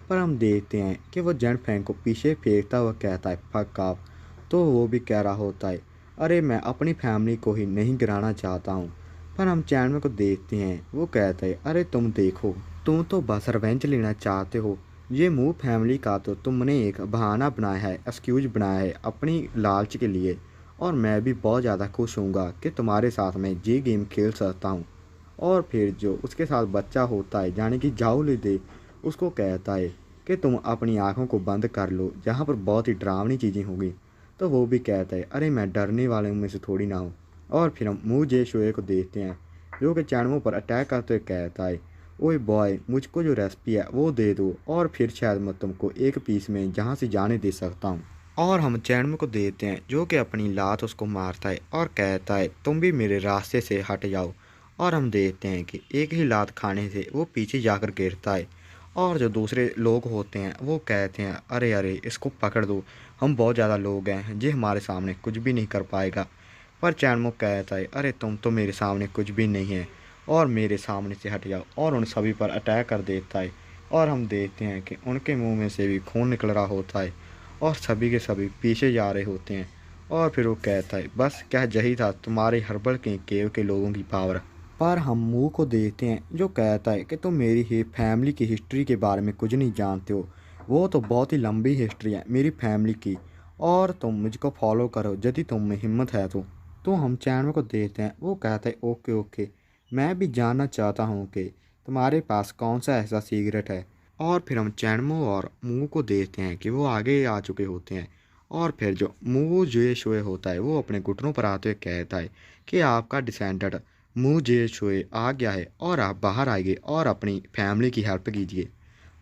पर हम देखते हैं कि वो जैन फैंग को पीछे फेंकता हुआ कहता है फक आप। तो वो भी कह रहा होता है अरे मैं अपनी फैमिली को ही नहीं गिराना चाहता हूँ। पर हम चैनमो को देखते हैं, वो कहता है अरे तुम देखो, तुम तो बस रिवेंज लेना चाहते हो। ये मू फैमिली का तो तुमने एक बहाना बनाया है, एक्सक्यूज बनाया है अपनी लालच के लिए। और मैं भी बहुत ज़्यादा खुश हूँगा कि तुम्हारे साथ मैं ये गेम खेल सकता हूँ। और फिर जो उसके साथ बच्चा होता है यानी कि जाओ ले दे, उसको कहता है कि तुम अपनी आँखों को बंद कर लो, यहाँ पर बहुत ही डरावनी चीज़ें होंगी। तो वो भी कहता है अरे मैं डरने वाले में से थोड़ी ना हूँ। और फिर हम मू जे शोए को देखते हैं, जो कि चैनमो पर अटैक करते हुए कहता है ओए बॉय मुझको जो रेसिपी है वो दे दो, और फिर शायद मैं तुमको एक पीस में जहाँ से जाने दे सकता हूँ। और हम चैनमो को देते हैं, जो कि अपनी लात उसको मारता है और कहता है तुम भी मेरे रास्ते से हट जाओ। और हम देखते हैं कि एक ही लात खाने से वो पीछे जाकर गिरता है। और जो दूसरे लोग होते हैं वो कहते हैं अरे अरे इसको पकड़ दो, हम बहुत ज़्यादा लोग हैं, ये हमारे सामने कुछ भी नहीं कर पाएगा। पर चैनमो कहता है अरे तुम तो मेरे सामने कुछ भी नहीं है, और मेरे सामने से हट जाओ। और उन सभी पर अटैक कर देता है। और हम देखते हैं कि उनके मुंह में से भी खून निकल रहा होता है, और सभी के सभी पीछे जा रहे होते हैं। और फिर वो कहता है बस क्या यही था तुम्हारे हर्बल के केव के लोगों की पावर। पर हम मुँह को देखते हैं, जो कहता है कि तुम मेरी ही फैमिली की हिस्ट्री के बारे में कुछ नहीं जानते हो, वो तो बहुत ही लंबी हिस्ट्री है मेरी फैमिली की, और तुम मुझको फॉलो करो यदि तुम में हिम्मत है तो। हम चैनल को देखते हैं, वो कहता है ओके ओके, मैं भी जानना चाहता हूँ कि तुम्हारे पास कौन सा ऐसा सीक्रेट है। और फिर हम चैनमो और मू को देखते हैं कि वो आगे आ चुके होते हैं। और फिर जो मू जे शोए होता है वो अपने घुटनों पर आते हुए कहता है कि आपका डिसेंडेंट मू जे शोए आ गया है और आप बाहर आइए और अपनी फैमिली की हेल्प कीजिए।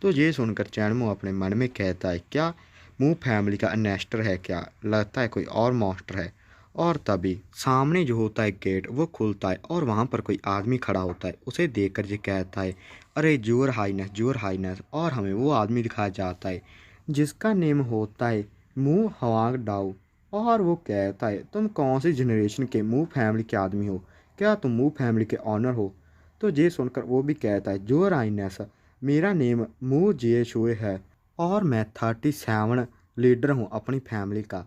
तो ये सुनकर चैनमो अपने मन में कहता है क्या मू फैमिली का नेस्टर है, क्या लगता है कोई और मॉन्स्टर है। और तभी सामने जो होता है गेट वो खुलता है, और वहाँ पर कोई आदमी खड़ा होता है। उसे देखकर ये कहता है अरे जोर हाइनेस। और हमें वो आदमी दिखाया जाता है जिसका नेम होता है मू हवांग डाओ। और वो कहता है तुम कौन सी जनरेशन के मू फैमिली के आदमी हो, क्या तुम मू फैमिली के ऑनर हो। तो ये सुनकर वो भी कहता है जोर हाइनेस, मेरा नेम मू जे शोए है, और मैं 37 लीडर हूँ अपनी फैमिली का।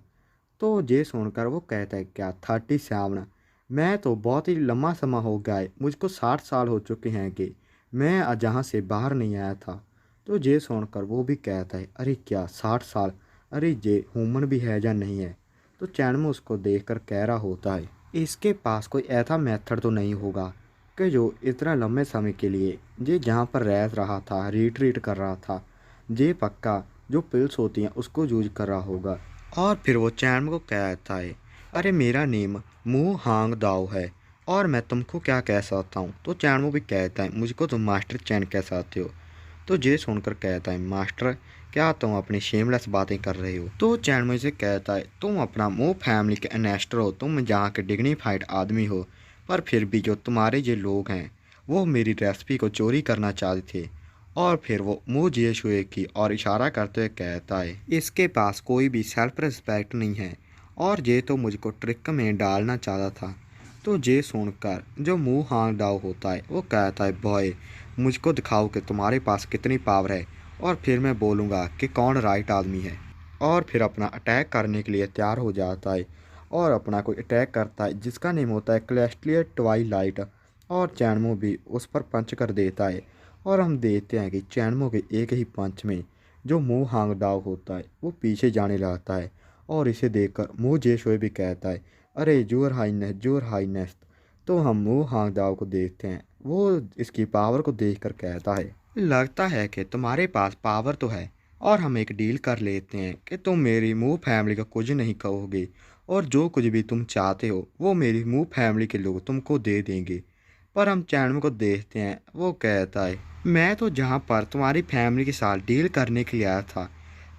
तो ये सुनकर वो कहता है क्या 37, मैं तो बहुत ही लंबा समय हो गया है, मुझको 60 साल हो चुके हैं कि मैं जहाँ से बाहर नहीं आया था। तो ये सुनकर वो भी कहता है अरे क्या 60 साल, अरे ये ह्यूमन भी है या नहीं है। तो चैनमो उसको देखकर कह रहा होता है इसके पास कोई ऐसा मेथड तो नहीं होगा कि जो इतना लंबे समय के लिए ये जहाँ पर रह रहा था, रिट्रीट कर रहा था, ये पक्का जो पिल्स होती हैं उसको यूज कर रहा होगा। और फिर वो चैनमो को कहता है अरे मेरा नेम मू हांग दाओ है, और मैं तुमको क्या कह सकता हूँ। तो चैनमो भी कहता है मुझको तुम मास्टर चैन कह सकते हो। तो ये सुनकर कहता है मास्टर, क्या तुम अपनी शेमलेस बातें कर रहे हो। तो चैनमो से कहता है तुम अपना मू फैमिली के एनेस्टर हो, तुम जहाँ के डिग्निफाइड आदमी हो, पर फिर भी जो तुम्हारे ये लोग हैं वो मेरी रेसिपी को चोरी करना चाहते थे। और फिर वो मुँह जे शुए की और इशारा करते हुए कहता है इसके पास कोई भी सेल्फ रिस्पेक्ट नहीं है, और ये तो मुझको ट्रिक में डालना चाहता था। तो ये सुनकर जो मुँह हांग दाओ होता है वो कहता है बॉय मुझको दिखाओ कि तुम्हारे पास कितनी पावर है, और फिर मैं बोलूँगा कि कौन राइट आदमी है। और फिर अपना अटैक करने के लिए तैयार हो जाता है, और अपना कोई अटैक करता है जिसका नेम होता है क्लेस्टियर ट्वाइलाइट। और चैनमो भी उस पर पंच कर देता है। और हम देखते हैं कि चैनमो के एक ही पंच में जो मुँह हांग दाओ होता है वो पीछे जाने लगता है। और इसे देखकर मुँह जे शोए भी कहता है अरे जोर हाइनेस। तो हम मुँह हांग दाओ को देखते हैं, वो इसकी पावर को देखकर कहता है लगता है कि तुम्हारे पास पावर तो है, और हम एक डील कर लेते हैं कि तुम मेरी मुँह फैमिली का कुछ नहीं कहोगे, और जो कुछ भी तुम चाहते हो वो मेरी मुँह फैमिली के लोग तुमको दे देंगे। पर हम चैनमो को देखते हैं, वो कहता है मैं तो जहाँ पर तुम्हारी फैमिली के साथ डील करने के लिए आया था,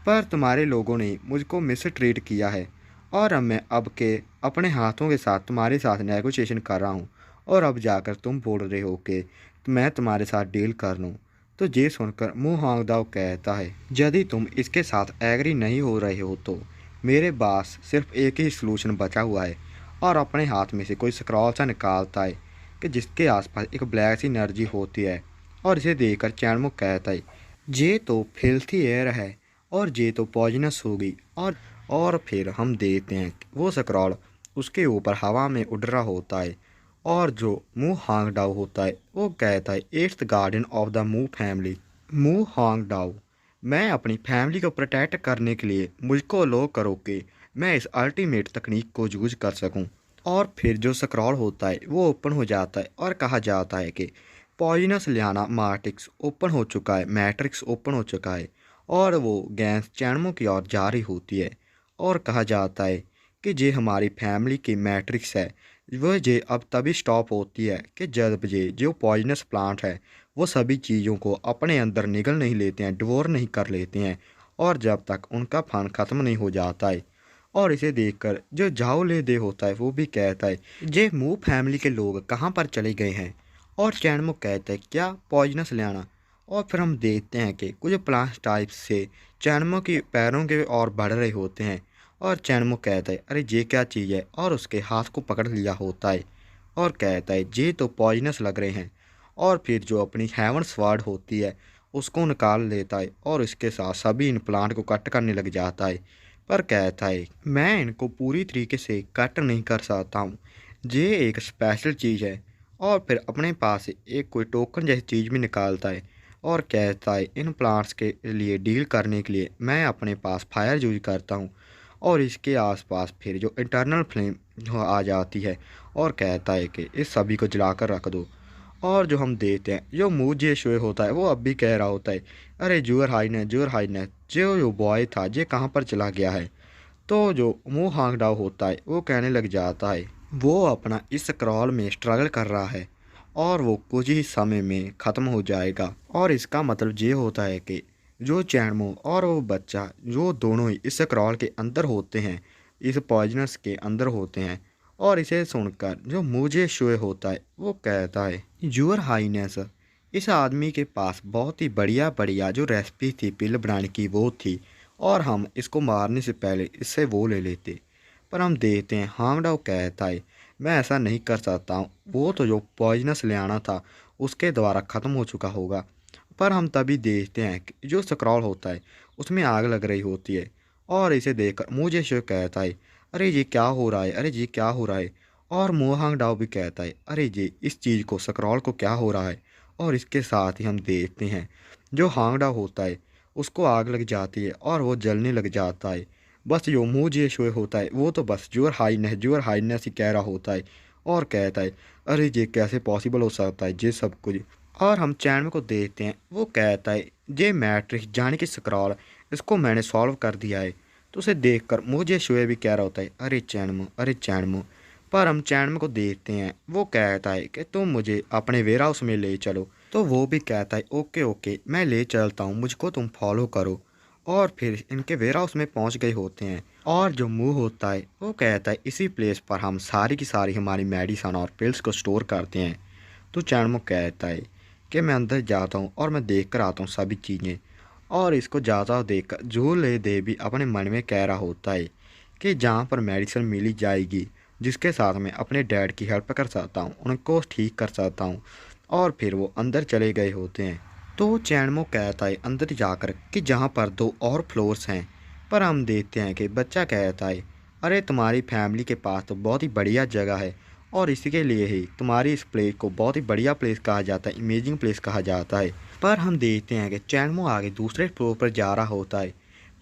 पर तुम्हारे लोगों ने मुझको मिस ट्रीट किया है, और अब मैं अब के अपने हाथों के साथ तुम्हारे साथ नेगोशिएशन कर रहा हूँ और अब जाकर तुम बोल रहे हो कि मैं तुम्हारे साथ डील कर लूँ। तो ये सुनकर मुँह हाँकदाव कहता है, यदि तुम इसके साथ एग्री नहीं हो रहे हो तो मेरे पास सिर्फ एक ही सलूशन बचा हुआ है। और अपने हाथ में से कोई स्क्रॉल सा निकालता है कि जिसके आसपास एक ब्लैक सी एनर्जी होती है। और इसे देखकर चैनमुख कहता है, ये तो फिल्थी एयर है और ये तो पॉइजनस होगी। और फिर हम देखते हैं कि वो स्क्रॉल उसके ऊपर हवा में उड़ रहा होता है और जो मुँह हांग डाउ होता है वो कहता है, it's the garden of the मू फैमिली। मुँह हांग डाउ, मैं अपनी फैमिली को प्रोटेक्ट करने के लिए मुझको लो करो कि मैं इस अल्टीमेट तकनीक को यूज कर सकूं। और फिर जो स्क्रॉल होता है वो ओपन हो जाता है और कहा जाता है कि पॉइजनस लियाना मैट्रिक्स ओपन हो चुका है, मैट्रिक्स ओपन हो चुका है। और वो गैस चैनमो की ओर जारी होती है और कहा जाता है कि ये हमारी फैमिली की मैट्रिक्स है। वह ये अब तभी स्टॉप होती है कि जब ये जो पॉइजनस प्लांट है वो सभी चीज़ों को अपने अंदर निगल नहीं लेते हैं, डिवोर नहीं कर लेते हैं और जब तक उनका फन ख़त्म नहीं हो जाता है। और इसे देखकर जो झाओ ले दे होता है वो भी कहता है, ये मू फैमिली के लोग कहाँ पर चले गए हैं। और चैनमुख कहता है, क्या पॉइजनस लेना। और फिर हम देखते हैं कि कुछ प्लांट टाइप से चैनमुख के पैरों के और बढ़ रहे होते हैं। और चैनमुख कहता है, अरे ये क्या चीज़ है, और उसके हाथ को पकड़ लिया होता है और कहता है, ये तो पॉइजनस लग रहे हैं। और फिर जो अपनी हेवन स्वॉर्ड होती है उसको निकाल लेता है और इसके साथ सभी इन प्लांट को कट करने लग जाता है। पर कहता है, मैं इनको पूरी तरीके से कट नहीं कर सकता हूँ, ये एक स्पेशल चीज़ है। और फिर अपने पास से एक कोई टोकन जैसी चीज़ भी निकालता है और कहता है, इन प्लांट्स के लिए डील करने के लिए मैं अपने पास फायर यूज करता हूँ। और इसके आसपास फिर जो इंटरनल फ्लेम आ जाती है और कहता है कि इस सभी को जलाकर रख दो। और जो हम देखते हैं जो मुझे शो होता है वो अब भी कह रहा होता है, अरे जूअर हाइनेस जो बॉय था ये कहाँ पर चला गया है। तो जो मुँह हाँक डाउ होता है वो कहने लग जाता है, वो अपना इस स्क्रॉल में स्ट्रगल कर रहा है और वो कुछ ही समय में ख़त्म हो जाएगा। और इसका मतलब ये होता है कि जो चैनमो और वो बच्चा जो दोनों ही इस स्क्रॉल के अंदर होते हैं, इस पॉइजनस के अंदर होते हैं। और इसे सुनकर जो मुझे शो होता है वो कहता है, यूअर हाइनेस, इस आदमी के पास बहुत ही बढ़िया बढ़िया जो रेसिपी थी पिल बनाने की वो थी और हम इसको मारने से पहले इससे वो ले लेते। पर हम देखते हैं हांगडाओ कहता है, मैं ऐसा नहीं कर सकता हूँ, वो तो जो पॉइजनस ले आना था उसके द्वारा ख़त्म हो चुका होगा। पर हम तभी देखते हैं कि जो स्क्रॉल होता है उसमें आग लग रही होती है। और इसे देखकर मुझे शो कहता है, अरे ये क्या हो रहा है, अरे ये क्या हो रहा है। और मोहांग डाओ भी कहता है, अरे ये इस चीज़ को स्क्रॉल को क्या हो रहा है। और इसके साथ ही हम देखते हैं जो हांगडा होता है उसको आग लग जाती है और वो जलने लग जाता है। बस जो मुझे शो होता है वो तो बस जोर हाइनेस ही कह रहा होता है और कहता है, अरे ये कैसे पॉसिबल हो सकता है ये सब कुछ। और हम चैनल को देखते हैं वो कहता है, ये मैट्रिक्स जाने की स्क्रॉल इसको मैंने सॉल्व कर दिया है। तो उसे देखकर मुझे शोए भी कह रहा होता है, अरे चैनमो, अरे चैनमो। पर हम चैनमो को देखते हैं वो कहता है कि तुम मुझे अपने वेयर हाउस में ले चलो। तो वो भी कहता है, ओके ओके मैं ले चलता हूँ, मुझको तुम फॉलो करो। और फिर इनके वेयर हाउस में पहुँच गए होते हैं। और जो मुंह होता है वो कहता है, इसी प्लेस पर हम सारी की सारी हमारी मेडिसन और पिल्स को स्टोर करते हैं। तो चैनमो कहता है कि मैं अंदर जाता हूँ और मैं देख कर आता हूँ सभी चीज़ें। और इसको ज़्यादा देखकर झूले दे भी अपने मन में कह रहा होता है कि जहाँ पर मेडिसिन मिली जाएगी जिसके साथ मैं अपने डैड की हेल्प कर सकता हूँ, उनको ठीक कर सकता हूँ। और फिर वो अंदर चले गए होते हैं। तो चैनमो कहता है अंदर जाकर कि जहाँ पर 2 और फ्लोर्स हैं। पर हम देखते हैं कि बच्चा कहता है, अरे तुम्हारी फैमिली के पास तो बहुत ही बढ़िया जगह है और इसी के लिए ही तुम्हारी इस प्लेस को बहुत ही बढ़िया प्लेस कहा जाता है, इमेजिंग प्लेस कहा जाता है। पर हम देखते हैं कि चैनमो आगे दूसरे फ्लोर पर जा रहा होता है।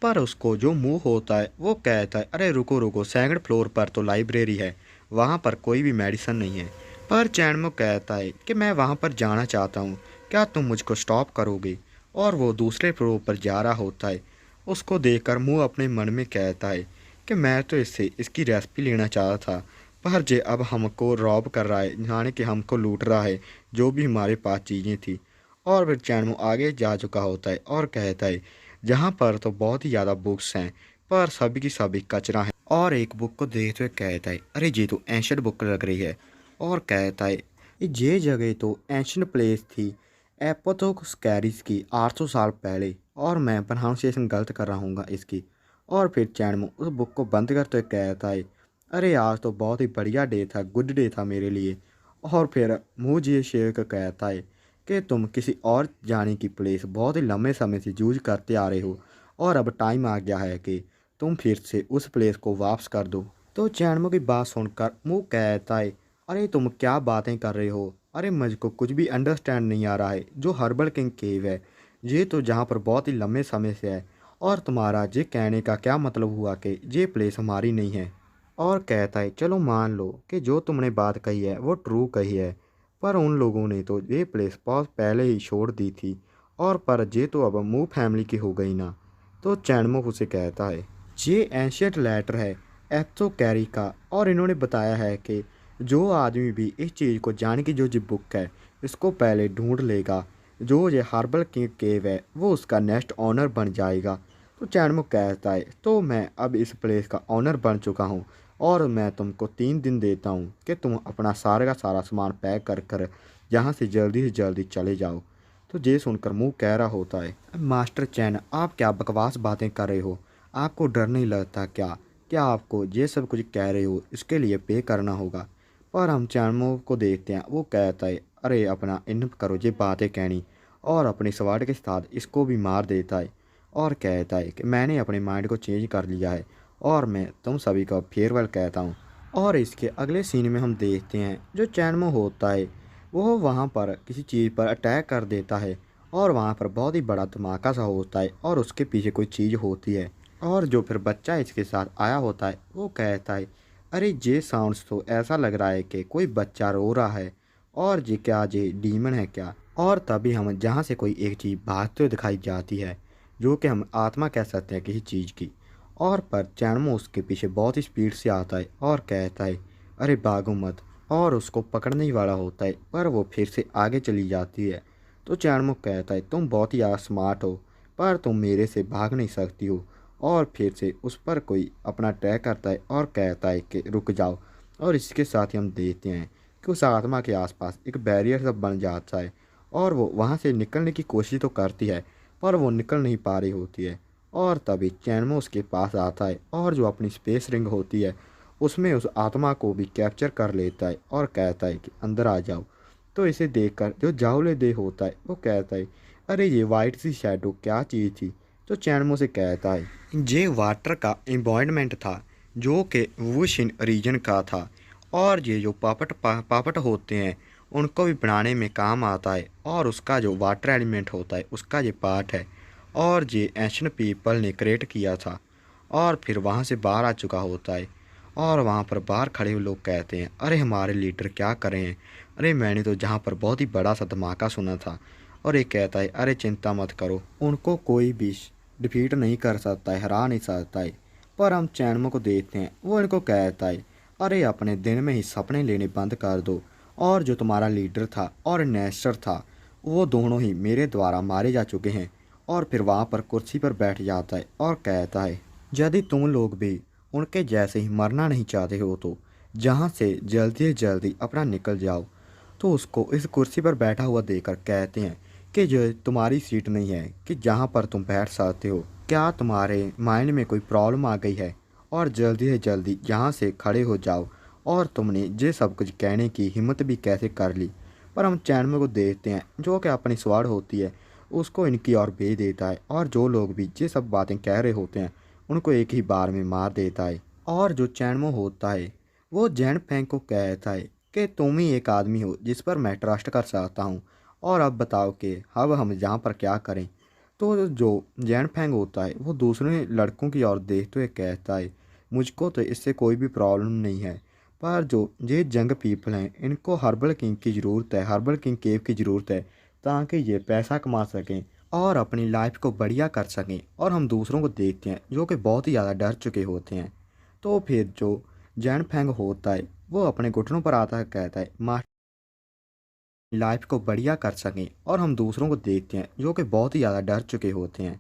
पर उसको जो मुंह होता है वो कहता है, अरे रुको रुको, सेकंड फ्लोर पर तो लाइब्रेरी है, वहाँ पर कोई भी मेडिसिन नहीं है। पर चैनमो कहता है कि मैं वहाँ पर जाना चाहता हूँ, क्या तुम मुझको स्टॉप करोगे। और वो दूसरे फ्लोर पर जा रहा होता है। उसको देखकर मुँह अपने मन में कहता है कि मैं तो इससे इसकी रेसिपी लेना चाहता था, पर जे अब हमको रॉब कर रहा है, यानी कि हमको लूट रहा है जो भी हमारे पास चीज़ें थी। और फिर चैनमो आगे जा चुका होता है और कहता है, जहाँ पर तो बहुत ही ज़्यादा बुक्स हैं, पर सभी की सभी कचरा है। और एक बुक को देखते हुए कहता है, अरे ये तो एंशंट बुक लग रही है। और कहता है, ये जगह तो एंशंट प्लेस थी एपोथोस्कैरिस की 800 साल पहले, और मैं प्रोनाउंसिएशन गलत कर रहा हूँ इसकी। और फिर चैनमो उस बुक को बंद करते हुए कहता है, अरे आज तो बहुत ही बढ़िया डे था, गुड डे था मेरे लिए। और फिर मुझे शेख कहता है कि तुम किसी और जाने की प्लेस बहुत ही लंबे समय से यूज करते आ रहे हो, और अब टाइम आ गया है कि तुम फिर से उस प्लेस को वापस कर दो। तो चैनमो की बात सुनकर मुँह कहता है, अरे तुम क्या बातें कर रहे हो, अरे मुझको कुछ भी अंडरस्टैंड नहीं आ रहा है। जो हर्बल किंग केव है ये तो जहाँ पर बहुत ही लंबे समय से है, और तुम्हारा ये कहने का क्या मतलब हुआ कि ये प्लेस हमारी नहीं है। और कहता है, चलो मान लो कि जो तुमने बात कही है वो ट्रू कही है, पर उन लोगों ने तो ये प्लेस बहुत पहले ही छोड़ दी थी, और पर ये तो अब मू फैमिली की हो गई ना। तो चैनमो उसे कहता है, ये एंशियंट लेटर है एथो कैरी का, और इन्होंने बताया है कि जो आदमी भी इस चीज़ को जाने की जो जी बुक है इसको पहले ढूंढ लेगा, जो ये हर्बल किंग केव है वो उसका नेक्स्ट ऑनर बन जाएगा। तो चैनमो कहता है, तो मैं अब इस प्लेस का ऑनर बन चुका हूँ, और मैं तुमको 3 दिन देता हूँ कि तुम अपना सारा का सारा सामान पैक कर कर यहाँ से जल्दी चले जाओ। तो ये सुनकर मुँह कह रहा होता है, मास्टर चैन आप क्या बकवास बातें कर रहे हो, आपको डर नहीं लगता क्या, क्या आपको ये सब कुछ कह रहे हो इसके लिए पे करना होगा। पर हम चैनमो को देखते हैं, वो कहता है, अरे अपना इन करो ये बातें कहनी, और अपनी सवार के साथ इसको भी मार देता है। और कहता है कि मैंने अपने माइंड को चेंज कर लिया है, और मैं तुम सभी को फेयरवेल कहता हूँ। और इसके अगले सीन में हम देखते हैं जो चैनमो होता है वो वहाँ पर किसी चीज़ पर अटैक कर देता है, और वहाँ पर बहुत ही बड़ा धमाका सा होता है, और उसके पीछे कोई चीज़ होती है। और जो फिर बच्चा इसके साथ आया होता है वो कहता है, अरे ये साउंड्स तो ऐसा लग रहा है कि कोई बच्चा रो रहा है, और ये क्या ये डीमन है क्या। और तभी हम जहाँ से कोई एक चीज़ भागते हुए दिखाई जाती है, जो कि हम आत्मा कह सकते हैं किसी चीज़ की। और पर चैनमो उसके पीछे बहुत ही स्पीड से आता है और कहता है, अरे भागो मत। और उसको पकड़ने ही वाला होता है, पर वो फिर से आगे चली जाती है। तो चैनमो कहता है, तुम बहुत ही ज़्यादा स्मार्ट हो, पर तुम मेरे से भाग नहीं सकती हो। और फिर से उस पर कोई अपना ट्रैक करता है और कहता है कि रुक जाओ। और इसके साथ ही हम देखते हैं कि उस आत्मा के आसपास एक बैरियर सब बन जाता है, और वो वहाँ से निकलने की कोशिश तो करती है, पर वो निकल नहीं पा रही होती है। और तभी चैनमो उसके पास आता है, और जो अपनी स्पेस रिंग होती है उसमें उस आत्मा को भी कैप्चर कर लेता है, और कहता है कि अंदर आ जाओ। तो इसे देखकर जो जाओले दे होता है वो कहता है, अरे ये वाइट सी शैडो क्या चीज़ थी। तो चैनमो से कहता है, ये वाटर का एम्बॉयमेंट था जो कि वुशिन रीजन का था, और ये जो पापट होते हैं उनको भी बनाने में काम आता है, और उसका जो वाटर एलिमेंट होता है उसका ये पार्ट है, और ये एंशिएंट पीपल ने क्रिएट किया था। और फिर वहाँ से बाहर आ चुका होता है, और वहाँ पर बाहर खड़े हुए लोग कहते हैं, अरे हमारे लीडर क्या कर रहे हैं, अरे मैंने तो जहाँ पर बहुत ही बड़ा सा धमाका सुना था। और एक कहता है, अरे चिंता मत करो, उनको कोई भी डिफीट नहीं कर सकता है, हरा नहीं सकता है। पर हम चैनमो को देखते हैं, वो इनको कहता है, अरे अपने दिन में ही सपने लेने बंद कर दो, और जो तुम्हारा लीडर था और नेस्टर था वो दोनों ही मेरे द्वारा मारे जा चुके हैं। और फिर वहाँ पर कुर्सी पर बैठ जाता है और कहता है, यदि तुम लोग भी उनके जैसे ही मरना नहीं चाहते हो तो जहाँ से जल्दी से जल्दी अपना निकल जाओ। तो उसको इस कुर्सी पर बैठा हुआ देखकर कहते हैं कि ये तुम्हारी सीट नहीं है कि जहाँ पर तुम बैठ सकते हो, क्या तुम्हारे माइंड में कोई प्रॉब्लम आ गई है, और जल्दी से जल्दी यहाँ से खड़े हो जाओ। और तुमने ये सब कुछ कहने की हिम्मत भी कैसे कर ली। पर हम चैनमो को देखते हैं जो कि अपनी स्वाड़ होती है उसको इनकी ओर भेज देता है, और जो लोग भी ये सब बातें कह रहे होते हैं उनको एक ही बार में मार देता है। और जो चैनमो होता है वो जैन फेंग को कहता है कि तुम ही एक आदमी हो जिस पर मैं ट्रस्ट कर सकता हूँ, और अब बताओ कि अब हम यहाँ पर क्या करें। तो जो जैन फेंग होता है वो दूसरे लड़कों की ओर देखते हुए कहता है, मुझको तो इससे कोई भी प्रॉब्लम नहीं है, पर जो ये जंग पीपल हैं इनको हर्बल किंग की ज़रूरत है, हर्बल किंग केव की ज़रूरत है, ताकि ये पैसा कमा सकें और अपनी लाइफ को बढ़िया कर सकें। और हम दूसरों को देखते हैं जो कि बहुत ही ज़्यादा डर चुके होते हैं। तो फिर जो जैन फेंग होता है वो अपने घुटनों पर आता है, कहता है मास्टर लाइफ को बढ़िया कर सकें। और हम दूसरों को देखते हैं जो कि बहुत ही ज़्यादा डर चुके होते हैं।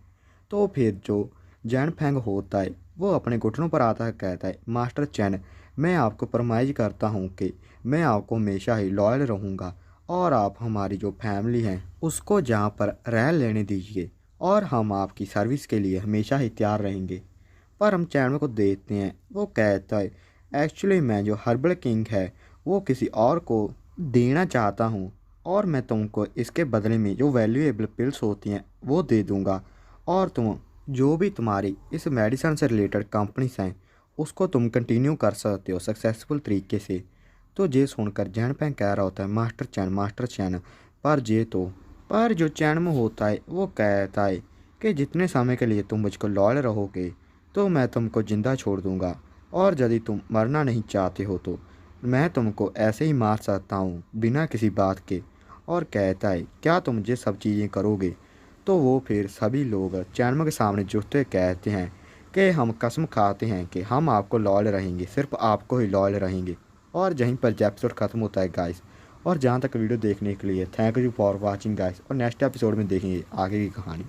तो फिर जो जैन फेंग होता है वो अपने घुटनों पर आता है, कहता है, मास्टर चैन, मैं आपको प्रमाइज करता हूँ कि मैं आपको हमेशा ही लॉयल रहूँगा और आप हमारी जो फैमिली है उसको जहाँ पर रह लेने दीजिए और हम आपकी सर्विस के लिए हमेशा ही तैयार रहेंगे। पर हम चैनल को देखते हैं, वो कहता है, एक्चुअली मैं जो हर्बल किंग है वो किसी और को देना चाहता हूँ और मैं तुमको इसके बदले में जो वैल्यूएबल पिल्स होती हैं वो दे दूँगा और तुम जो भी तुम्हारी इस मेडिसिन से रिलेटेड कंपनीज हैं उसको तुम कंटिन्यू कर सकते हो सक्सेसफुल तरीके से। तो ये सुनकर जैन पेंग कह रहा होता है, मास्टर चैन, पर जे तो पर जो चैनमो होता है वो कहता है कि जितने समय के लिए तुम मुझको लॉयल रहोगे तो मैं तुमको ज़िंदा छोड़ दूंगा और यदि तुम मरना नहीं चाहते हो तो मैं तुमको ऐसे ही मार सकता हूँ बिना किसी बात के। और कहता है, क्या तुम ये सब चीज़ें करोगे? तो वो फिर सभी लोग चैनमो के सामने झुकते कहते हैं कि हम कसम खाते हैं कि हम आपको लॉयल रहेंगे, सिर्फ आपको ही लॉयल रहेंगे। और यहीं पर एपिसोड ख़त्म होता है गाइस। और जहाँ तक वीडियो देखने के लिए thank you for watching guys, और नेक्स्ट एपिसोड में देखेंगे आगे की कहानी।